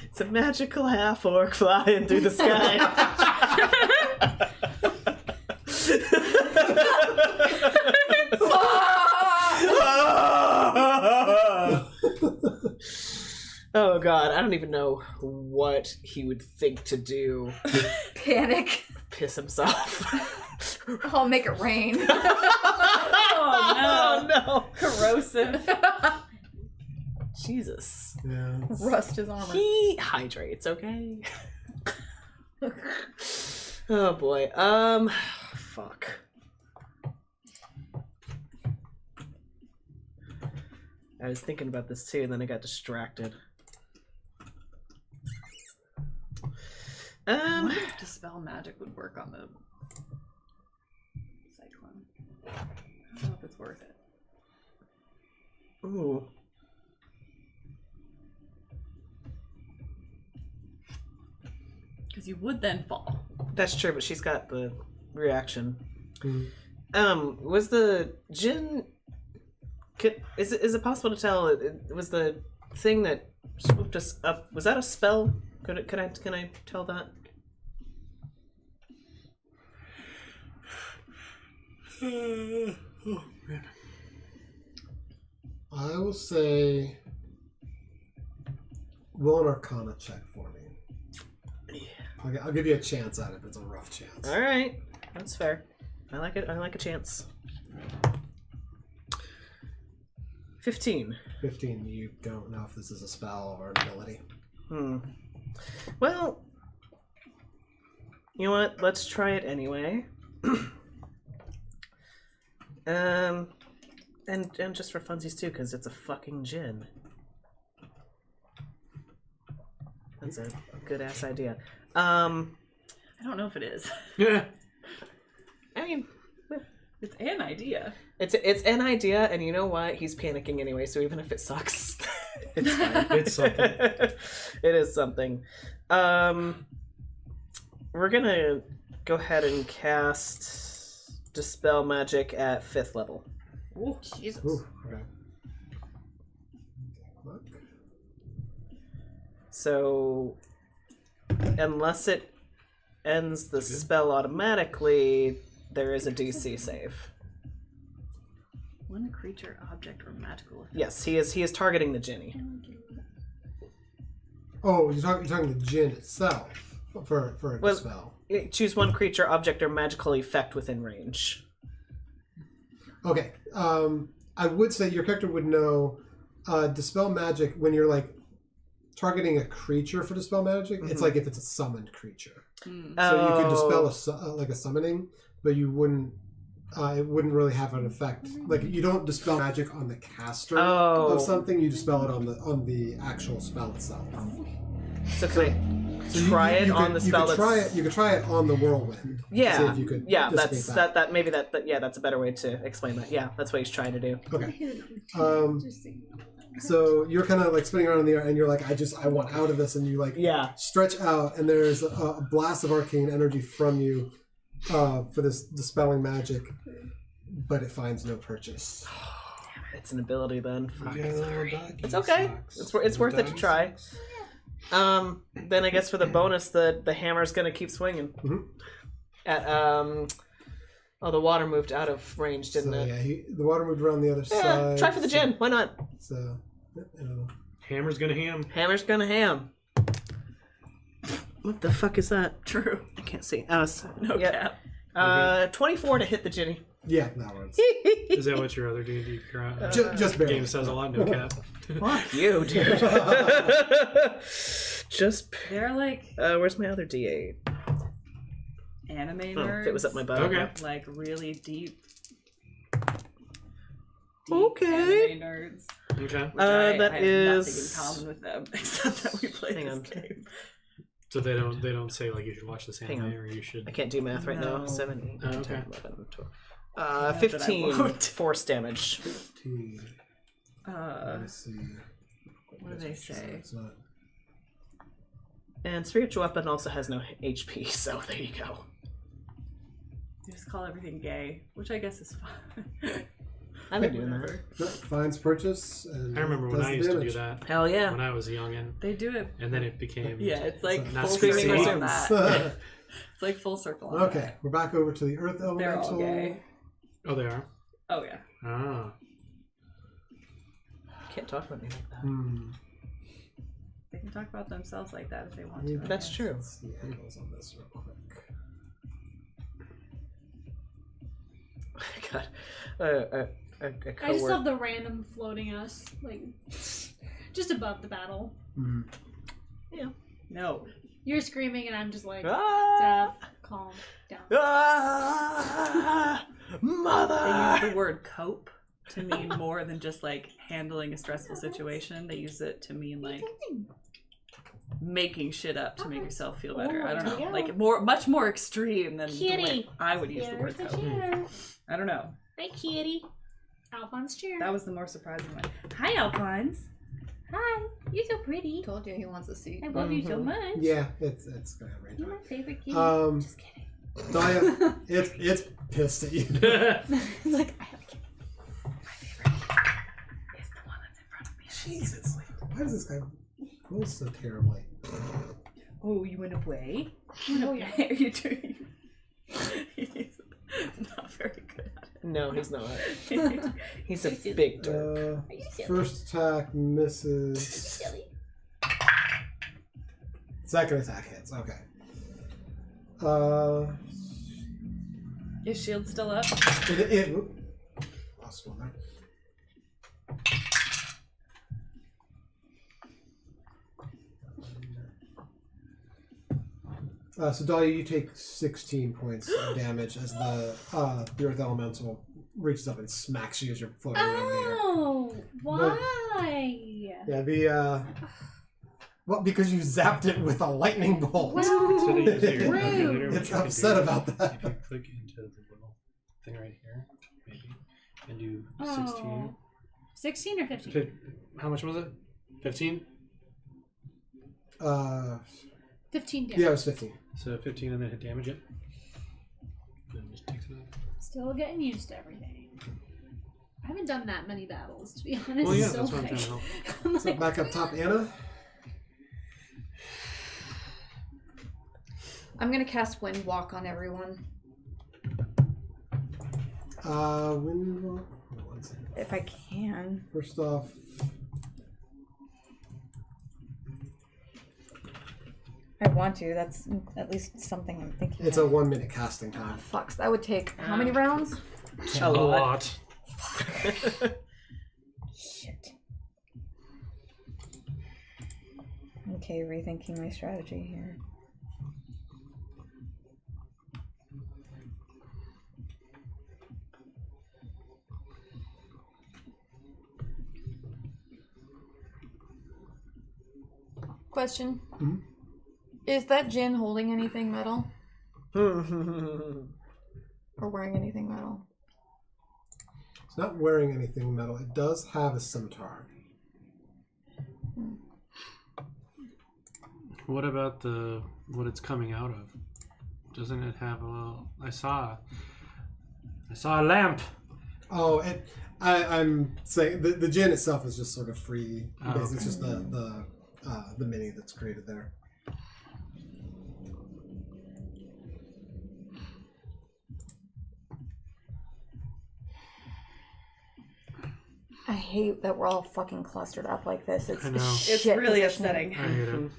It's a magical half orc flying through the sky. Oh god, I don't even know what he would think to do. Panic. Piss himself. I'll make it rain. Oh no. Corrosive. Jesus. Yeah. Rust his armor. He hydrates, okay? Oh boy. Fuck. I was thinking about this too, and then I got distracted. I wonder if Dispel Magic would work on the Cyclone. I don't know if it's worth it. Ooh. Because you would then fall. That's true, but she's got the reaction. Mm-hmm. Was the djinn... Is it possible to tell? It was the thing that swooped us up. Was that a spell? Can I tell that? Oh man. I will say, roll an Arcana check for me. Yeah. I'll give you a chance at it, but it's a rough chance. All right, that's fair. I like it. I like a chance. 15. 15. You don't know if this is a spell or an ability. Well, you know what? Let's try it anyway. And just for funsies too, because it's a fucking djinn. That's a good ass idea. I don't know if it is. Yeah. I mean, It's an idea. it's an idea, and you know what? He's panicking anyway, so even if it sucks, it's fine. It's something. It is something. We're gonna go ahead and cast Dispel Magic at 5th level. Ooh, Jesus. Ooh, okay. So, unless it ends the spell automatically, there is a DC save. One creature, object, or magical effect. Yes, he is targeting the djinni. Oh, you're talking the djinn itself for a spell. Choose one creature, object, or magical effect within range. Okay. I would say your character would know dispel magic when you're like targeting a creature for dispel magic. It's like if it's a summoned creature. So you could dispel a summoning, but you wouldn't. It wouldn't really have an effect. Like you don't dispel magic on the caster of something. You dispel it on the actual spell itself. So can I try it on the spell? You could try it on the whirlwind. Yeah, see if you could that's that. Maybe that. That's a better way to explain that. Yeah, that's what he's trying to do. Okay. So you're kind of like spinning around in the air, and you're like, I want out of this, and you like stretch out, and there's a blast of arcane energy from you for this dispelling magic, but it finds no purchase. It's an ability then. Fuck. It's okay. It's worth it to try. Then I guess for the bonus, the hammer's gonna keep swinging. Mm-hmm. At the water moved out of range, didn't it? Yeah, the water moved around the other side. Try for the djinn. Why not? So, hammer's gonna ham. Hammer's gonna ham. What the fuck is that? True. I can't see. No cap. 24 to hit the djinni. Yeah, that works. Is that what your other D&D just barely. game says a lot? No cap. Fuck you, dude. Just. They're like. Where's my other D8? Anime Oh, nerds. it was up my butt. Okay. Like really deep okay. anime nerds. Okay. That I have is nothing in common with them except that we play Hang this on. game. So they don't say like you should watch this anime or you should. I can't do math right now. No. 7, 8, 9, 10, Okay. 11, 12. that I 15 won't. force damage. 15. Let's see. What do they say? It's not. And spiritual weapon also has no HP, so there you go. They just call everything gay, which I guess is fun. I've been doing that. No, finds purchase. And I remember when does I the used to damage. do that. Hell yeah. When I was a youngin, They do it. and then it became Yeah, it's like not full screaming circle on resumes. that. It's like full circle on Okay, that. we're back over to the earth They're elemental. all gay. Oh, they are. Oh yeah. Ah. Can't talk about me like that. Hmm. They can talk about themselves like that if they want to. I That's guess. true. Let's see angles on this real quick. God. A I just coworker. love the random floating us, like, just above the battle. Hmm. No. You're screaming, and I'm just like, Ah! Zeph, calm down. Ah! They Mother! use the word cope to mean more than just like handling a stressful situation. They use it to mean like making shit up to make yourself feel better. I don't know. Yeah. Like much more extreme than the way Kitty. I would use the word Here's a cope. chair. I don't know. Hi, kitty. Alphonse chair. That was the more surprising one. Hi, Alphonse. Hi. You're so pretty. Told you he wants a seat. I love you so much. Yeah, it's gonna have range. You're my favorite kitty. Just kidding. Dahlia, it's pissed at you. Like, I have a kitty. My favorite is the one that's in front of me. Jesus, why does this guy roll so terribly? Oh, you went away? Oh, yeah. Are you doing? He's not very good at No, he's not. it. He's a big dork. First attack misses. Silly. Second attack hits. Okay. Is shield still up? Lost one there. So Dahlia, you take 16 points of damage as the earth elemental reaches up and smacks you as you're floating around the air. Oh, why? Yeah, well, because you zapped it with a lightning bolt. Well, It's upset about that. If you click into the little thing right here, maybe, and do 16. Oh. 16 or 15? How much was it? 15? 15 damage. Yeah, it was 15. So 15 and then hit damage it. Then just takes it off. Still getting used to everything. I haven't done that many battles, to be honest. Well, yeah, so that's what I'm like, trying to help. I'm So like, back up top, Anna. I'm gonna cast Wind Walk on everyone. Wind Walk. Hold on one second. If I can. First off, I want to. That's at least something I'm thinking. it's a 1 minute casting time. Fuck, so that would take how many rounds? A lot. Shit. Okay, rethinking my strategy here. Question. Mm-hmm. Is that Jin holding anything metal? Or wearing anything metal? It's not wearing anything metal. It does have a scimitar. What about what it's coming out of? Doesn't it have a little? I saw a lamp. Oh, I'm saying the gin itself is just sort of free. Oh, Basically, it's just the mini that's created there. I hate that we're all fucking clustered up like this. It's I know. It's really upsetting. I hate it.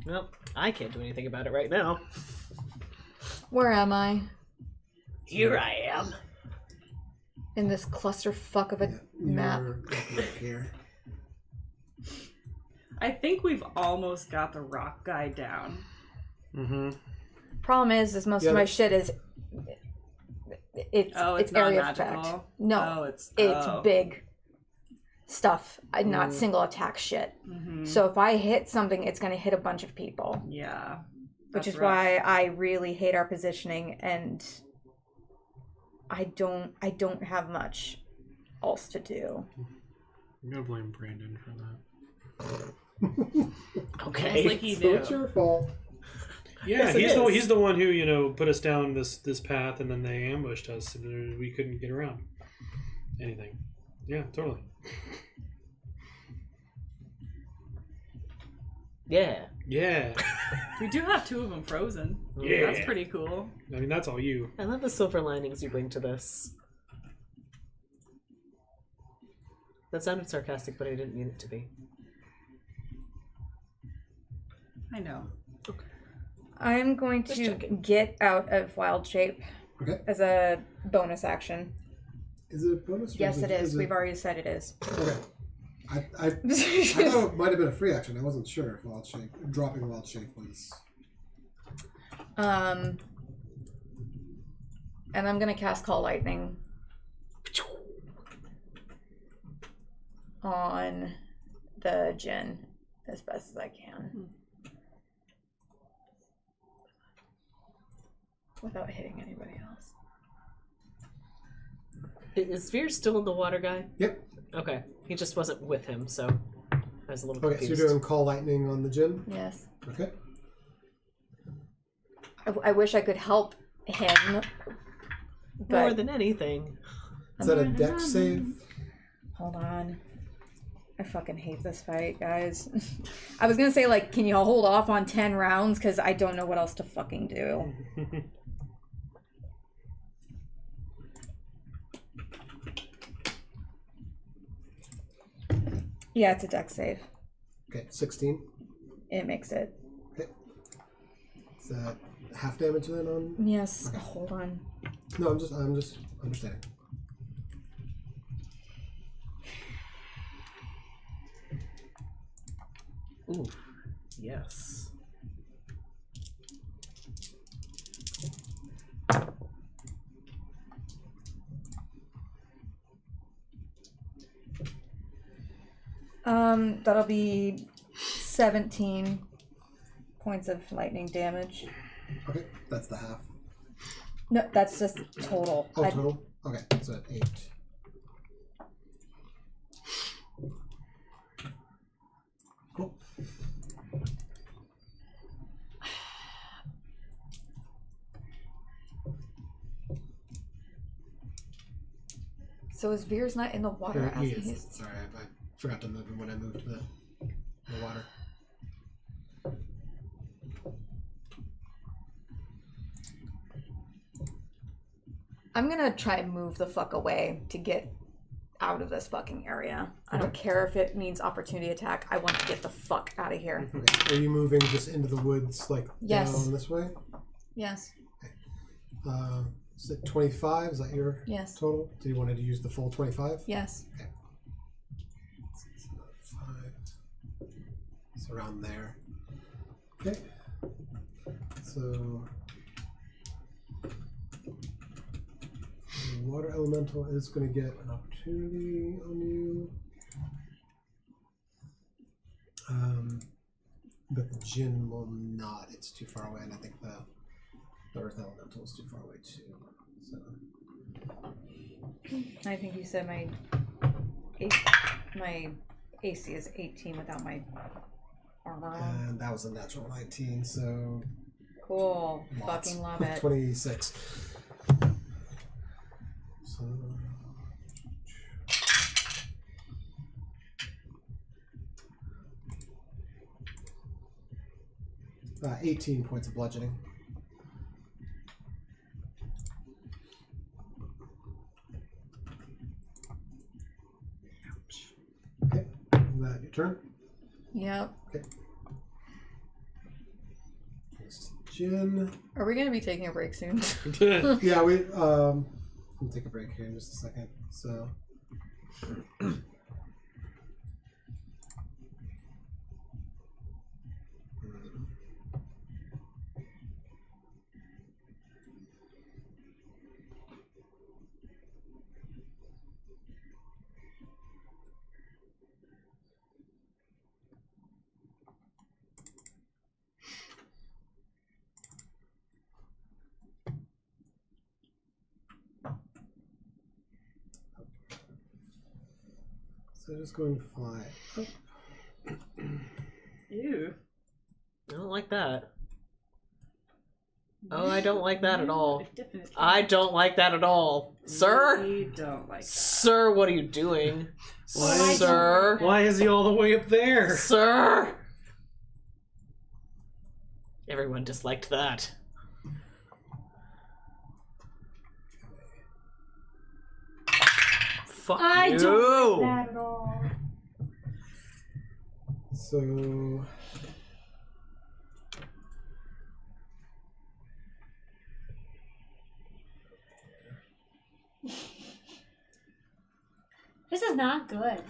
Well, I can't do anything about it right now. Where am I? Here I am. In this clusterfuck of a map. You're here. I think we've almost got the rock guy down. Mm-hmm. Problem is most of my shit is it's area non-magical? effect. No, Oh, it's big stuff, not single attack shit. Mm-hmm. So if I hit something, it's going to hit a bunch of people. Yeah, which is rough. why I really hate our positioning, and I don't have much else to do. I'm gonna blame Brandon for that. Okay, almost like he So knew. it's your fault. Yeah, Yes, he's the one who put us down this path, and then they ambushed us, and we couldn't get around anything. Yeah, totally. Yeah. Yeah. We do have two of them frozen. Yeah. That's pretty cool. I mean, that's all you. I love the silver linings you bring to this. That sounded sarcastic, but I didn't mean it to be. I know. I'm going to get out of wild shape as a bonus action. Is it a bonus? Yes, it is. We've already said it is. Okay. I thought it might have been a free action. I wasn't sure if wild shape, dropping wild shape was. And I'm gonna cast Call Lightning on the Jinn as best as I can. Without hitting anybody else. Is Veer still in the water guy? Yep. Okay. He just wasn't with him, so I was a little Okay, confused. so you're doing Call Lightning on the gin? Yes. Okay. I wish I could help him. But more than anything. Is that a deck save? Hold on. I fucking hate this fight, guys. I was gonna say, like, can you hold off on 10 rounds? Because I don't know what else to fucking do. Yeah, it's a deck save. Okay, 16. It makes it. Okay. Is that half damage then on? Yes. Okay. Hold on. No, I'm just understanding. Ooh, yes. That'll be 17 points of lightning damage. Okay, that's the half. No, that's just total. Oh, total? Okay, so at 8. Cool. So is Veer's not in the water as he is? Sorry, I forgot to move him when I moved the water. I'm gonna try and move the fuck away to get out of this fucking area. I don't care if it means opportunity attack. I want to get the fuck out of here. Okay. Are you moving just into the woods, like down this way? Yes. Okay. Is it 25? Is that your total? Do you want to use the full 25? Yes. Okay. It's around there. Okay. So the water elemental is going to get an opportunity on you. But the djinn will not. It's too far away, and I think the earth elemental is too far away too. So I think you said my AC is 18 without my armor on. And that was a natural 19, so Cool. lots. Fucking love it. 26. So 18 points of bludgeoning. Okay, is that your turn? Yep. Okay. Jin. Are we gonna be taking a break soon? Yeah, we'll take a break here in just a second. So just going to fly up. Ew. I don't like that. Oh, I don't like that at all. I don't like that at all. Sir? We don't like that. Sir, what are you doing? Sir? Why is he all the way up there? Sir? Everyone disliked that. Fuck I you. don't like that at all. So This is not good.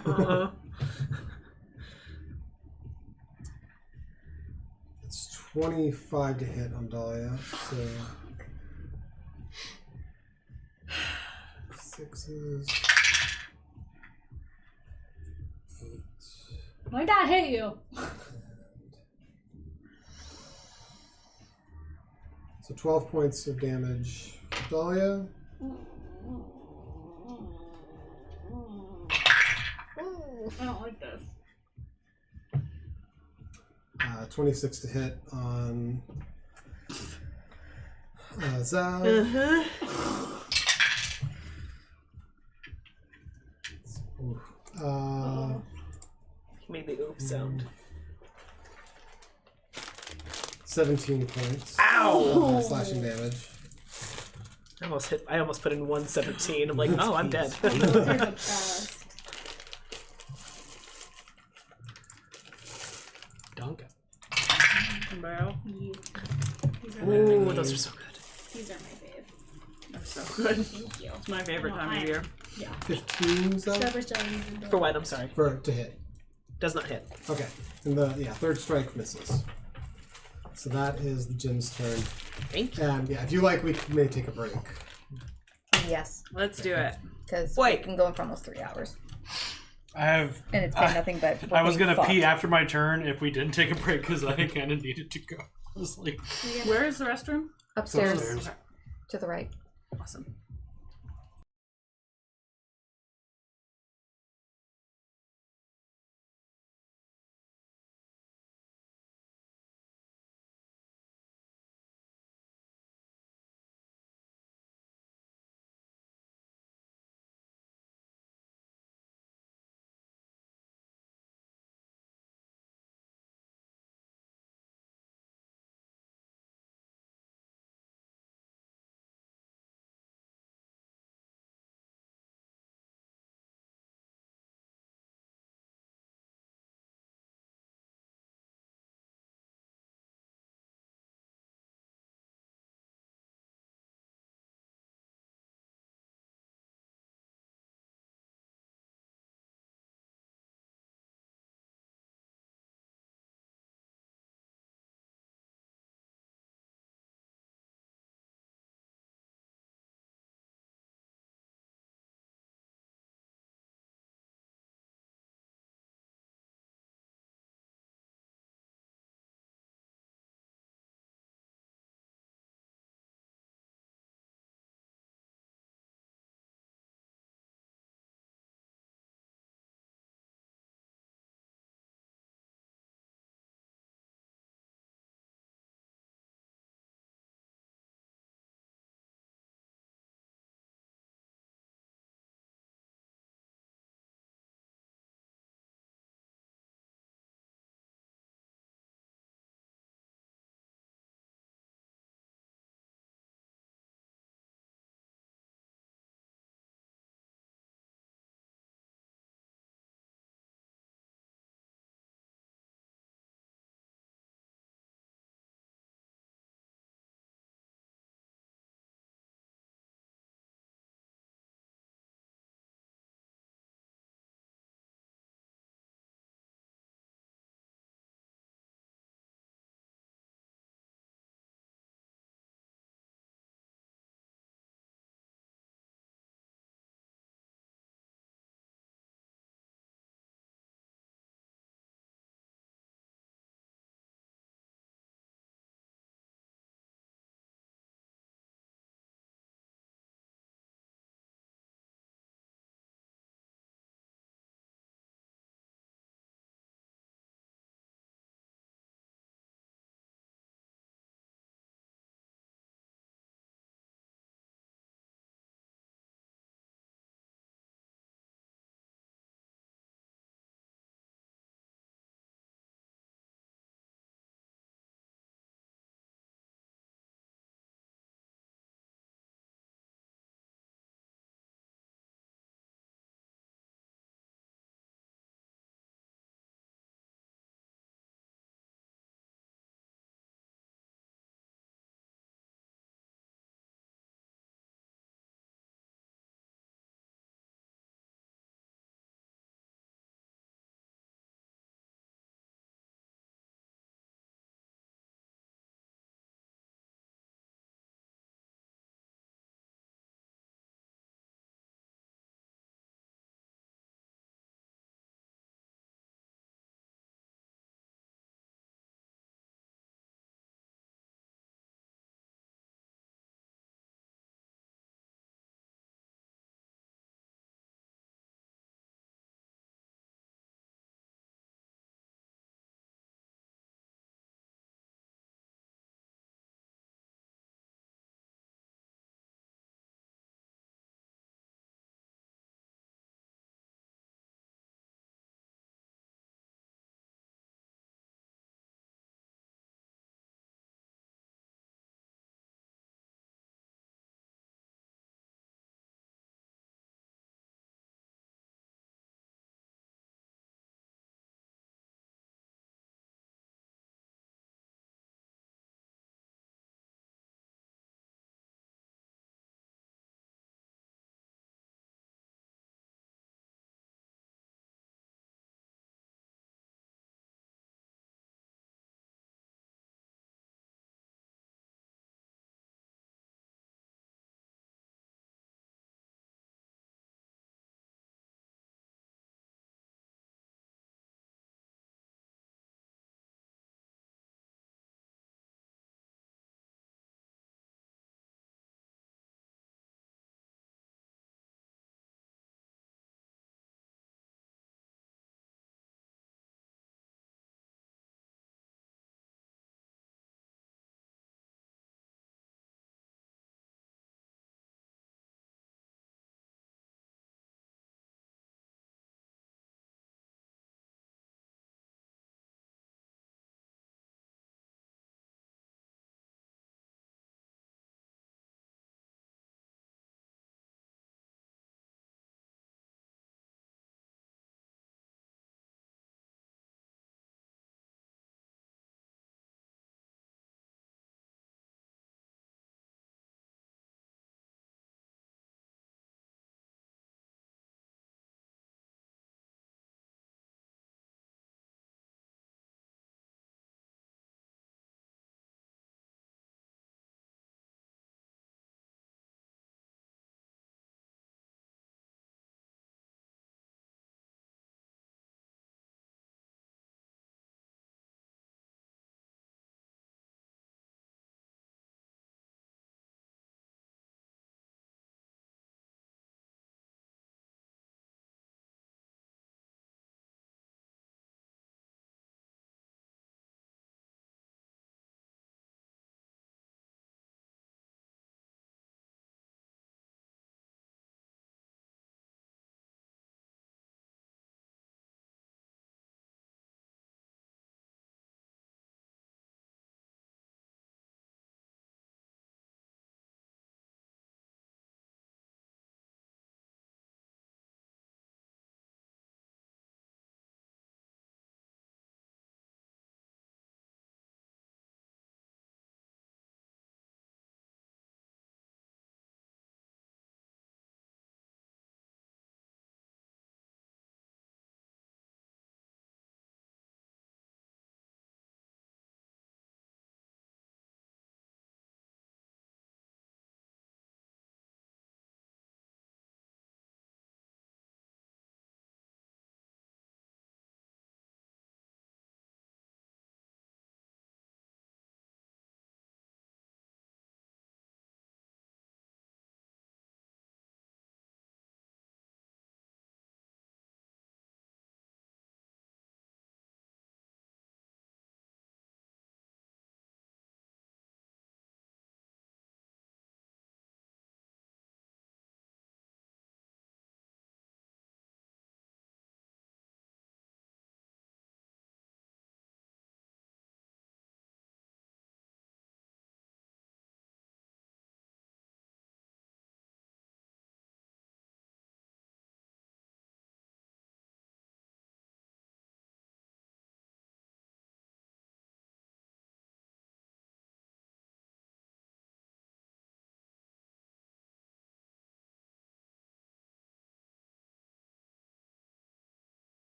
it's 25 to hit on Dahlia. So 6s. Might not hit you. So 12 points of damage. Dahlia. I don't like this. 26 to hit on Zav. He made the oof sound. 17 points. Ow! Slashing damage. I almost put in 117. I'm like, oh, I'm dead. Dunk. Ooh, those are so good. These are my fave. They're so good. Thank you. It's my favorite time of year. Yeah. 15 Zav? For what? I'm sorry. To hit. Does not hit. Okay. And the third strike misses. So that is the Jin's turn. Thank you. And yeah, if you like, we may take a break. Yes. Let's do it. Because we can go in for almost 3 hours. And it's been nothing but. I was gonna fucked. pee after my turn if we didn't take a break because I kind of needed to go. I was like, Where is the restroom? Upstairs. Upstairs. To the right. Awesome.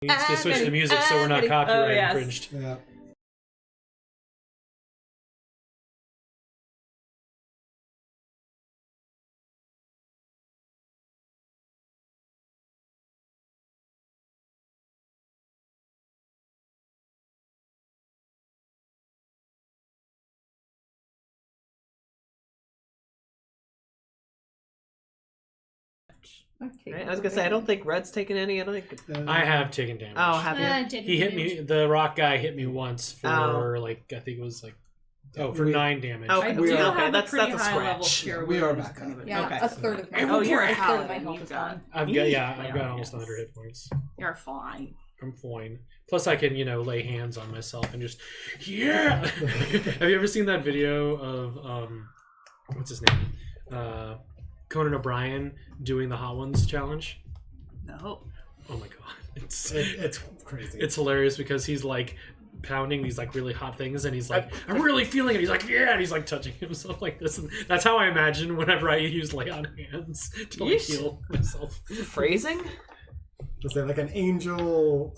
needs to switch the music so we're not copyright infringed. Yeah. Okay. I was gonna say I don't think Red's taken any. I don't think I have taken damage. Oh, have you? He hit me. The rock guy hit me once for like I think it was like for 9 damage. I do have a that's pretty a high level scratch. cure We are wounds back kind up. of a- Yeah, okay. a third of my Oh, you're a a third of my paladin. health You've is got. gone. I've got almost 100 hit points. You're fine. I'm fine. Plus, I can lay hands on myself and just Have you ever seen that video of what's his name? Conan O'Brien doing the Hot Ones challenge? No. Oh my god, it's crazy. It's hilarious because he's like pounding these like really hot things and he's like, I'm really feeling it. He's like, yeah, and he's like touching himself like this. And that's how I imagine whenever I use lay on hands to like heal myself. Phrasing? Is there like an angel,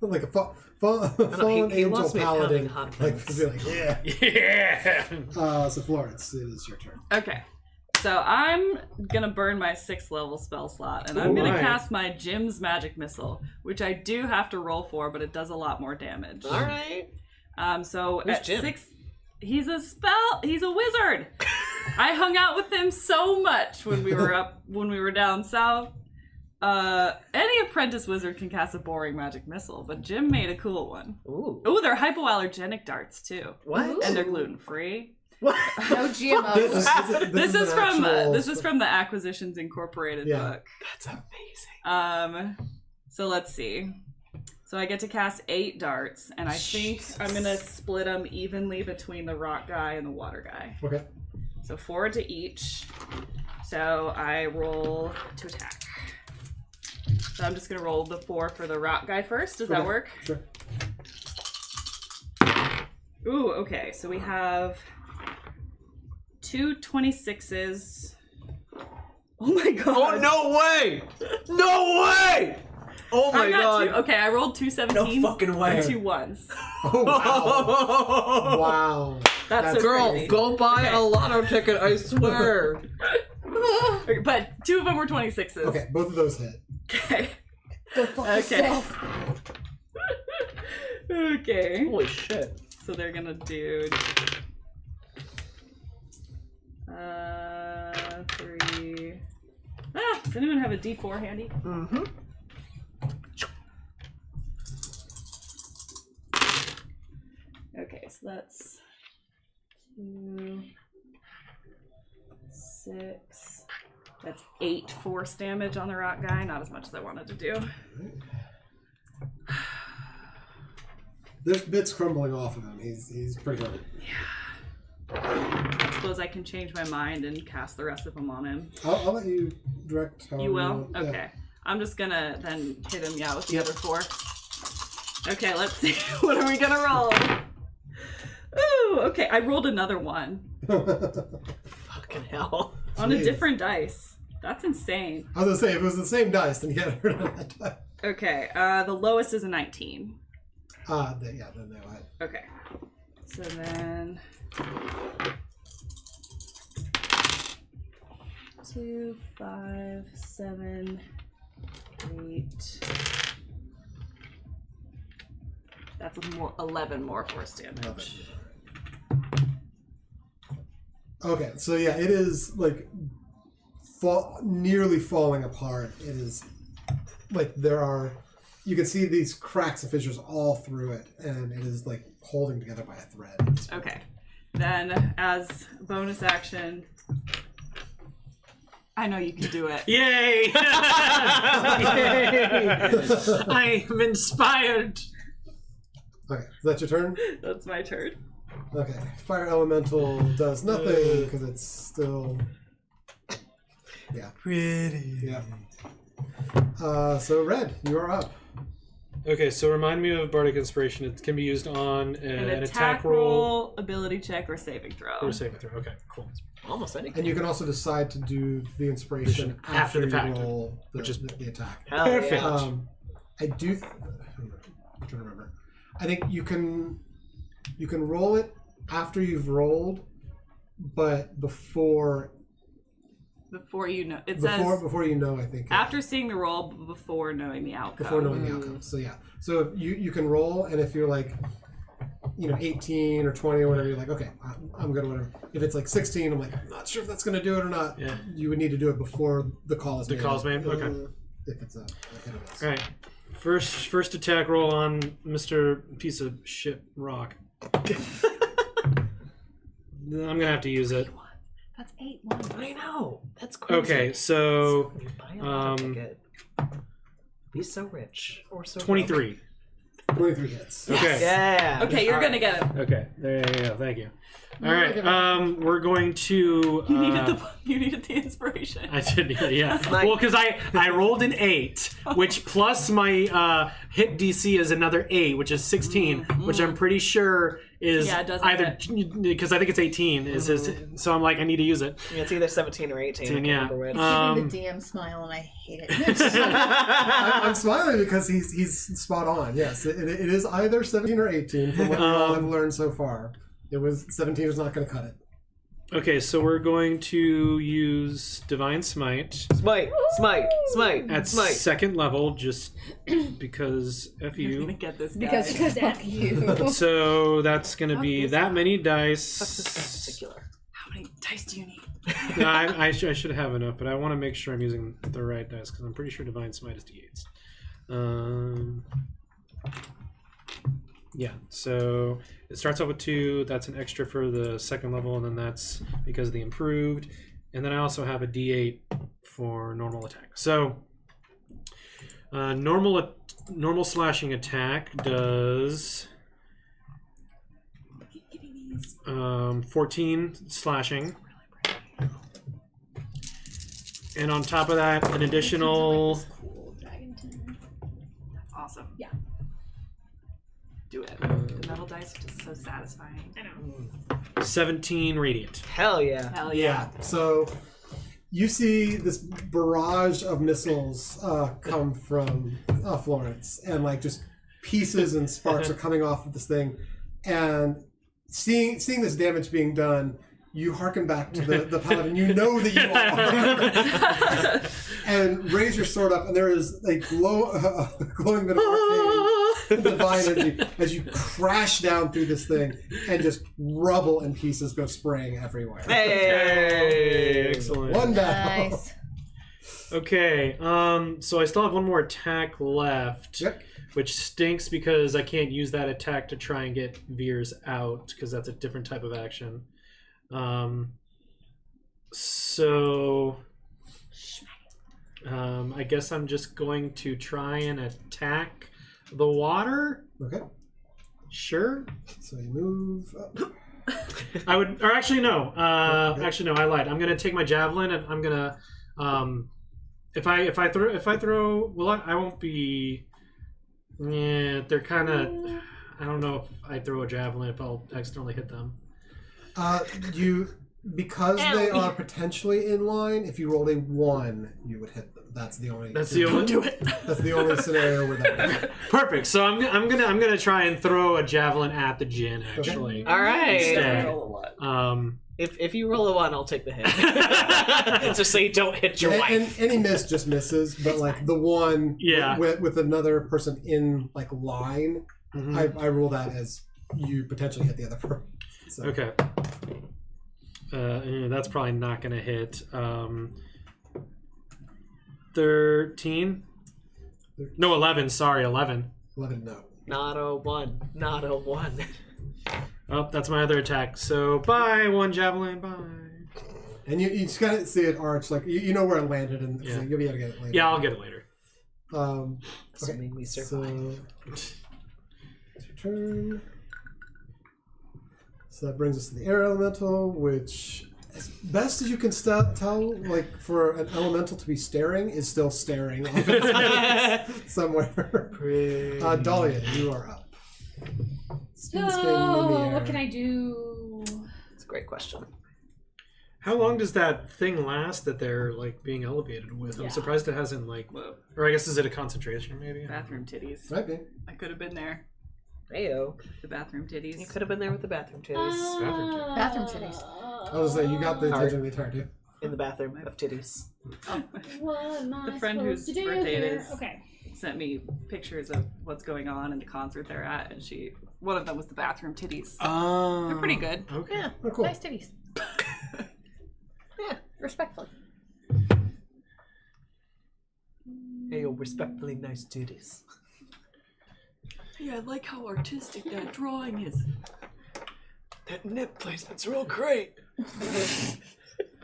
like a fallen he angel lost me at paladin? pounding hot Like, things. be like, Yeah. So Florence, it is your turn. Okay. So I'm gonna burn my 6th level spell slot, and I'm gonna cast my Jim's Magic Missile, which I do have to roll for, but it does a lot more damage. All right. So Who's at Jim? 6, he's a wizard. I hung out with him so much when we were down south. Any apprentice wizard can cast a boring magic missile, but Jim made a cool one. Ooh, they're hypoallergenic darts too. What? And they're gluten free. No GMOs. This is from the Acquisitions Incorporated book. That's amazing. So let's see. So I get to cast 8 darts, and I think I'm gonna split them evenly between the rock guy and the water guy. Okay. So 4 to each. So I roll to attack. So I'm just gonna roll the 4 for the rock guy first. Does that work? Sure. Ooh, okay. So we have 2 26s. Oh my god. Oh, no way! No way! Oh my god. Okay, I rolled 2 17s. No fucking way. And 2 1s. Oh, wow. Wow. That's so girl, crazy. go buy a lotto ticket, I swear. Okay, but 2 of them were 26s. Okay, both of those hit. Okay. Go fuck Okay. yourself. Okay. Holy shit. So they're gonna do 3. Does anyone have a D4 handy? Mm-hmm. Okay, so that's 2, 6. That's 8 force damage on the rock guy. Not as much as I wanted to do. There's bits crumbling off of him. He's pretty hurt. I suppose I can change my mind and cast the rest of them on him. I'll let you direct how You will? want. Okay. Yeah. I'm just gonna then hit him, with the other 4. Okay, let's see. What are we gonna roll? Ooh, okay. I rolled another 1. Fucking hell. On a different dice. That's insane. I was gonna say, if it was the same dice, then you get rid of that dice. Okay, the lowest is a 19. Then no. Okay. So then 2, 5, 7, 8. That's 11 more force damage. Okay, so yeah, it is like nearly falling apart. It is like you can see these cracks and fissures all through it, and it is like holding together by a thread. Okay. Then, as bonus action, I know you can do it. Yay! Yay! I'm inspired. Okay, is that your turn? That's my turn. Okay, fire elemental does nothing because it's still pretty. Yeah. So Red, you are up. Okay, so remind me of Bardic Inspiration. It can be used on an attack roll, ability check, or saving throw. or saving throw. Okay, cool. Almost anything. And you can also decide to do the inspiration After the you fact, roll which is the attack. Hell Perfect. yeah. I'm trying to remember. I think you can roll it after you've rolled, but before you know. It before you know, I think. after seeing the roll, before knowing the outcome. Before knowing the outcome. So yeah. So if you can roll, and if you're like, 18 or 20 or whatever, you're like, okay, I'm good or whatever. If it's like 16, I'm like, I'm not sure if that's going to do it or not. Yeah. You would need to do it before the call is made. The call's made? Okay. If it's a All right. First attack roll on Mr. Piece of Shit Rock. I'm going to have to use it. That's 8-1. I know. That's crazy. Okay, so be so rich or so 23. 23 hits. Okay. Yeah. Okay, you're gonna get him. Okay. There you go. Thank you. All right. We're going to. You needed the inspiration. I did. Yeah. Well, because I rolled an 8, which plus my hit DC is another 8, which is 16, which I'm pretty sure is either because I think it's 18 is his. So I'm like, I need to use it. Yeah, it's either 17 or 18. I can't remember which. Giving the DM smile, and I hate it. I'm smiling because he's spot on. Yes, it is either 17 or 18 from what I've learned so far. It was 17 was not going to cut it. Okay, so we're going to use Divine Smite. Smite. At second level, just because F you. You're gonna get this guy. Because F you. So that's going to be that many dice. How many dice do you need? No, I should have enough, but I want to make sure I'm using the right dice because I'm pretty sure Divine Smite is D8s. Yeah, so it starts out with 2. That's an extra for the second level, and then that's because of the improved. And then I also have a D8 for normal attack. So normal slashing attack does 14 slashing. And on top of that, an additional... Awesome. Yeah. Do it. The metal dice are just so satisfying. I know. 17 radiant. Hell yeah. Hell yeah. So you see this barrage of missiles come from Florence, and like just pieces and sparks are coming off of this thing, and seeing this damage being done, you hearken back to the paladin. You know that you are, and raise your sword up, and there is a glowing bit of arcane divine energy as you crash down through this thing, and just rubble and pieces go spraying everywhere. Hey, excellent. One battle. Nice. Okay, so I still have one more attack left, which stinks because I can't use that attack to try and get Veers out because that's a different type of action. So I guess I'm just going to try and attack the water. Okay. Sure. So you move up. I would, or actually no. Actually no, I lied. I'm gonna take my javelin and I'm gonna, if I throw, well, I won't be. Yeah, they're kind of. I don't know if I throw a javelin if I'll accidentally hit them. Because they are potentially in line, if you rolled a 1, you would hit them. That's the only. That's the only. Do it. That's the only scenario where that would happen. Perfect. So I'm gonna try and throw a javelin at the djinn. Actually. All right. Instead. If you roll a 1, I'll take the hit. Just so you don't hit your wife. And any miss just misses, but like the 1 with another person in like line, I rule that as you potentially hit the other person. So. Okay. That's probably not going to hit. 13? No, 11. Sorry, 11. 11, no. Not a 1. Not a 1. Oh, that's my other attack. So, bye, 1 javelin, bye. And you just kind of see it arch, like, you know where it landed, and so you'll be able to get it later. Yeah, I'll get it later. Assuming we survive. So, it's your turn. So that brings us to the air elemental, which, as best as you can tell, like for an elemental to be staring, is still staring somewhere. Dahlia, you are up. Speed spin in the air. What can I do? It's a great question. How long does that thing last that they're like being elevated with? I'm surprised it hasn't like. Or I guess is it a concentration maybe? Bathroom titties. Might be. I could have been there. Heyo. The bathroom titties. You could have been there with the bathroom titties. Bathroom titties. I was saying you got the attention of the entire team. In the bathroom of titties. What am I The friend supposed whose to do birthday it here? is Okay. sent me pictures of what's going on in the concert they're at, and one of them was the bathroom titties. They're pretty good. Okay. Yeah, Oh, cool. nice titties. Yeah, respectfully. Hey, yo, respectfully nice titties. Yeah, I like how artistic that drawing is. That nip placement's real great.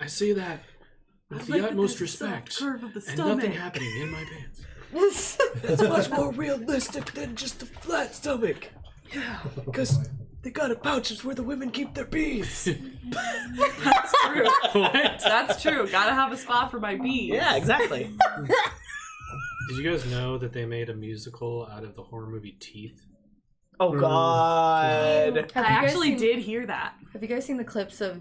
I say that with the utmost respect, Curve of the and stomach. nothing happening in my pants. It's much more realistic than just a flat stomach. Yeah. Because they got a pouches where the women keep their bees. That's true. What? That's true. Gotta have a spot for my bees. Yeah, exactly. Did you guys know that they made a musical out of the horror movie Teeth? Oh God! Have I you guys actually seen- did hear that. Have you guys seen the clips of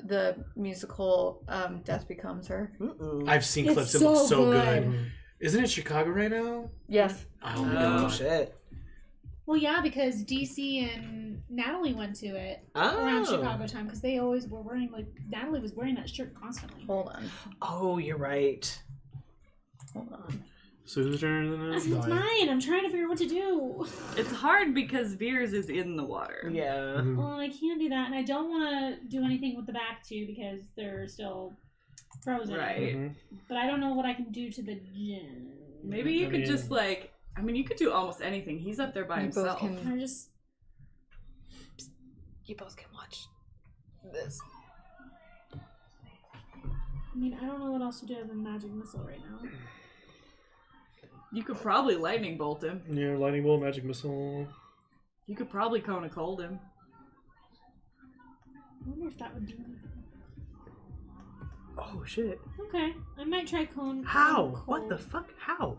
the musical Death Becomes Her? I've seen It's clips. It so looks so good. good. Isn't it Chicago right now? Yes. Oh my Oh god! shit! Well, yeah, because DC and Natalie went to it Oh. around Chicago time because they always were wearing Natalie was wearing that shirt constantly. Hold on. Oh, you're right. Hold on. So whose turn is it? It's mine. I'm trying to figure out what to do. It's hard because Veers is in the water. Yeah. Well, I can't do that, and I don't want to do anything with the back two because they're still frozen. Right. But I don't know what I can do to the gin. Maybe you could just you could do almost anything. He's up there by You himself. both can. I just. You both can watch this. I mean, I don't know what else to do other than magic missile right now. You could probably lightning bolt him. Yeah, lightning bolt, magic missile. You could probably cone of cold him. I wonder if that would do anything. Oh shit! Okay, I might try cone. How? Cone What the cold. fuck? How?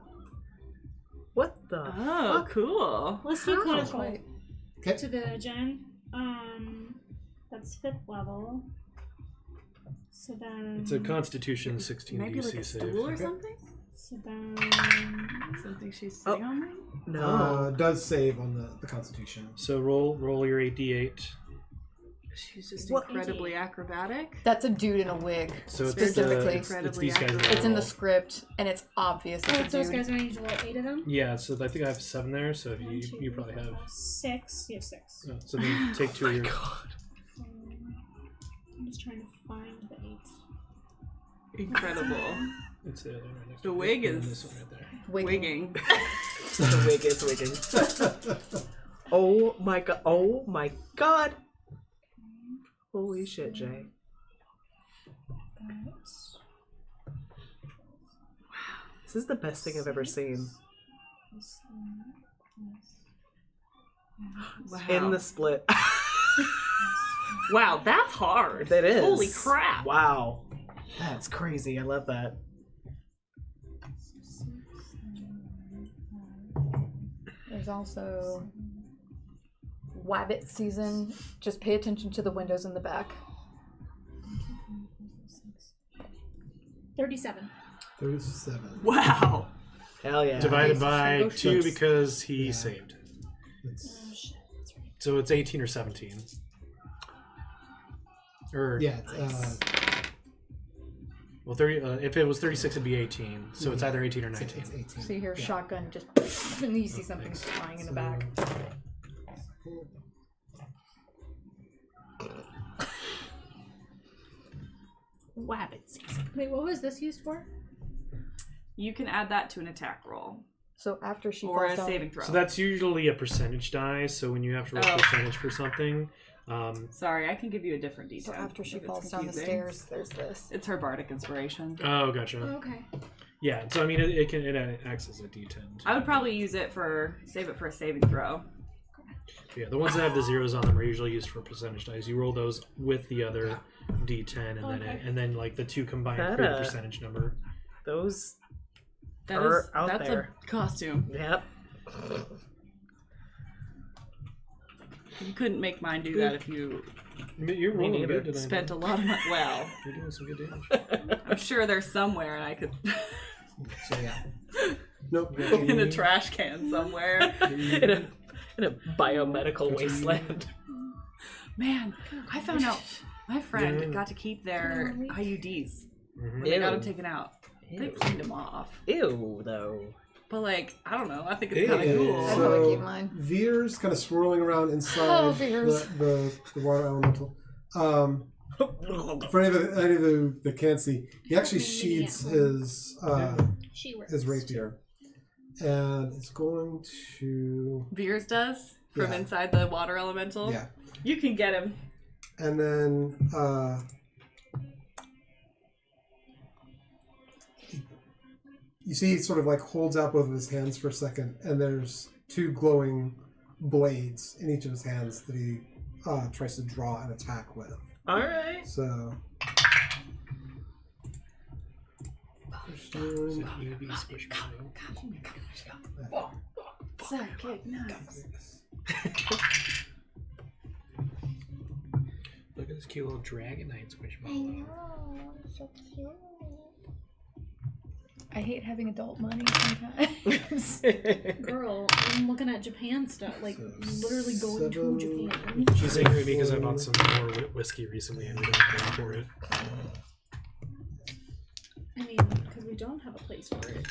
What the Oh, fuck? cool. Let's do cone of How? cold Okay. to the gen. That's 5th level. So then. It's a Constitution 16 Maybe DC like a save. stool or something? So then. Something she's sitting on there? No. Does save on the Constitution. So roll your 8d8. She's just What? incredibly acrobatic. That's a dude in a wig. So it's Specifically. it's these guys. Incredibly that It's in the roll. script, and it's obvious Oh, it's it's a those dude. guys. I need to roll 8 of them. Yeah, so I think I have 7 there. So One, you two, probably have. 6. You have 6. So then take 2 of your. I'm just trying to find the 8. Incredible. It's the other one next The to it, wig and then is- this one right there. Wigging. The wig is wigging. Oh my god! Oh my god! Holy shit, Jay! This is the best thing I've ever seen. Wow. In the split. Wow, that's hard. That is. Holy crap. Wow. That's crazy. I love that. There's also Wabbit season. Just pay attention to the windows in the back. 37. 37. Wow. Hell yeah. Divided Okay, by so go 2 shoot. because he Yeah. saved. It's, Oh shit, that's right. So it's 18 or 17. Or yeah. It's, well, 30. If it was 36, it'd be 18. So it's either 18 or 19. it's 18. So you hear Yeah. shotgun just, and you see something Thanks. flying in the back. Wabbit season. Wait, what was this used for? You can add that to an attack roll. So after she Or falls a down, saving throw. So that's usually a percentage die. So when you have to roll Oh. percentage for something, Sorry, I can give you a different detail. so after she if it's falls down the confusing. stairs, there's this. It's her bardic inspiration. oh, gotcha. Okay. Yeah. So I mean, it acts as a D10. I would probably use it save it for a saving throw. Yeah, the ones that have the zeros on them are usually used for percentage dice. You roll those with the other D10, and then like the 2 combined create a percentage number. Those That are is out that's there. a costume. Yep. You couldn't make mine do that if you You're Me rolling neither. good tonight. Spent a lot of money. Well, You're doing some good damage. I'm sure there's somewhere, and I could So yeah. Nope. in a trash can somewhere. in a biomedical wasteland. Man, I found out my friend got to keep their IUDs when they got them taken out. They cleaned them off. Ew, though. But like, I don't know. I think it's Ew. kind of cool. I know I keep So mine. Veer's kind of swirling around inside Veers. the water elemental. For any of you that can't see, he actually sheathes his rapier, and it's going to Veers does from Yeah. inside the water elemental. yeah, You can get him. and then you see he sort of like holds out both of his hands for a second, and there's two glowing blades in each of his hands that he tries to draw an attack with. All right. So. First one. UV squishmallow. Sidekick, nice. Look at this cute little Dragonite I squishmallow. know, so cute. I hate having adult money sometimes. Girl, I'm looking at Japan stuff, like So literally going to 7. Japan. She's angry at me because I bought some more whiskey recently and we don't pay for it. I mean, because we don't have a place for it.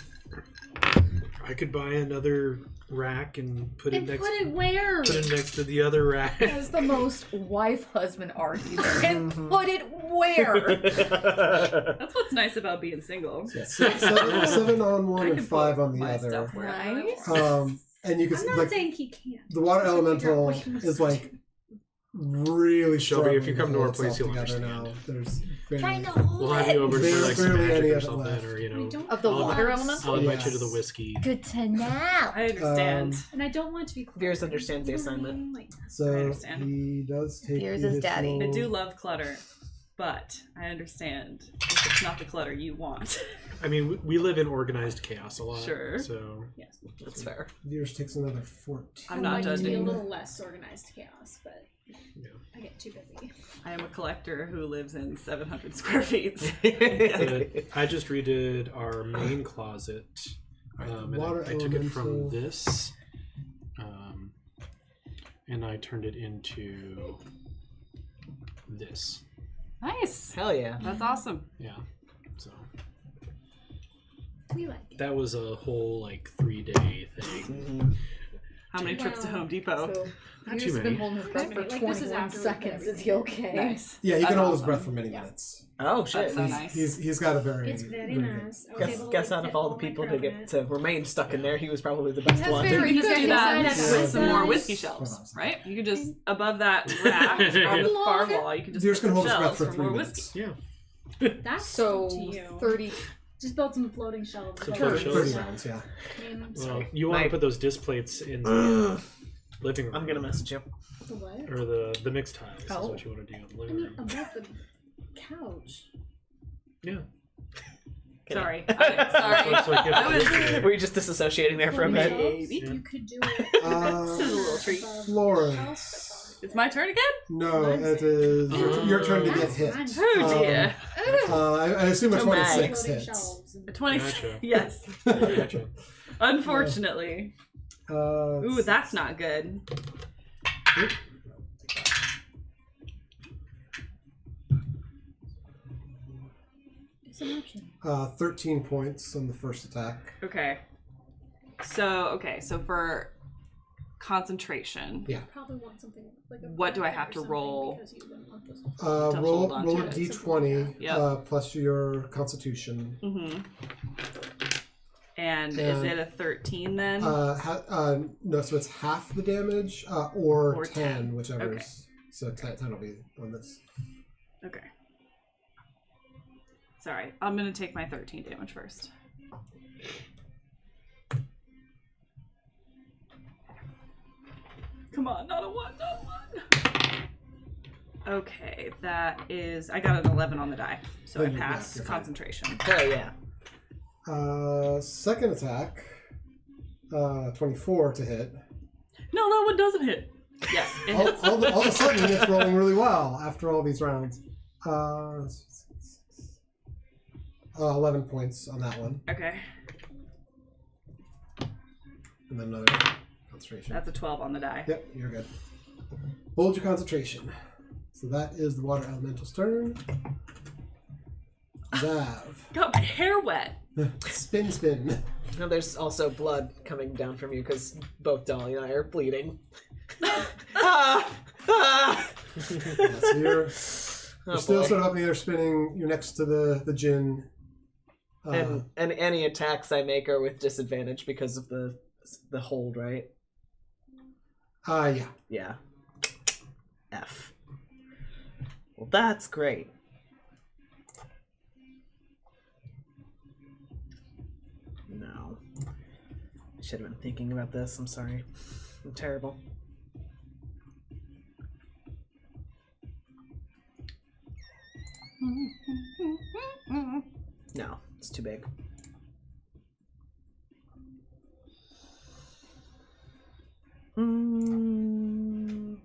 I could buy another rack and put it And next. put it where? Put it next to the other rack. That's the most wife-husband argument. And put it where? That's what's nice about being single. Yeah, 7 on one I and can 5 put on the my other. stuff wherever I Nice. want. And you can I'm see, not like saying he can't. the water Figure out elemental what you must is do. like really Shelby, if you struggling come to hold our place, itself you'll together understand. now. There's Trying barely, to hold We'll have it. you over for like some Barely any magic of or it something, left. or you We know, don't Of the have water us. elemental? I'll invite you Yes. to the whiskey. Good to know. I understand. And I don't want to be cluttered. Veers understands the You know what I assignment. mean? Like, I so understand. he does take. Here's the his daddy. additional- I do love clutter, but I understand if it's not the clutter you want. I mean, we live in organized chaos a lot. Sure. So yes. That's fair. Veers takes another 14. I'm not I'd like to be a judging. little less organized chaos, but Yeah. I get too busy. I am a collector who lives in 700 square feet. But I just redid our main closet. And Water I took it from elemental. this, and I turned it into this. Nice. Hell yeah. That's awesome. Yeah. So We like it. that was a whole like 3-day thing. How many trips to Home Depot? So Not he's too been many. holding his breath for Like, this is 21 after we seconds. put Is he okay? Nice. Yeah, he can That's hold his awesome. breath for many minutes. Oh shit. That's so nice. He's got a very. It's very good- nice. I was able to, Guess like, out fit of all the my people to cabinet. get to remain stuck in there, he was probably the best That's one. very You could do good. that Inside with some more outside. whiskey shelves, right? You could just above that rack on the far wall. You could just Veers put can some hold his breath shelves for for 3 more minutes. whiskey. Yeah. That's So up to you. 30. Just build some floating shelves. Some above floating the 30 shelves. minutes, yeah. I mean, Well, you want to Mate. put those disc plates in the living room. I'm gonna message you. the what? Or the mixed tiles is Oh. what you want to do in the I living mean, room. above the couch. Yeah. Sorry. So get I was- the- Were you just disassociating there for a Floating minute? shelves, Yeah. You could do it. This is a little treat. above Florence. It's my turn again? No, Mine's it is your turn to get That's hit. fine. Oh dear. I assume a Oh, 26 Floating hits. shelves. A 20. Gotcha. Yes. Gotcha. Unfortunately. Ooh, that's not good. It's an option. 13 points on the first attack. Okay. So for concentration. Yeah. Probably want something like a What do I have or to something roll? because you wouldn't want those- To Roll hold on roll to a it. d20 Yep. plus your constitution. Mm-hmm. And is And, it a 13 then? No, so it's half the damage or, Or 10, 10. whichever. Okay. Is, so 10 will be on this. Okay. Sorry, I'm gonna take my 13 damage first. Come on, not a 1, not a 1. Okay, that is. I got an 11 on the die, so I Yeah, pass you're fine. concentration. Hell yeah. Second attack, 24 to hit. No, that one doesn't hit. Yes, it all, hits. all of a sudden, it's rolling really well after all these rounds. 11 points on that one. Okay, And then another concentration. that's a 12 on the die. Yep, you're good. Hold your concentration. So that is the water elemental's turn. Zav. Got my hair wet. Spin. No, there's also blood coming down from you because both Dolly and I are bleeding. So you're still sort of up in the air spinning. You're next to the djinn. And any attacks I make are with disadvantage because of the hold, right? Yeah. Yeah. F. Well, that's great. No. I should have been thinking about this. I'm sorry. I'm terrible. No, it's too big. No.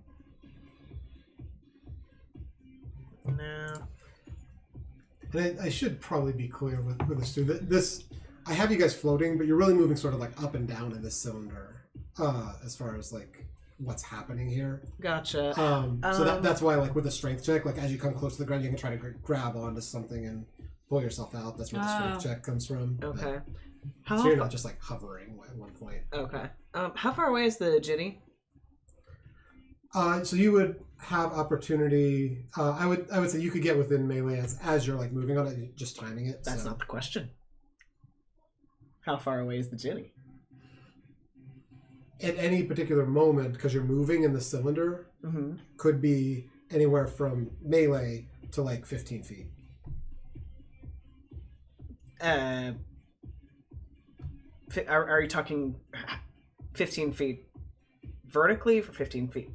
And I should probably be clear with this too. This, I have you guys floating, but you're really moving sort of like up and down in this cylinder, as far as like what's happening here. Gotcha. So that's why, like with a strength check, like as you come close to the ground, you can try to grab onto something and pull yourself out. That's where the strength check comes from. Okay. So you're not just like hovering at one point. Okay. How far away is the djinni? So you would have opportunity. I would say you could get within melee as you're like moving on it, just timing it. That's not the question. How far away is the djinni? At any particular moment, because you're moving in the cylinder, could be anywhere from melee to like 15 feet. Are you talking 15 feet vertically for 15 feet?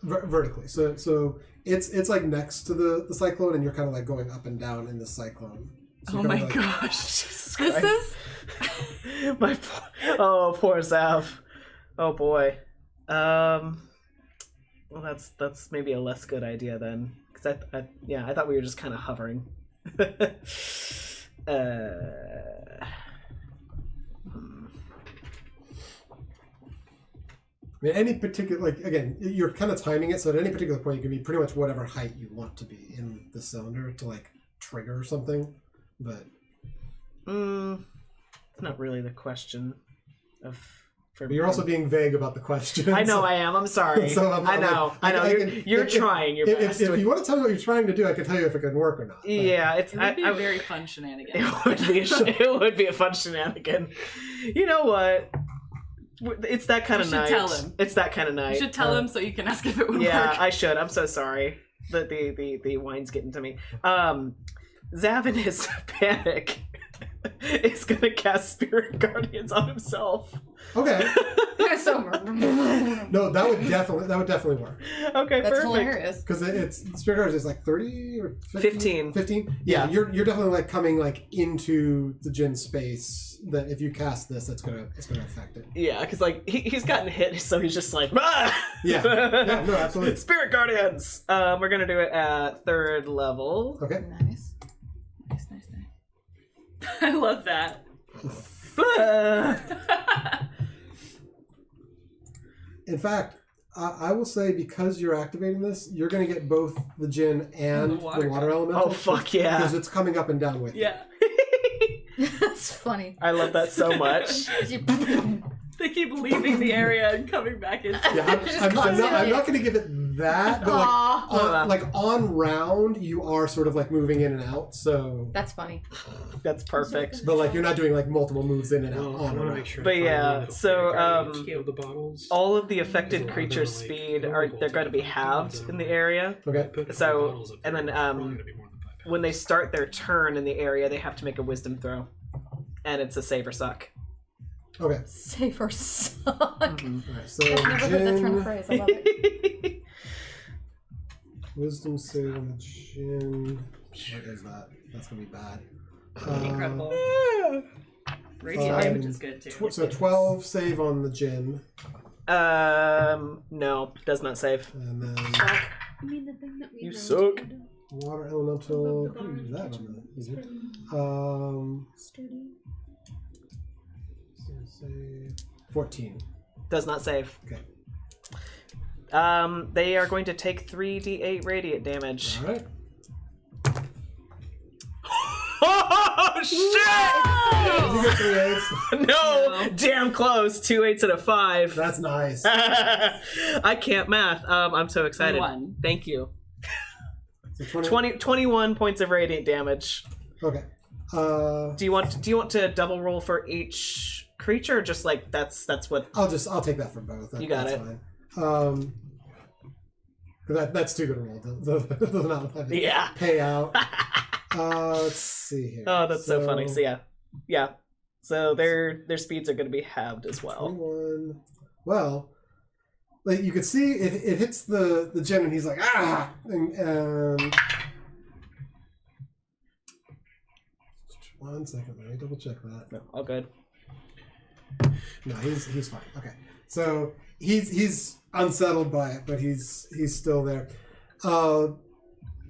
Vertically. So it's like next to the cyclone, and you're kind of like going up and down in the cyclone. So Oh my like, gosh. Jesus This Christ. is poor Zav. Oh boy. Well, that's maybe a less good idea then, because I thought we were just kind of hovering. I mean, any particular, like, again, you're kind of timing it, so at any particular point, you can be pretty much whatever height you want to be in the cylinder to, like, trigger something, but... It's not really the question of... But you're also being vague about the question. I know I am, I'm sorry. So I know. You're trying your best. If you want to tell me what you're trying to do, I can tell you if it can work or not. But... Yeah, it would be a very fun shenanigan. It would be a fun shenanigan. You know what? It's that kind of night. You should tell him. It's that kind of night. You should tell him so you can ask if it would work. Yeah, I should. I'm so sorry. The wine's getting to me. Zav in his panic is gonna cast Spirit Guardians on himself. Okay. So no, that would definitely work. Okay, that's perfect. hilarious. Because it's Spirit Guardians is like 30 or 15. 15? Yeah, you're definitely like coming like into the djinn space. That if you cast this, it's gonna affect it. Yeah, because like he's gotten hit, so he's just like, ah! Yeah, no, absolutely. Spirit Guardians. We're gonna do it at 3rd level. Okay. Nice. I love that. In fact, I will say because you're activating this, you're going to get both the djinn and the water elemental. Oh fuck yeah! Because it's coming up and down with you. Yeah. That's funny. I love that so much. They keep leaving the area and coming back in. Yeah, I'm not going to give it that, but like on round, you are sort of like moving in and out. So that's funny. That's perfect. But like you're not doing like multiple moves in and out on a round. But yeah, so the bottles. all of the affected creatures' speed they're going to be halved in the area. Okay. So and then when they start their turn in the area, they have to make a wisdom throw, and it's a save or suck. Okay. Save or suck. Right, so I've never heard that term phrase. I love it. Wisdom save on the djinn. What is that? That's gonna be bad. Incredible. Radiant damage is good too. So 12 save on the djinn. No, does not save. And then I mean, the thing that we You rotated. water elemental. Above the Can we use that barn, on it's the pretty sturdy. so say 14. Does not save. Okay. They are going to take 3d8 radiant damage. All right. Oh shit! You get 3 8s. No, damn close. 2 8s and a 5. That's nice. I can't math. I'm so excited. 21. Thank you. So 21 points of radiant damage. Okay. Do you want to double roll for each creature, or just like that's what? I'll take that for both. You got that's it. Fine. That's too good a roll. Does not let it Yeah. pay out. Let's see here. Oh, that's so funny. So yeah. So their speeds are going to be halved as well. 21. Well, like you could see it hits the djinn and he's like and 1 second. Let me double check that. No, all good. No, he's fine. Okay, so he's unsettled by it, but he's still there.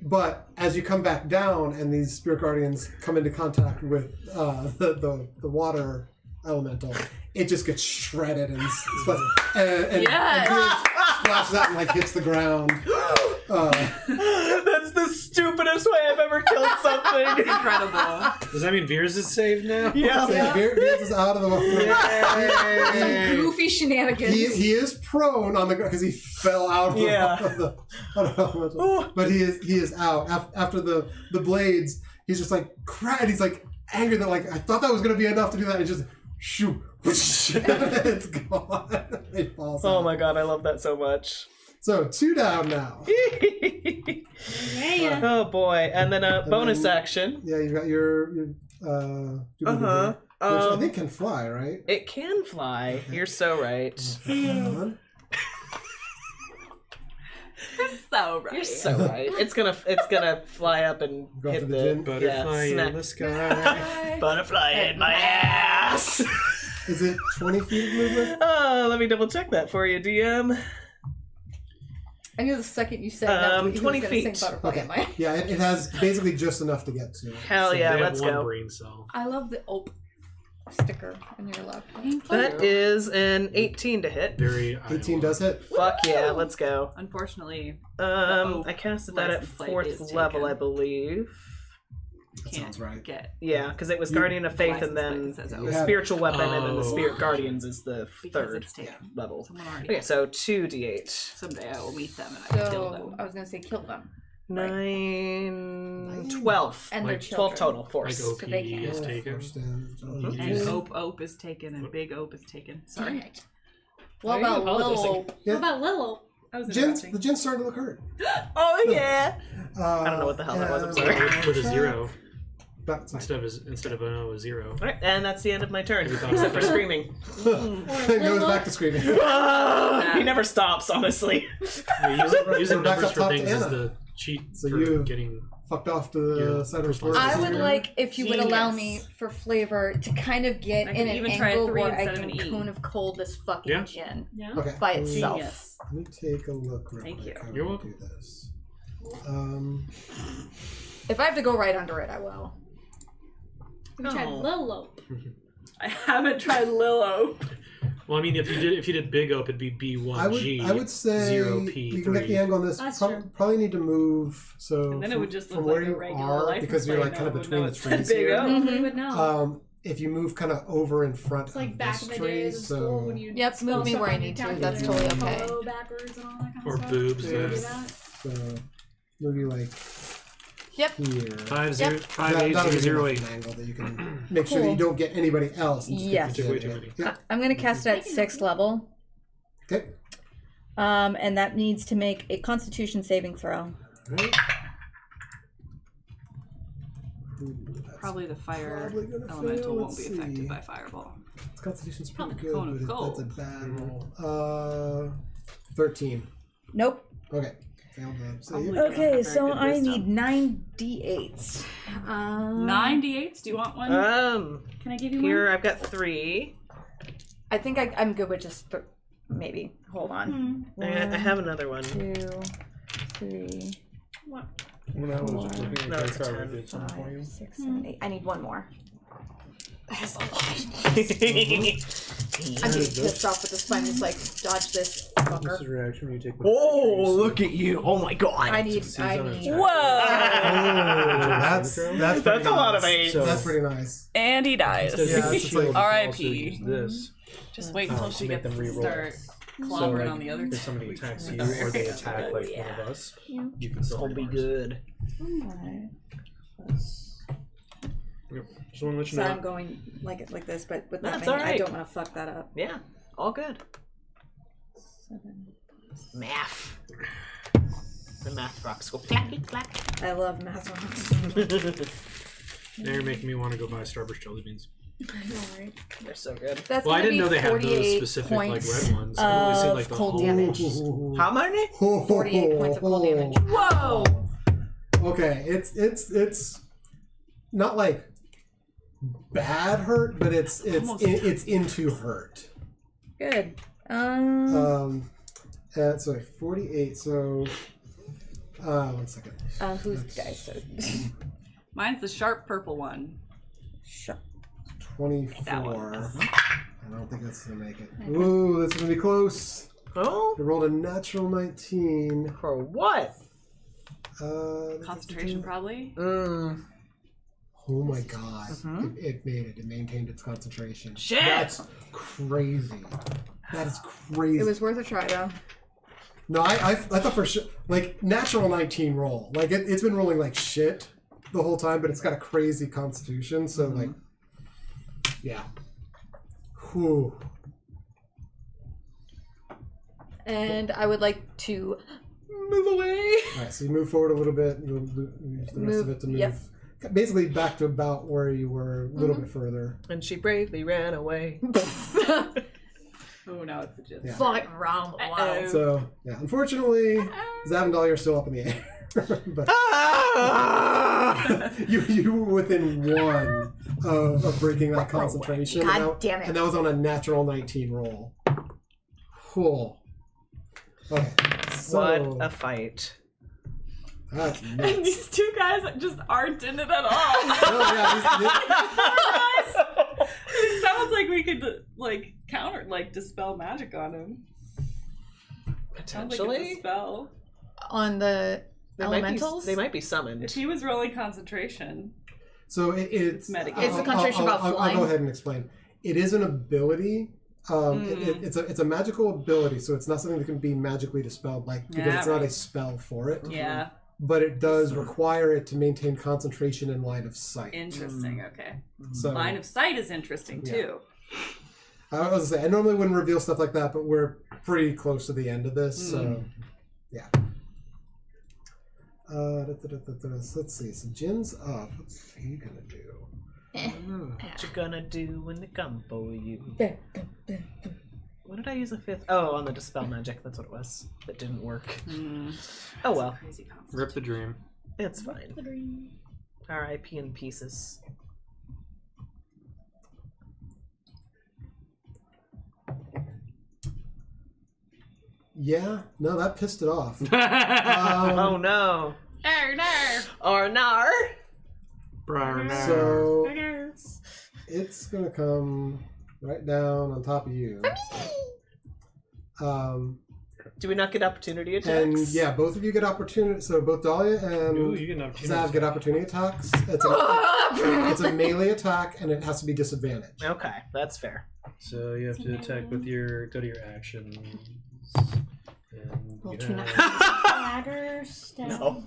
But as you come back down and these spirit guardians come into contact with the water elemental, it just gets shredded and and splashes out and like hits the ground. That's the stupidest way I've ever killed something. Incredible. Does that mean Veers is saved now? Yeah. So Beers is out of the water. Some goofy shenanigans. He is prone on the ground because he fell out of the elemental. But he is out after the blades. He's just like cried. He's like angry that like I thought that was gonna be enough to do that. And just shoo, it's gone. It falls Oh out. my god, I love that so much. So 2 down now. Yeah. Oh boy, and then a bonus then- action. Yeah, you got your Uh-huh. which I think can fly, right? It can fly. You're so right. Hang on. So right. You're so right. It's gonna fly up and Go hit after the the djinn? Butterfly snap. in the sky. Butterfly in my ass. Is it 20 feet of movement? Let me double check that for you, DM. I knew the second you said that he was 20 gonna feet. sing Butterfly Okay. in my Yeah, it has basically just enough to get to it. Hell yeah, They have let's one go. brain cell. I love the ope sticker on your laptop. That is an 18 to hit. Very 18 does hit. Fuck yeah, let's go. Unfortunately, I casted that at license plate 4th is level, taken. I believe. That can't sounds right. get. Yeah, because it was Guardian of Faith and then License plate says the that. spiritual weapon and then the Oh. Spirit Guardians is the Because 3rd it's taken. level. Someone already. Okay, so 2d8. Someday I will meet them and I will kill So them. I was gonna say kill them. 9, 12. And their Like 12 children. total, Like force. OP So they can- is Yeah, taken. first damage. Mhm. And Ope is taken and Big Ope is taken. Sorry. Damn it. What Why are you about little apologizing? ope? Yeah. What about Lilo? I was The interrupting. djinn's starting to look hurt. Oh yeah! I don't know what the hell that was, I'm sorry. With a 0 That's fine. instead of a 0. Alright, and that's the end of my turn, You thought except for about it? screaming. It goes back to screaming. He never stops, honestly. Yeah, using Back numbers up for top to things is Anna. the cheat So for you- getting. Fucked off to the Yeah. side of the I I floor. would like if you would allow me Genius. for flavor to kind of get I in could an even try a angle 3 where I instead of can an E. cone of cold this fucking Yeah. gin Yeah. Okay. by let me- itself. Genius. Let me take a look real Thank quick. you. How You're we welcome. do this. If I have to go right under it, I will. We tried Oh. Lilo. I haven't tried Lilo. Well, I mean, if you did Big Ope, it'd be B1G. I would say 0P3. you can get the angle on this. That's Prob- true. probably need to move. So And then it from- would just from look where like a you regular are license because you're plate. like kind of No one between would the know it trees said Big here. O. We would know. If you move kind of over in front It's like of back this in the tree, days of school when so you Yep, move me where I need to. That's totally okay. Follow backwards and all that kind Or of stuff. boobs, Do you do yeah. that? so maybe like Yep. here. 5 0 Yep. 5 That- 8 that'll be 0 enough 8. of an angle that you can make sure that Cool. you don't get anybody else. And just Yes. get Way the too djinn. many. Yeah. I'm gonna cast it at 6th level. Okay. And that needs to make a Constitution saving throw. Right. Probably the fire Probably gonna elemental fail. won't be Let's affected see. by fireball. Constitution's pretty Oh, good, cone of but gold. that's a bad roll. 13. Nope. Okay. Failed the save. Probably. Okay, Very so good I wisdom. need 9 d8s. 9 d8s? Do you want one? Um, Can I give you here one? I've got 3. I think I'm good with just Maybe. Hold on. I have another one. 2, 3, What? When I was looking at No, the it's a card, 10. I did something for you. 5, 6, 7, 8. I need one more. I'm just pissed off with this spine. Just like dodge this This fucker. is a reaction when you take. Oh, look at you! Oh my god! I need. Whoa! That's That's a lot of eights. So- That's pretty nice. And he dies. Instead of Yeah, using it's just shield, like- you can also R.I.P.. use this. Just wait until to she make gets them to re-roll. start So, clobbering like, on the other if two. somebody attacks you or they attack like one of us, you can still It'll be Mars. good. Yep. Just want to let you So know. I'm going like this, but with That's nothing. I alright. don't want to fuck that up. Yeah, all good. 7. Math. The math rocks go clacky clack. I love math rocks. Now you're making me want to go buy Starburst jelly beans. Alright. They're so good. That's Well, I gonna didn't know be they had those 48 specific like points red ones. I only see of like the cold whole- damage. How many? 48 points of cold damage. Whoa! Okay, it's not like bad hurt, but it's into hurt. Good. And so 48. So 1 second. Whose dice? Mine's the sharp purple one. 24. That one. I don't think that's gonna make it. Ooh, that's gonna be close. Oh, I rolled a natural 19. for what? Concentration, probably. Oh my god. It made it. It maintained its concentration. Shit! That's crazy. That is crazy. It was worth a try though. No, I thought for sure, like, natural 19 roll. Like, it's been rolling like shit the whole time, but it's got a crazy constitution, so, like, yeah. Whew. And I would like to move away. Alright, so you move forward a little bit, you'll use the rest of it to move. Yep. Basically back to about where you were, a little bit further. And she bravely ran away. Oh, now it's a gist. Yeah. Flying around the world. So, yeah, unfortunately, Zav and Dahlia are still up in the air. But you were within one of breaking that concentration. God damn it. And that was on a natural 19 roll. Cool. Okay. So, What a fight. that's And nuts. these two guys just aren't in it at all. Oh, yeah, It sounds like we could like counter, like dispel magic on him. Sounds like Potentially. it's a spell. On the elementals? They might be summoned. If he was rolling concentration, so it's mitigated. It's the concentration about I'll flying. go ahead and explain. It is an ability. It's a magical ability, so it's not something that can be magically dispelled, like because Yeah, it's not a right. spell for it. Yeah. But it does require it to maintain concentration in line of sight. Interesting. Okay. So Line of sight is interesting too. I was gonna say I normally wouldn't reveal stuff like that, but we're pretty close to the end of this, so yeah. Let's see. So Jin's up. What's he gonna do? What you gonna do when they come for you? What did I use a fifth? Oh, on the dispel magic. That's what it was. That didn't work. Oh well. Crazy concept. Rip the dream. It's fine. R.I.P. in pieces. Yeah, no, that pissed it off. Oh no. Or nar. So it's gonna come right down on top of you. Do we not get opportunity attacks? And yeah, both of you get opportunity. So both Dahlia and Ooh, you get an opportunity. Zav get opportunity attacks. It's a melee attack, and it has to be disadvantaged. Okay, that's fair. So you have to attack with your go to your actions. And Roll you 2 have- Dagger, stab. No.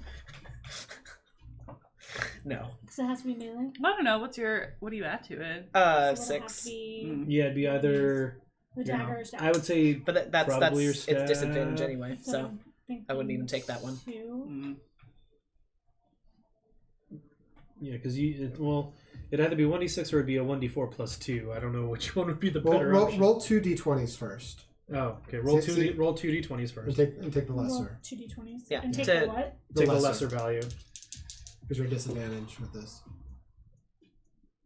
No. Because it has to be melee. I don't know. What are you at to it? So it'll have to 6. be Yeah, it'd be either. the dagger or stab. I would say. But that's Probably your it's stab. disadvantage anyway, so think I wouldn't even take that one. 2. Yeah, because it'd either be 1d6 or it'd be a 1d4 plus 2. I don't know which one would be the Roll, better roll, option. roll 2 d20s first. Oh, okay. Roll See- roll 2d20s And first. take the Roll lesser. 2d20s. Yeah, And take to- the what? Take the lesser. lesser value. Because you're disadvantaged with this.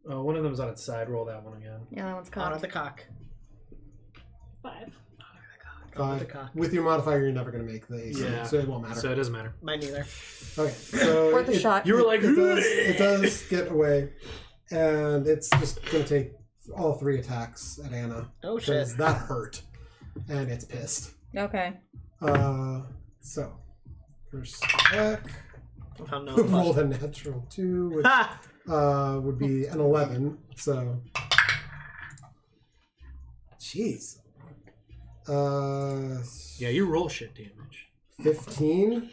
Oh, one of them's on its side. Roll that one again. Yeah, that one's Honor cocked. the cock. 5. 5. With your modifier, you're never going to make the AC, so it won't matter. So it doesn't matter. Mine neither. Okay, so Worth a shot. You were like, it does get away, and it's just going to take all 3 attacks at Anna. Oh shit! Because that hurt, and it's pissed. Okay. So first attack. Oh, no. Rolled a natural 2, which would be an 11. So, jeez. Yeah, you roll shit damage. 15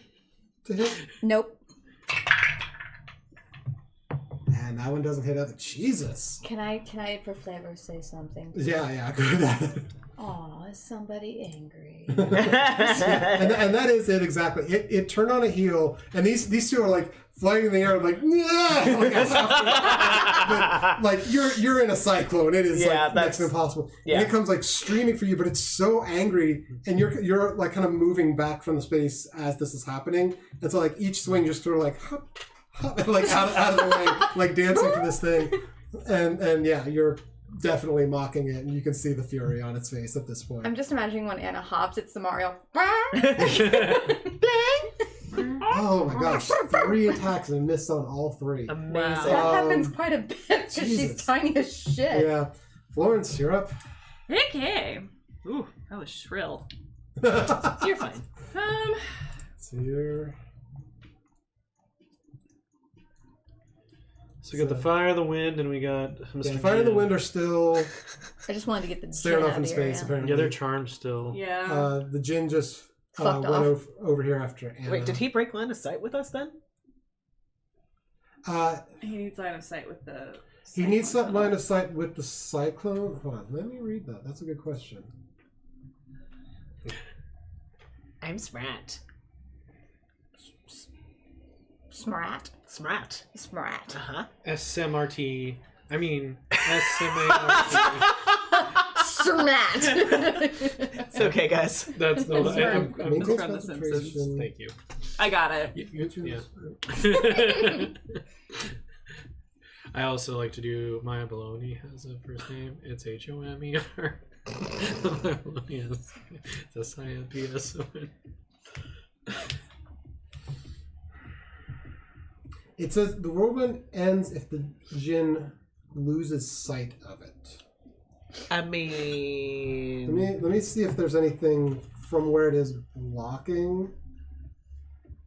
to hit. Nope. And that one doesn't hit either. Jesus. Can I for flavor say something? Yeah, go ahead. Aw, is somebody angry? and that is it exactly. It turned on a heel, and these two are like flying in the air, like, yeah, but like you're in a cyclone. It is like next to impossible. Yeah. And it comes like streaming for you, but it's so angry, and you're like kind of moving back from the space as this is happening, and so like each swing just sort of like hop, hop, like out of the way, like dancing for this thing, and yeah, you're definitely mocking it, and you can see the fury on its face at this point. I'm just imagining when Anna hops, it's the Mario. Oh my gosh, 3 attacks and missed on all 3. Amazing. That happens quite a bit because she's tiny as shit. Yeah. Florence, you're up. Okay. Ooh, that was shrill. You're fine. So you're... So we got the fire, the wind, and we got Mr. Yeah, fire and the wind are still I just wanted to get the staring djinn off out in of the space, area. apparently. Yeah, they're charmed still. Yeah. The djinn just Fucked went off. over here after Anna. Wait, did he break line of sight with us then? He needs line of sight with the. He needs some line of sight with the cyclone. Hold on, let me read that. That's a good question. I'm smart. Smart. Smart. Smart. Uh-huh. SMRT. I mean, SMART. Smart. It's okay, guys. That's no. I'm Maintain from The concentration. Thank you. I got it. Yeah. I also like to do Maya Baloney as a first name. It's HOMER. Yes. It's SIMPSON. It says the whirlwind ends if the djinn loses sight of it. I mean, Let me see if there's anything from where it is blocking.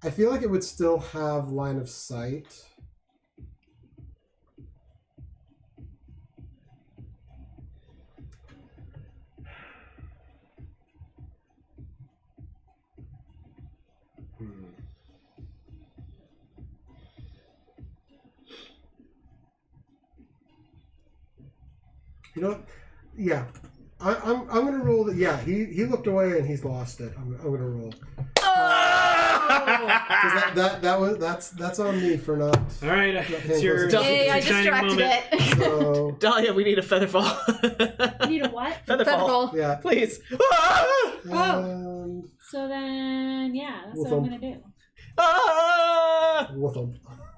I feel like it would still have line of sight. You know what? Yeah. I'm gonna roll that. Yeah, he looked away and he's lost it. I'm gonna roll. That's on me for not. All right, it's your Yay, I shining distracted moment. it. So Dahlia, we need a featherfall. You need a what? Featherfall. yeah. Please. And So then, yeah, that's what I'm gonna do. with them.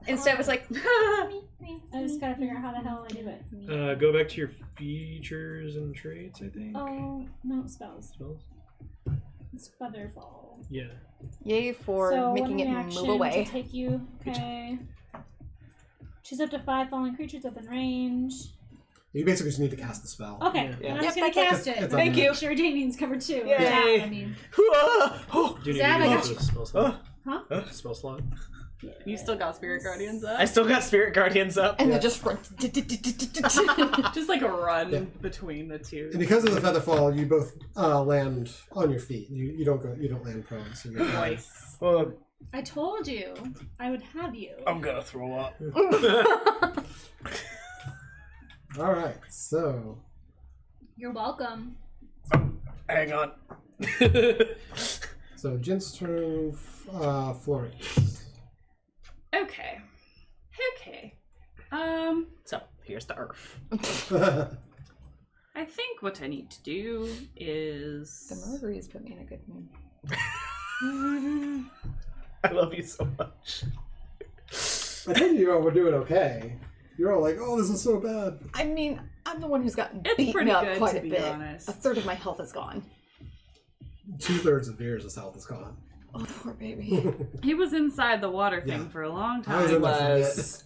Instead, it was like, I just gotta figure out how the hell I do it. Go back to your features and traits, I think. Oh, no, spells. Spells? It's Featherfall. Yeah. yay for So making one it reaction move away. to take you. Okay. Choose up to 5 falling creatures within range. You basically just need to cast the spell. Okay, Yeah. then I'm just Yep, gonna I cast can. it. It's Thank you. Make sure Damien's covered too. Yay. Yeah, I mean, Do you need Zab, to I use got a spell slot? huh? Spell slot? You still got Spirit Guardians up? I still got Spirit Guardians up. And they're just run. Just like a run Yeah. between the two. And because of the feather fall, you both land on your feet. You don't land prone. So you're fine. Voice. Oh, I told you I would have you. I'm gonna throw up. All right. So You're welcome. Hang on. so Jin's turn. Florence. Okay. Okay. so here's the earth. I think what I need to do is. The margaritas put me in a good mood. I love you so much. I told you all were doing okay. You're all like, "Oh, this is so bad." I mean, I'm the one who's gotten It's beaten pretty up good, quite to a be bit. honest. A third of my health is gone. 2/3 of Veers' health is gone. Oh, poor baby. He was inside the water thing Yeah. for a long I was time. in the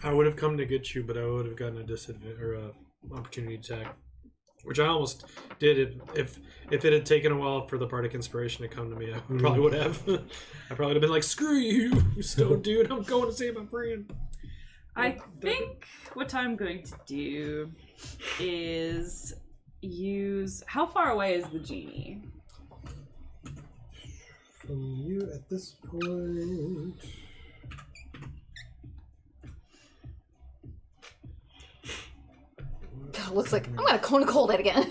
I would have come to get you, but I would have gotten a disadvantage or a opportunity attack, which I almost did. If it had taken a while for the Bardic Inspiration to come to me, I probably would have. I probably would have been like, "Screw you, you stone dude! I'm going to save my friend." I think what I'm going to do is use. How far away is the genie? From you at this point. God, looks like I'm gonna cone cold it again.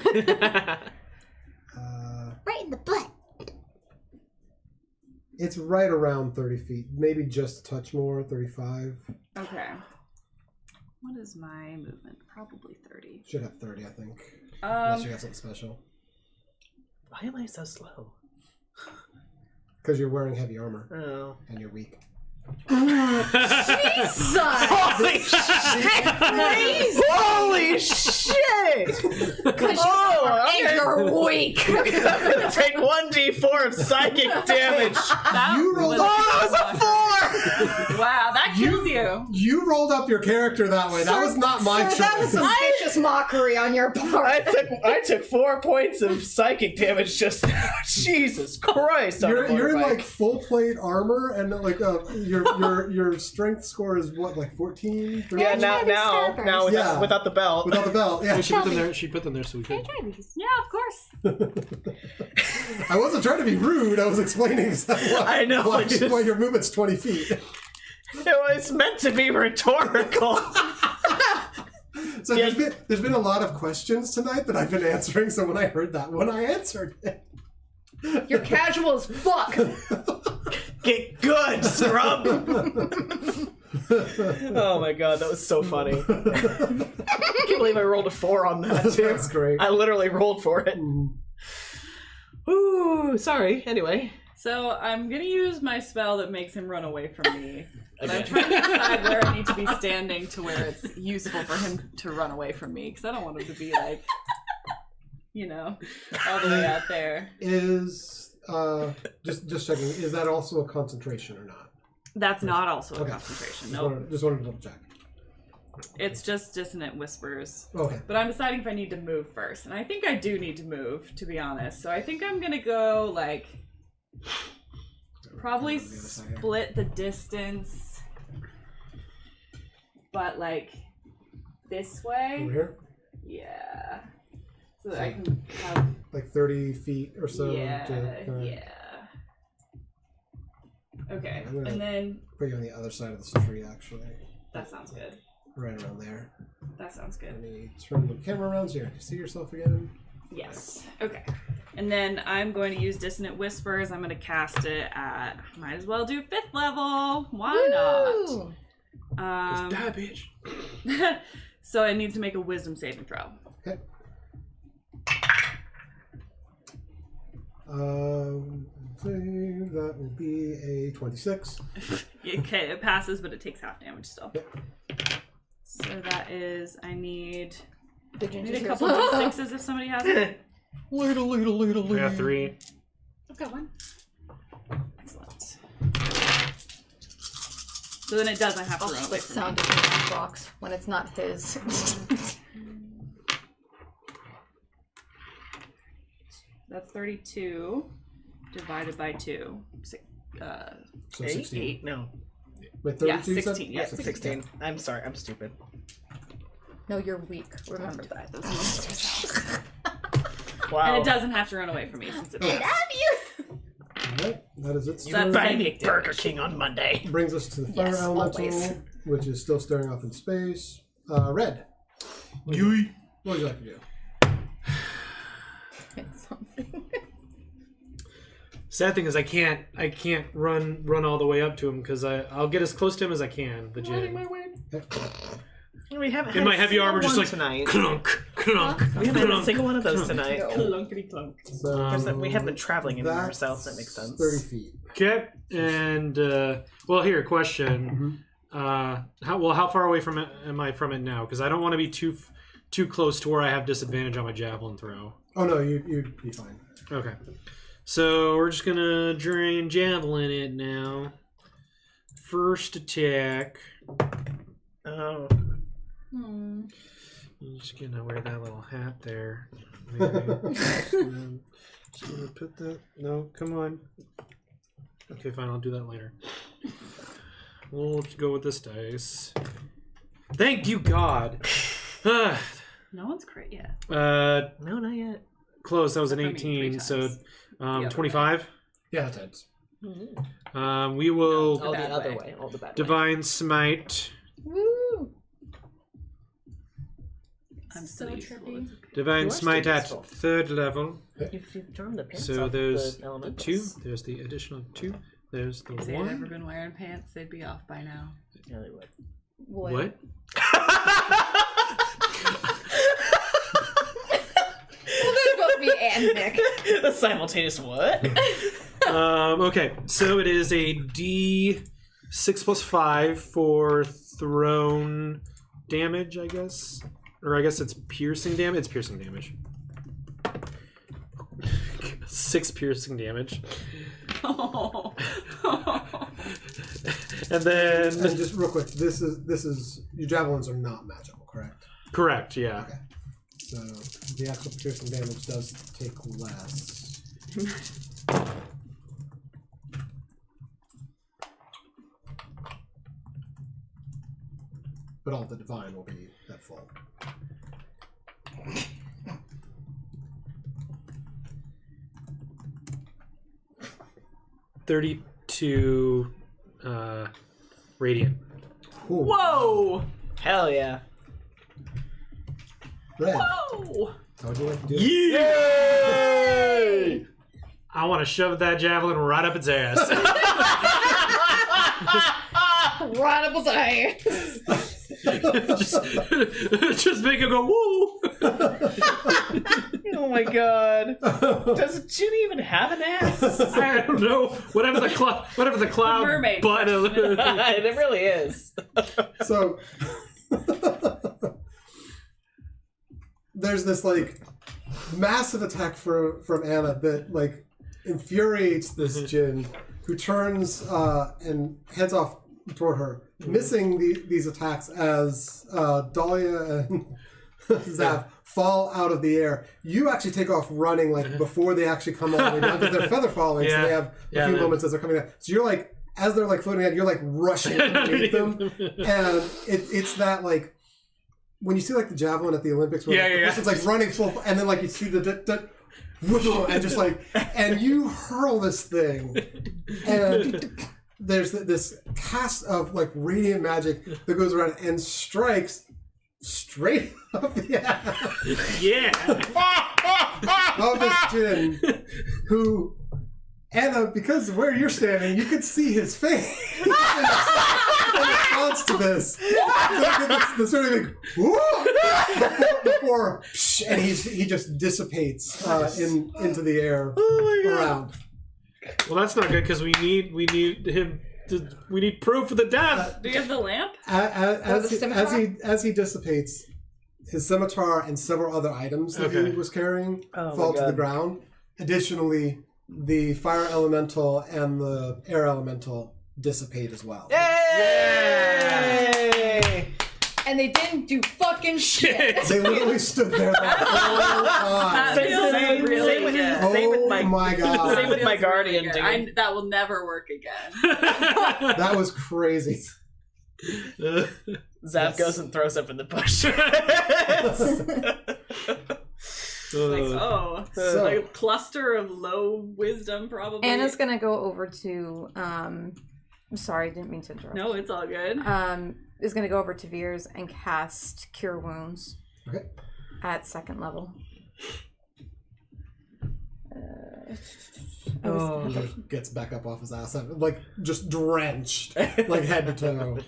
Right in the butt. It's right around 30 feet, maybe just a touch more, 35. Okay. What is my movement? Probably 30. Should have 30, I think. Unless you got something special. Why am I so slow? Because you're wearing heavy armor. Oh. And you're weak. Jesus! Holy shit! Holy shit! And you're weak. I'm gonna take 1d4 of psychic damage. You rolled up. Oh, that was a 4! Wow, that kills you. You rolled up your character that way. That was not my choice. That was some vicious mockery on your part. I took 4 points of psychic damage just now. Jesus Christ! You're in like full plate armor, and like your strength score is what, like 14? 13? Yeah, now without the belt. Without the belt, yeah. She put them there so we could. Yeah, of course. I wasn't trying to be rude. I was explaining I know, why just- your movement's 20 feet. It was meant to be rhetorical. So there's been a lot of questions tonight that I've been answering. So when I heard that one, I answered it. You're casual as fuck. Get good, scrub. Oh my god, that was so funny. I can't believe I rolled a 4 on that too. That's great. I literally rolled for it. Ooh, sorry. Anyway. So I'm gonna use my spell that makes him run away from me. But I'm Okay. trying to decide where I need to be standing to where it's useful for him to run away from me, because I don't want him to be like, all the way out there. Is just checking. Is that also a concentration or not? That's not also a Okay. concentration. Just No, wanted to double check. it's just dissonant whispers. Okay. But I'm deciding if I need to move first, and I think I do need to move, to be honest. So I think I'm gonna go like probably split the distance, but like this way. Over here? Yeah. So that I can have. Like 30 feet or so. Yeah. to, Yeah. Okay, I'm gonna and then put you on the other side of this tree, actually. that sounds good. Right around there. That sounds good. Let me turn the camera around so you can see yourself again. Yes. Okay. And then I'm going to use Dissonant Whispers. I'm going to cast it at. Might as well do 5th level. Why Woo! not? Die, bitch. So I need to make a Wisdom saving throw. Okay. That will be a 26. Okay, it passes, but it takes half damage still. So that is. I need a couple d6s if somebody has it. I got 3. I've got one. Excellent. So then it doesn't have to run away The from sound me. of the box when it's not his. That's 32 divided by 2. So 16. 8? No. Wait, Yeah, 32 you said? 16. Yeah, 16. I'm sorry, I'm stupid. No, you're weak. Remember that. Those monsters. Wow. And it doesn't have to run away from me since it does. Alright, that is it. That's Find me psychic Burger damage. King on Monday. Brings us to the fire Yes, elemental, always. which is still staring off in space. Red. What would you like to do? Sad thing is I can't run all the way up to him because I'll get as close to him as I can. The jig. We haven't In had my a heavy single armor, just one like tonight. clunk, clunk, We haven't had a clunk. single one of those tonight. Clunkety clunk. So, we haven't been traveling anywhere, that's so that makes sense. 30 feet. Okay, and well, here question. How far away am I from it now? Because I don't want to be too close to where I have disadvantage on my javelin throw. Oh no, you'd be fine. Okay. So we're just gonna drain javelin it now. First attack. Oh. I'm just gonna wear that little hat there. Maybe. Just gonna put that. No, come on. Okay, fine. I'll do that later. We'll go with this dice. Thank you, God. No one's crit yet. No, not yet. Close. That was an Except for me 18. 3 So, times. 25. Yeah, that's it. We will Oh, the bad other way. way. Oh, the bad way. divine smite. Woo! I'm So so useful. trippy. It's okay. Divine You are smite still at useful. 3rd level. You've drawn the pants So off there's the the elementals. 2. There's the additional 2. There's the If they had ever 1. been wearing pants, they'd be off by now. Yeah, they would. What? Well, there's supposed to be and Nick. A simultaneous what? Okay, so it is a D6 plus 5 for thrown damage, I guess. Or I guess it's piercing damage. It's piercing damage. 6 piercing damage. Oh. And then... And just real quick, this is your javelins are not magical, correct? Correct, yeah. Okay. So the actual piercing damage does take less. But all the divine will be at full. $32 radiant. Cool. Whoa! Hell yeah. Red, Whoa! how would you like to do it? Yay! I want to shove that javelin right up its ass. Right up his eye. just make it go woo. Oh my god. Does Ginny even have an ass? I don't know. Whatever the cloud mermaid button. It really is. So there's this like massive attack from Anna that like infuriates this Jinn, who turns and heads off toward her, missing these attacks as Dahlia and Zav fall out of the air. You actually take off running like before they actually come all the way down because they're feather falling, so they have a few moments as they're coming down. So you're like, as they're like floating out, you're like rushing underneath them, and it's that like when you see like the javelin at the Olympics, where the person's like running full, and then like you see the and just like, and you hurl this thing, and there's this cast of like radiant magic that goes around and strikes straight up the ass. Yeah. Of this Jinn, who Anna, because of where you're standing, you could see his face in response to this. The sort of like, whoa! Before and he just dissipates into the air around. Well, that's not good because we need proof of the death. Do you have the lamp? As he dissipates, his scimitar and several other items that he was carrying fall to the ground. Additionally, the fire elemental and the air elemental dissipate as well. Yay! And they didn't do fucking shit. They literally stood there the whole time. Same with my god. Same with my guardian, dude. That will never work again. That was crazy. Zap goes and throws up in the bush. Like a cluster of low wisdom, probably. Anna's gonna go over to. Sorry, didn't mean to interrupt. No, it's all good. Is gonna go over to Veers and cast Cure Wounds. Okay. At 2nd level. He just gets back up off his ass, like just drenched, like head to toe.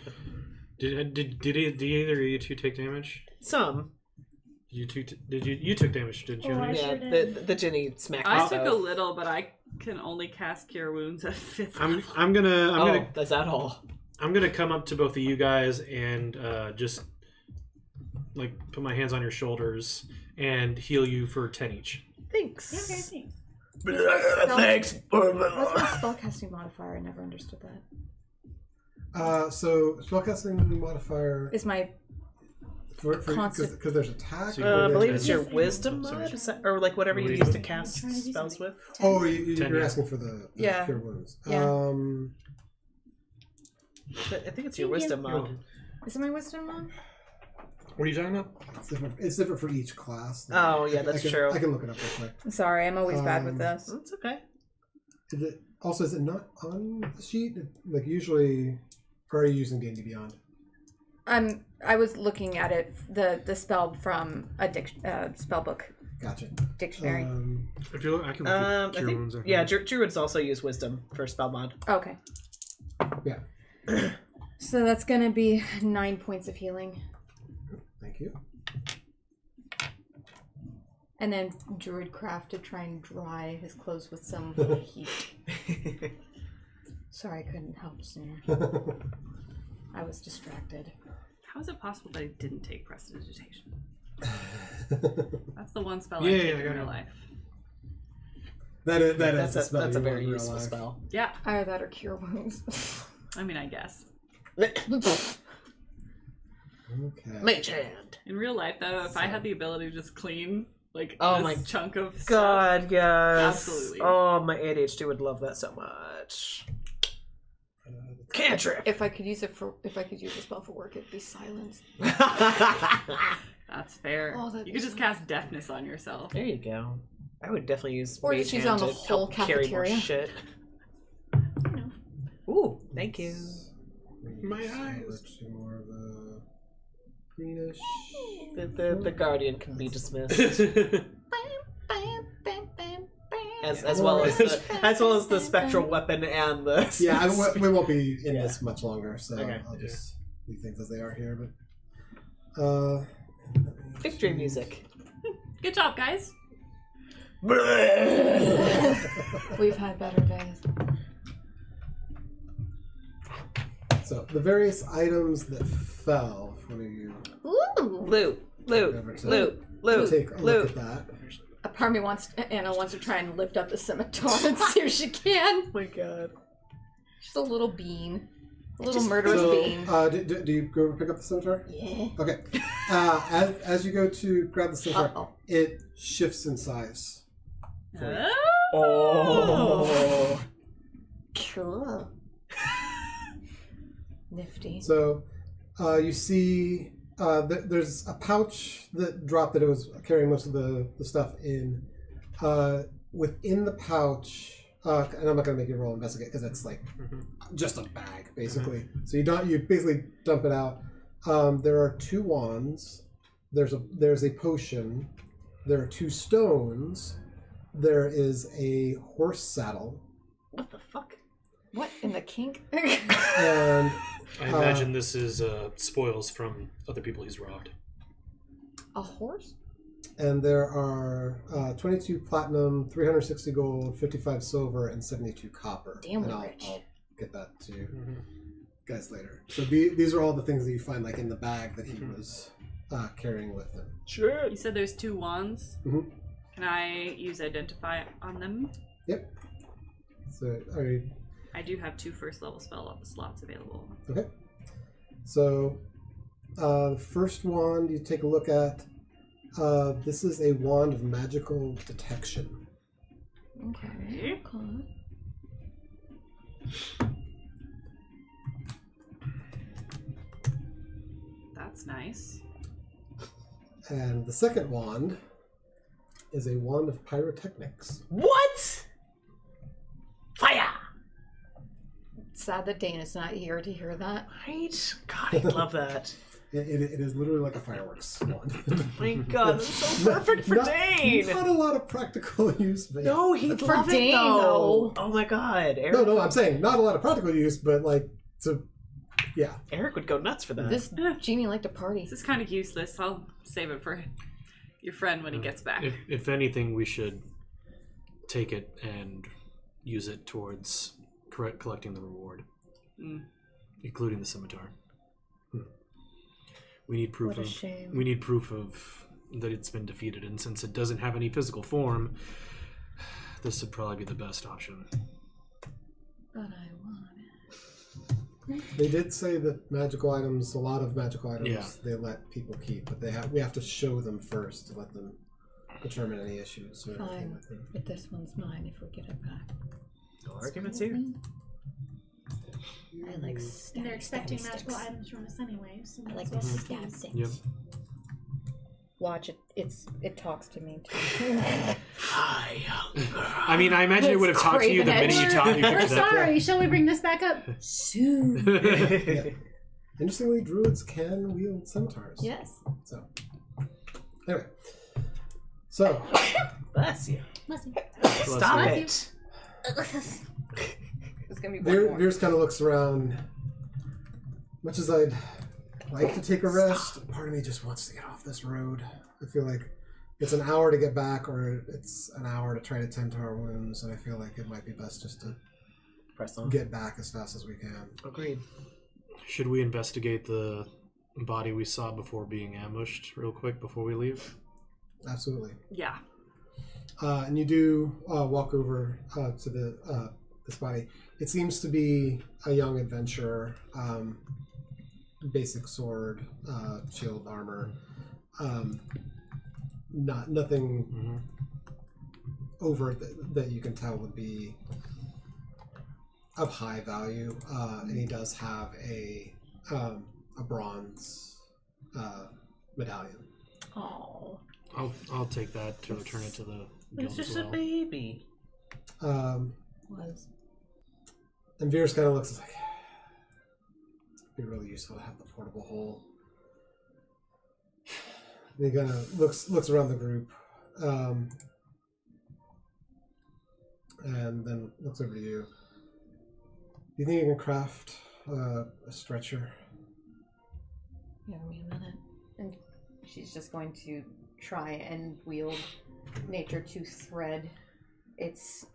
Did either of you two take damage? Some. You took damage, didn't you? I Yeah, sure did. the Ginny smacked I us took both. a little, but I can only cast Cure Wounds at 5th level. I'm gonna Is that all? I'm gonna come up to both of you guys and just like put my hands on your shoulders and heal you for 10 each. Thanks. Yeah, okay, thanks. Thanks. What's my spellcasting modifier? I never understood that. So spellcasting modifier Is my because there's attack. I believe it's your wisdom mod, is that, or like whatever you use to cast spells with. Oh, you're asking for the cure wounds. Yeah. I think it's your wisdom mod. Is it my wisdom mod? What are you talking about? It's different for each class. Oh, yeah, that's true. I can look it up real quick. Sorry, I'm always bad with this. It's okay. Is it not on the sheet? Like usually, or are you using D&D Beyond? I was looking at it, the spell from a spell book. Gotcha. Dictionary. If you look, I can look at cure wounds. Yeah, Druids also use wisdom for spell mod. Okay. Yeah. So that's gonna be 9 points of healing. Thank you. And then Druidcraft to try and dry his clothes with some heat. Sorry, I couldn't help sooner. I was distracted. How is it possible that I didn't take prestidigitation? That's the one spell I take in real life. That's a very useful spell. Yeah. Either that or cure wounds. I mean, I guess. Okay. Mage hand. In real life, though, if I had the ability to just clean this chunk of stuff, God, yes. absolutely. Oh, my ADHD would love that so much. Cantrip. If I could use a spell for work, it'd be silence. That's fair. Oh, that'd you be could just so cast deafness on yourself. There you go. I would definitely use Or Mage just use Hand it on the to whole help carry more cafeteria. shit. Ooh, thank you. My eyes. More of a greenish. The Guardian can be dismissed. As well as the spectral weapon and the we won't be in this much longer, so I'll just leave things as they are here. But victory music. Good job, guys. We've had better days. So the various items that fell for you. Ooh. Loot. Take a look at that. A part of me Anna wants to try and lift up the scimitar and see if she can. Oh my god. She's a little bean. A little murderous bean. Do you go pick up the scimitar? Yeah. Okay. As you go to grab the scimitar, it shifts in size. Oh. Cool. Nifty. So you see there's a pouch that dropped that it was carrying most of the stuff in. Within the pouch, and I'm not going to make you roll investigate because it's like just a bag, basically. So you basically dump it out. There are 2 wands. There's a potion. There are 2 stones. There is a horse saddle. What the fuck? What in the kink? And I imagine this is spoils from other people he's robbed. A horse? And there are 22 platinum, 360 gold, 55 silver, and 72 copper. Damn, and we're I'll rich. get that to you guys later. So these are all the things that you find like in the bag that he was carrying with him. Sure. You said there's 2 wands. Mm-hmm. Can I use identify on them? Yep. So I do have 2 first level spell slots available. okay. So the first wand you take a look at. This is a wand of magical detection. Okay. That's nice. And the second wand is a wand of pyrotechnics. What? Fire! Sad that Dana's not here to hear that. Right? God, I'd love that. It is literally like a fireworks wand. Oh my god, that's so perfect for Dane! Not a lot of practical use, but yeah. No, he'd For love it Dane, though. though. Oh my god, Eric. No, I'm saying not a lot of practical use, but like yeah. Eric would go nuts for that. This genie liked to party. This is kind of useless. I'll save it for your friend when he gets back. If anything, we should take it and use it towards collecting the reward, including the scimitar. We need proof What a of. shame. We need proof of that it's been defeated, and since it doesn't have any physical form, this would probably be the best option. But I want it. They did say that magical items, a lot of magical items, Yeah. they let people keep, but we have to show them first to let them determine any issues or anything Fine, with them. but this one's mine if we get it back. No arguments here. I like And stab, they're expecting stabby magical sticks. items from us anyway. So I like that's to what stab it is. things. Yep. Watch it. It talks to me too. I mean, I imagine it would have talked to you the minute you taught you We're picked it up. sorry. Shall we bring this back up? Soon. Interestingly, druids can wield scimitars. Yes. So, anyway. So, Bless you. Listen. Stop you. it. It's gonna be one more. Veers kind of looks around. Much as I'd like to take a rest, part of me just wants to get off this road. I feel like it's an hour to get back, or it's an hour to try to tend to our wounds, and I feel like it might be best just to Press on. get back as fast as we can. Agreed. Should we investigate the body we saw before being ambushed real quick before we leave? Absolutely. Yeah. And you do walk over to this body. It seems to be a young adventurer. Basic sword, shield, armor. Nothing over that you can tell would be of high value. And he does have a bronze medallion. Oh. I'll take that to return it to the guild It's just as a well. baby. Was. And Veers kind of looks like it'd be really useful to have the portable hole. And he kind of looks around the group, and then looks over to you. Do you think you can craft a stretcher? Give me a minute. And she's just going to try and wield nature to thread its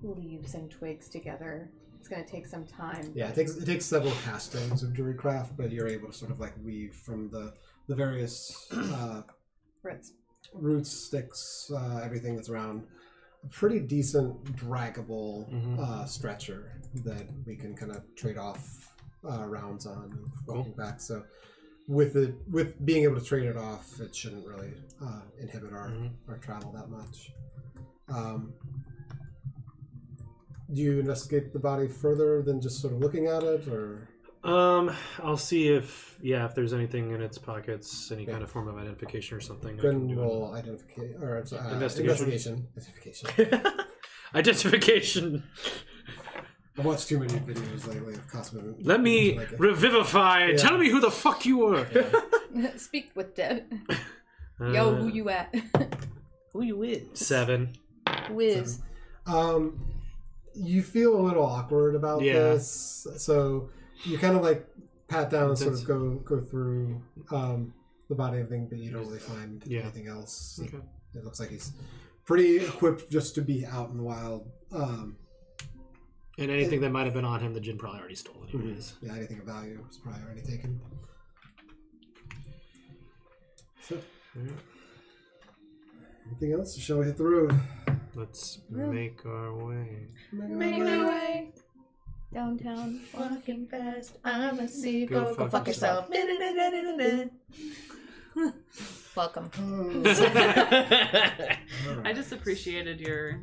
leaves and twigs together. It's going to take some time. Yeah, it takes several castings of druidcraft, but you're able to sort of like weave from the various roots, sticks, everything that's around. A pretty decent draggable stretcher that we can kind of trade off rounds on walking back. So with being able to trade it off, it shouldn't really inhibit our travel that much. Do you investigate the body further than just sort of looking at it, or? I'll see if there's anything in its pockets, any kind of form of identification or something. Go ahead and roll identification or investigation. Identification. I've watched too many videos lately of cosmetic. Let me revivify. Yeah. Tell me who the fuck you were. Speak with dead. Yo, who you at? Who you is? 7. Whiz. You feel a little awkward about this, so you kind of like pat down and sort of go through the body and everything, but you don't really find anything else. Okay. It looks like he's pretty equipped just to be out in the wild. And anything that might have been on him, the djinn probably already stole anyways. Yeah, anything of value was probably already taken. So, anything else? Or shall we hit the road? Let's make our way. Making our way downtown, walking fast. I'm a sea. Go fuck yourself. Welcome. I just appreciated your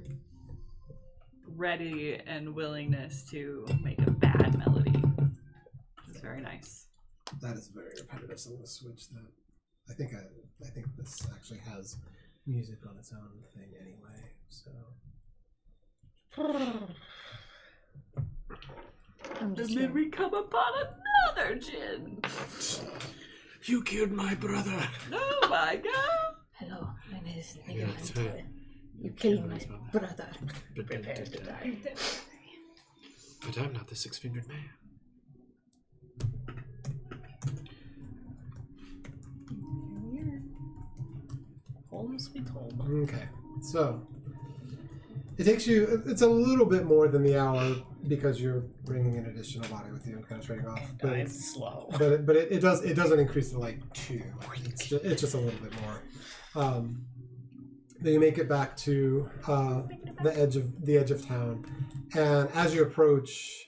ready and willingness to make a bad melody. It's very nice. That is very repetitive on the Switch. That I think this actually has music on its own thing anyway. So. And then we come upon another djinn. You killed my brother. Oh my god. Hello, my name is Yeah, that's right. You killed my brother. Prepare to die. But I'm not the six-fingered man. Home sweet home. Okay, so it takes you. It's a little bit more than the hour because you're bringing an additional body with you and kind of trading off. But It's slow. but it doesn't increase to like 2. It's just a little bit more. Then you make it back to the edge of town, and as you approach,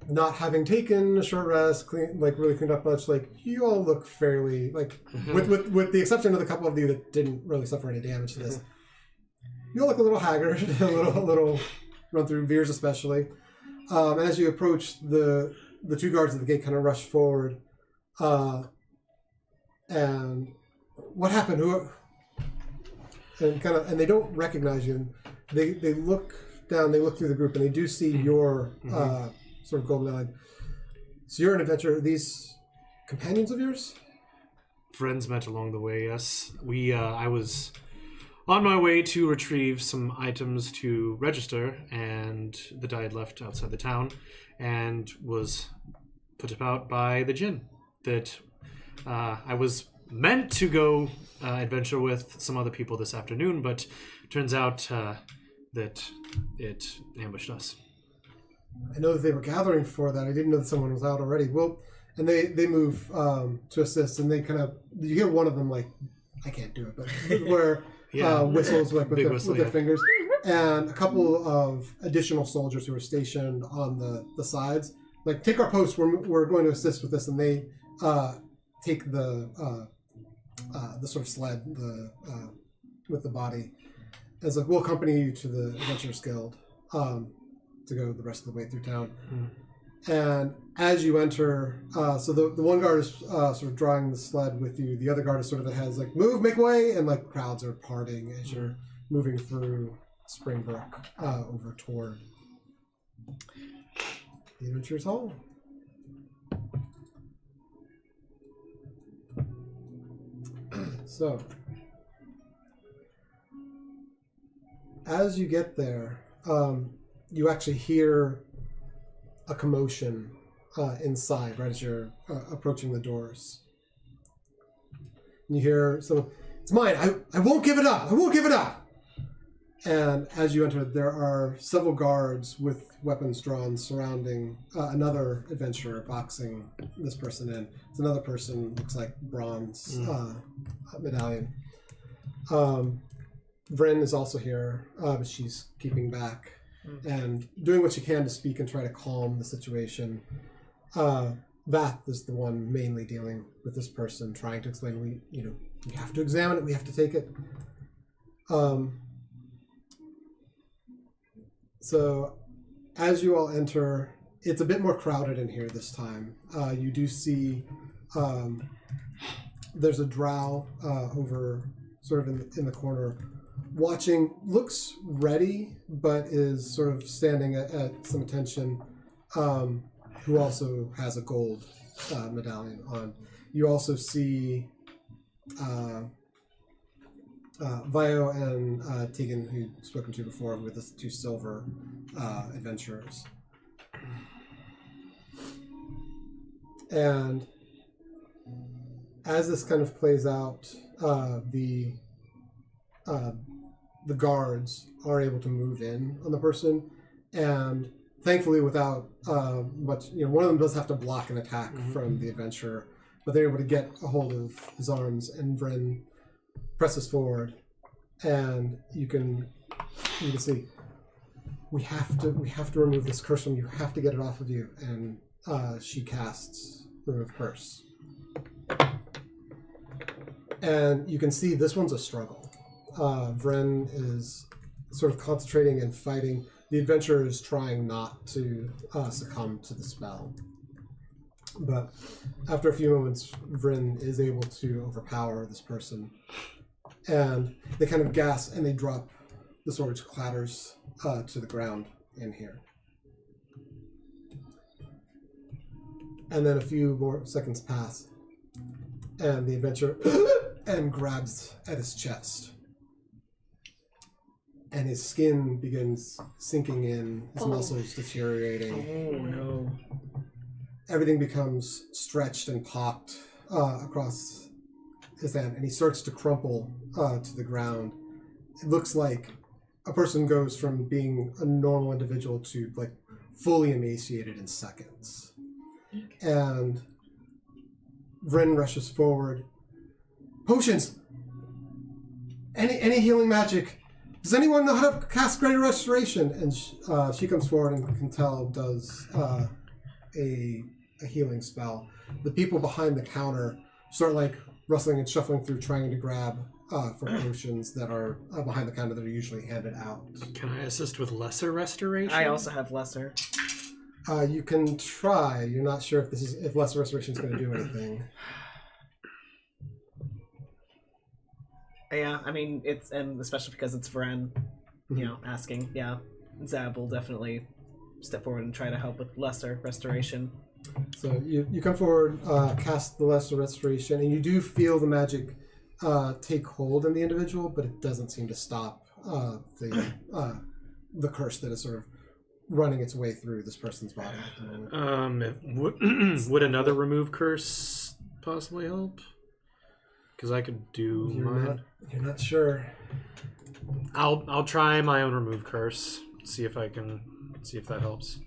not having taken a short rest, really cleaned up much, like you all look fairly with the exception of the couple of you that didn't really suffer any damage to this. You all look a little haggard, a little run through, Veers especially. As you approach, the 2 guards at the gate kind of rush forward, and what happened? And they don't recognize you. They look down. They look through the group, and they do see your sort of golden eyed. So you're an adventurer. Are these companions of yours? Friends met along the way. Yes, I was on my way to retrieve some items to register, and that I had left outside the town, and was put about by the djinn that I was meant to go adventure with some other people this afternoon, but turns out that it ambushed us. I know that they were gathering for that. I didn't know that someone was out already. Well, and they move to assist, and they kind of, you hear one of them like, I can't do it, but where whistles like with their fingers, and a couple of additional soldiers who are stationed on the sides like, take our post. We're going to assist with this, and they take the sort of sled with the body. It's like, we'll accompany you to the Adventurers Guild to go the rest of the way through town. And as you enter, so the one guard is sort of drawing the sled with you. The other guard is sort of has like, move, make way, and like crowds are parting as you're moving through Springbrook over toward the Adventurers Hall. So, as you get there, you actually hear a commotion inside right as you're approaching the doors. And you hear it's mine, I won't give it up, I won't give it up! And as you enter, there are several guards with weapons drawn surrounding another adventurer boxing this person in. It's another person, looks like bronze medallion. Vren is also here, but she's keeping back and doing what she can to speak and try to calm the situation. Vath is the one mainly dealing with this person, trying to explain, we have to examine it, we have to take it. So, as you all enter, it's a bit more crowded in here this time. You do see there's a drow over sort of in the corner, watching, looks ready, but is sort of standing at some attention, who also has a gold medallion on. You also see Vio and Tegan, who've spoken to before, with the 2 silver adventurers. And as this kind of plays out, the guards are able to move in on the person, and thankfully without much, one of them does have to block an attack from the adventurer, but they're able to get a hold of his arms, and Vren presses forward, and you can see, we have to remove this curse from you. You have to get it off of you. And she casts remove curse, and you can see this one's a struggle. Vren is sort of concentrating and fighting. The adventurer is trying not to succumb to the spell, but after a few moments, Vren is able to overpower this person. And they kind of gasp, and they drop the sword, which clatters to the ground in here. And then a few more seconds pass, and the adventurer and grabs at his chest. And his skin begins sinking in, his muscles deteriorating. Oh, no. Everything becomes stretched and popped across his hand, and he starts to crumple to the ground. It looks like a person goes from being a normal individual to like fully emaciated in seconds. And Vren rushes forward. Potions! Any healing magic? Does anyone know how to cast Greater Restoration? And she comes forward and can tell does a healing spell. The people behind the counter start like rustling and shuffling through, trying to grab for potions that are behind the counter that are usually handed out. Can I assist with Lesser Restoration? I also have Lesser. You can try. You're not sure if Lesser Restoration is going to do anything. Yeah, I mean, and especially because it's Vren, asking. Yeah, Zab will definitely step forward and try to help with Lesser Restoration. So you come forward, cast the Lesser Restoration, and you do feel the magic take hold in the individual, but it doesn't seem to stop the curse that is sort of running its way through this person's body at the moment. Would another remove curse possibly help? Because I could do mine. You're not sure. I'll try my own remove curse. See if that helps.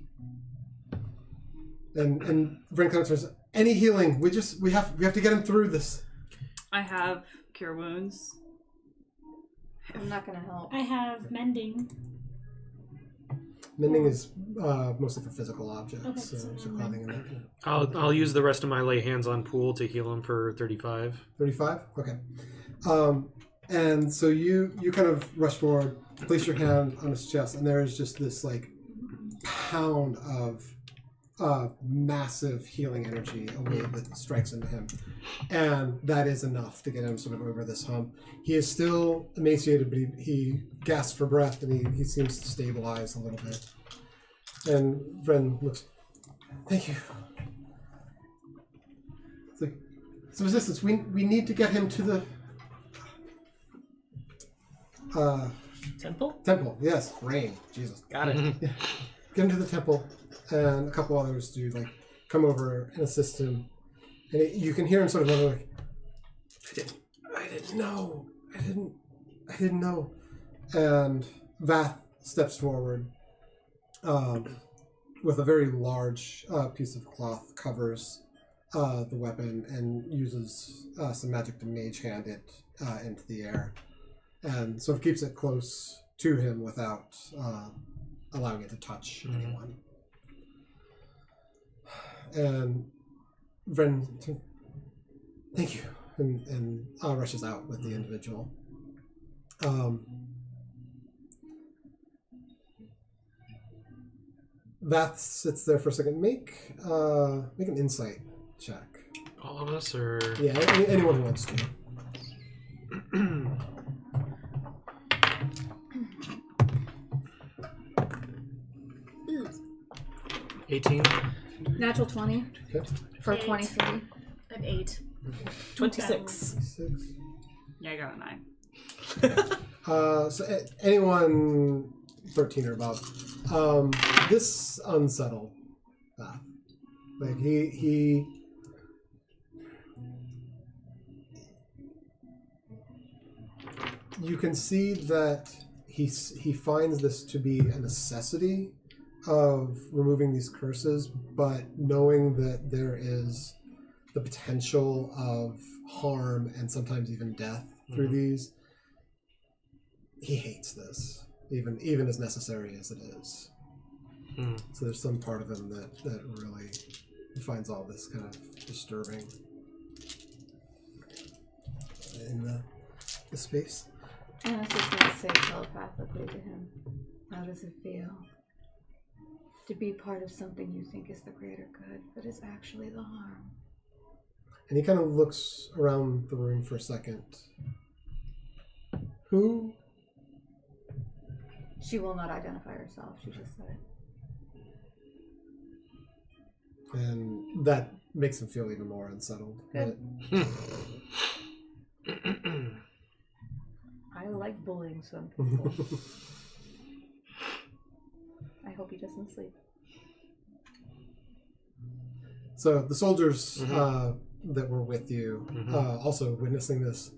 And Vren kind of turns. Any healing? We have to get him through this. I have Cure Wounds. I'm not gonna help. I have Mending. Mending is mostly for physical objects. Okay, so so clothing and that. I'll use the rest of my lay hands on Pool to heal him for 35. 35? Okay. And so you kind of rush forward, place your hand on his chest, and there is just this like pound of massive healing energy, a wave that strikes into him. And that is enough to get him sort of over this hump. He is still emaciated, but he gasps for breath, and he seems to stabilize a little bit. And Vren looks, thank you. It's like, it's resistance. We need to get him to the Temple? Temple, yes. Rain. Jesus. Got it. Yeah. Get him to the temple, and a couple others do like come over and assist him. And you can hear him sort of wonder, like, I didn't know. I didn't know. And Vath steps forward with a very large piece of cloth, covers the weapon, and uses some magic to mage hand it into the air. And sort of keeps it close to him without allowing it to touch anyone. And Vren, thank you, and rushes out with the individual. Vath sits there for a second. Make an insight check. All of us, or yeah, anyone who wants to. 18. Natural 20 Okay. for 8. 23. I have 8. 26. Yeah, I got a 9. So anyone 13 or above, this unsettled Vath. Like he you can see that he finds this to be a necessity of removing these curses, but knowing that there is the potential of harm and sometimes even death through these, he hates this, even as necessary as it is. So there's some part of him that really finds all this kind of disturbing in the space. And I was just going to say telepathically to him, how does it feel to be part of something you think is the greater good, but is actually the harm? And he kind of looks around the room for a second. Who? She will not identify herself. She just said it. And that makes him feel even more unsettled. Good. I like bullying some people. I hope he doesn't sleep. So the soldiers that were with you, also witnessing this,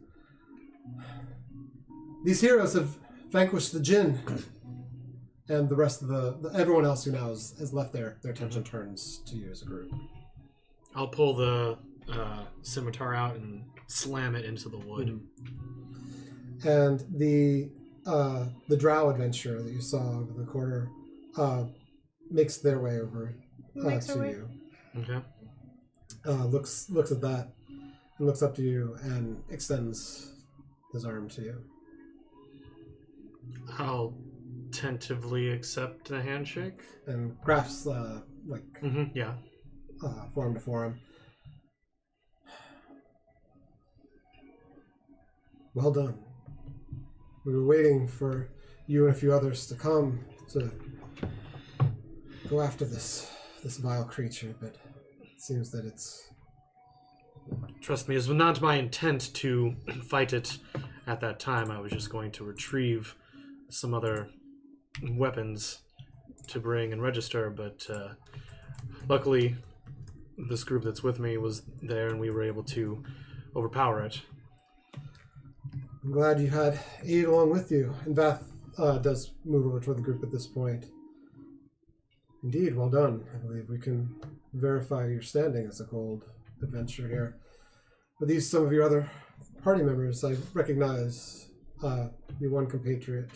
these heroes have vanquish the djinn. And the rest of everyone else who now has left their attention turns to you as a group. I'll pull the scimitar out and slam it into the wood. And the drow adventurer that you saw over the corner makes their way over to you. Okay. Looks at that and looks up to you and extends his arm to you. I'll tentatively accept the handshake and grasps forearm to forearm. Well done. We were waiting for you and a few others to come to go after this vile creature, but it seems that it's... Trust me, it was not my intent to fight it at that time. I was just going to retrieve some other weapons to bring and register, but luckily this group that's with me was there and we were able to overpower it. I'm glad you had aid along with you. And Vath does move over toward the group at this point. Indeed, well done. I believe we can verify your standing as a gold adventurer here. Are these some of your other party members? I recognize your one compatriot.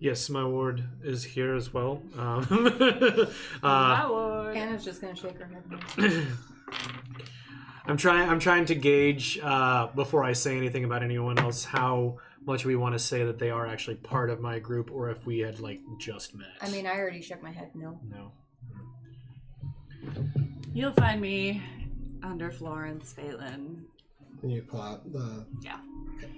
Yes, my ward is here as well. My ward. Anna's just gonna shake her head. I'm trying to gauge before I say anything about anyone else how much we want to say that they are actually part of my group, or if we had just met. I mean, I already shook my head. No. You'll find me under Florence Phelan. And you pull out the... Yeah. Okay.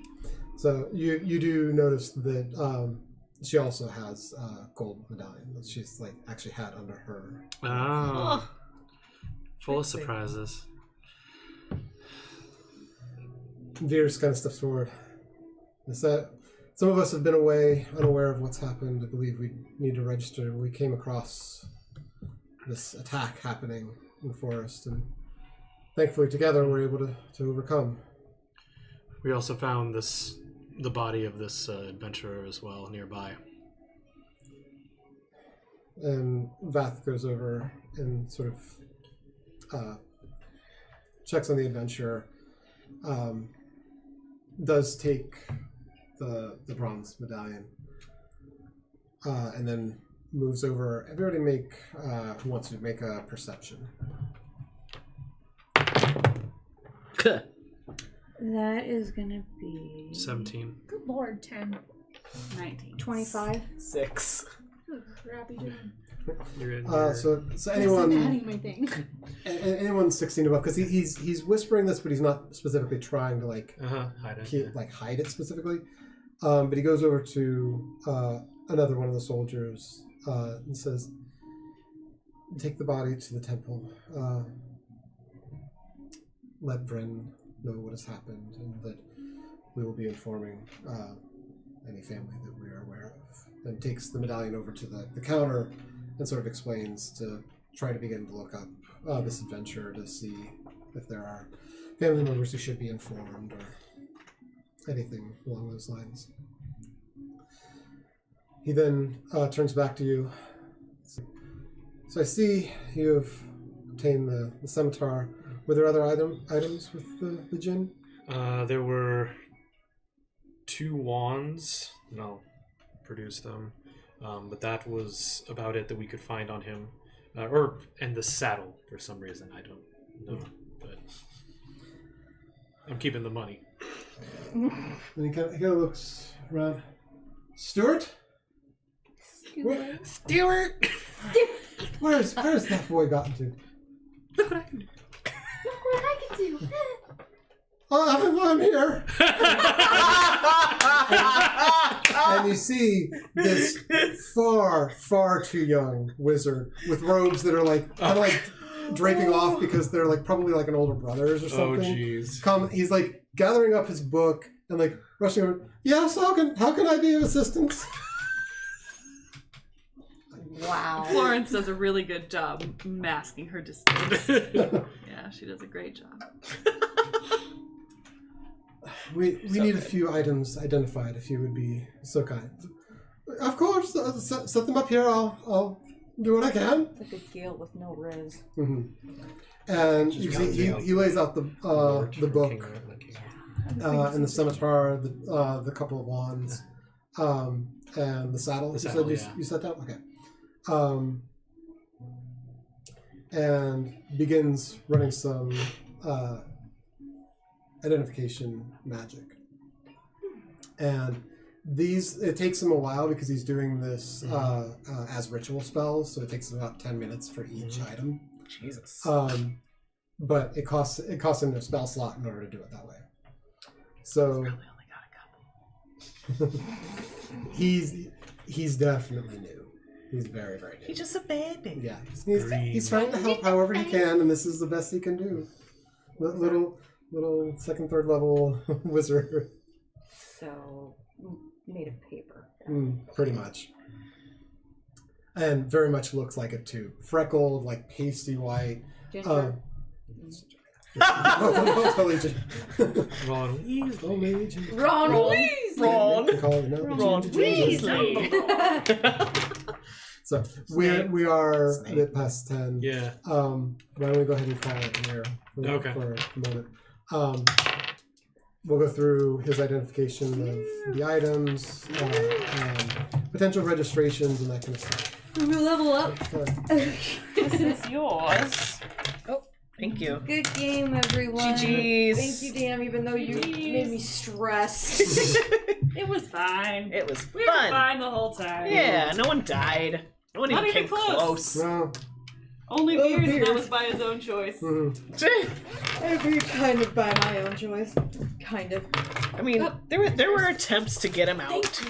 So you do notice that she also has a gold medallion that she's actually had under her. Oh. Full of surprises. Veers kind of steps forward. Is that some of us have been away, unaware of what's happened. I believe we need to register. We came across this attack happening in the forest, and thankfully together we're able to overcome. We also found the body of this adventurer as well nearby. And Vath goes over and sort of checks on the adventurer. Does take the bronze medallion and then moves over. Everybody who wants to make a perception. That is gonna be 17. Good lord, 10. 19. 25. 6. Crappy doing. So anyone adding my thing. anyone 16 above, because he's whispering this, but he's not specifically trying to hide it. Hide it specifically. But he goes over to another one of the soldiers and says, "Take the body to the temple. Let Vren know what has happened, and that we will be informing any family that we are aware of." And takes the medallion over to the counter and sort of explains to try to begin to look up this adventure to see if there are family members who should be informed or anything along those lines. He then turns back to you. So I see you have obtained the scimitar. Were there other items with the djinn? There were 2 wands, and I'll produce them. But that was about it that we could find on him. And the saddle, for some reason. I don't know. But I'm keeping the money. And he kind of looks around. Stuart? Stuart! Where's that boy gotten to? Look what I can do. Look what I can do. I'm here. And you see this far, far too young wizard with robes that are draping off because they're probably an older brother's or something. Oh jeez. He's gathering up his book and rushing over. Yes, how can I be of assistance? Wow. Florence does a really good job masking her disgust. Yeah, she does a great job. We need a few items identified, if you would be so kind. Of course, set them up here. I'll do what I can. It's like a Gale with no res. Mm-hmm. And you see, he lays out the book and the scimitar, the couple of wands, and the saddle. You set that? Okay. And begins running some identification magic. And it takes him a while because he's doing this as ritual spells, so it takes about 10 minutes for each item. Jesus. But it costs him a spell slot in order to do it that way. So Probably only got a couple. he's definitely new. He's very, very new. He's just a baby. Yeah, he's trying to help however he can, and this is the best he can do. Little second, third level wizard. So, made of paper. Pretty much. And very much looks like it too. Freckled, like pasty white. Ginger. Totally Ron Weasley. Ron Weasley. So we are a bit past 10. Yeah. Why don't we go ahead and call it here for a moment. We'll go through his identification of the items, and potential registrations, and that kind of stuff. We level up. This is yours. Oh, thank you. Good game, everyone. GG's. Thank you, Dan, even though you made me stressed. It was fine. It was We were fun. fine the whole time. Yeah, no one died. No one Not even even came close. close. No. Only Oh, Beers, and Beers. that was by his own choice. Every kind of by my own choice. Kind of. I mean, there were attempts to get him out.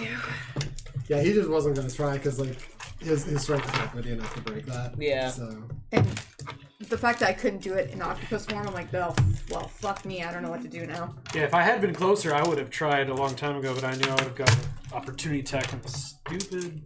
Yeah, he just wasn't going to try because his strength is not good enough to break that. Yeah. So. And the fact that I couldn't do it in octopus form, I'm like, well, fuck me. I don't know what to do now. Yeah, if I had been closer, I would have tried a long time ago, but I knew I would have got an opportunity attack and stupid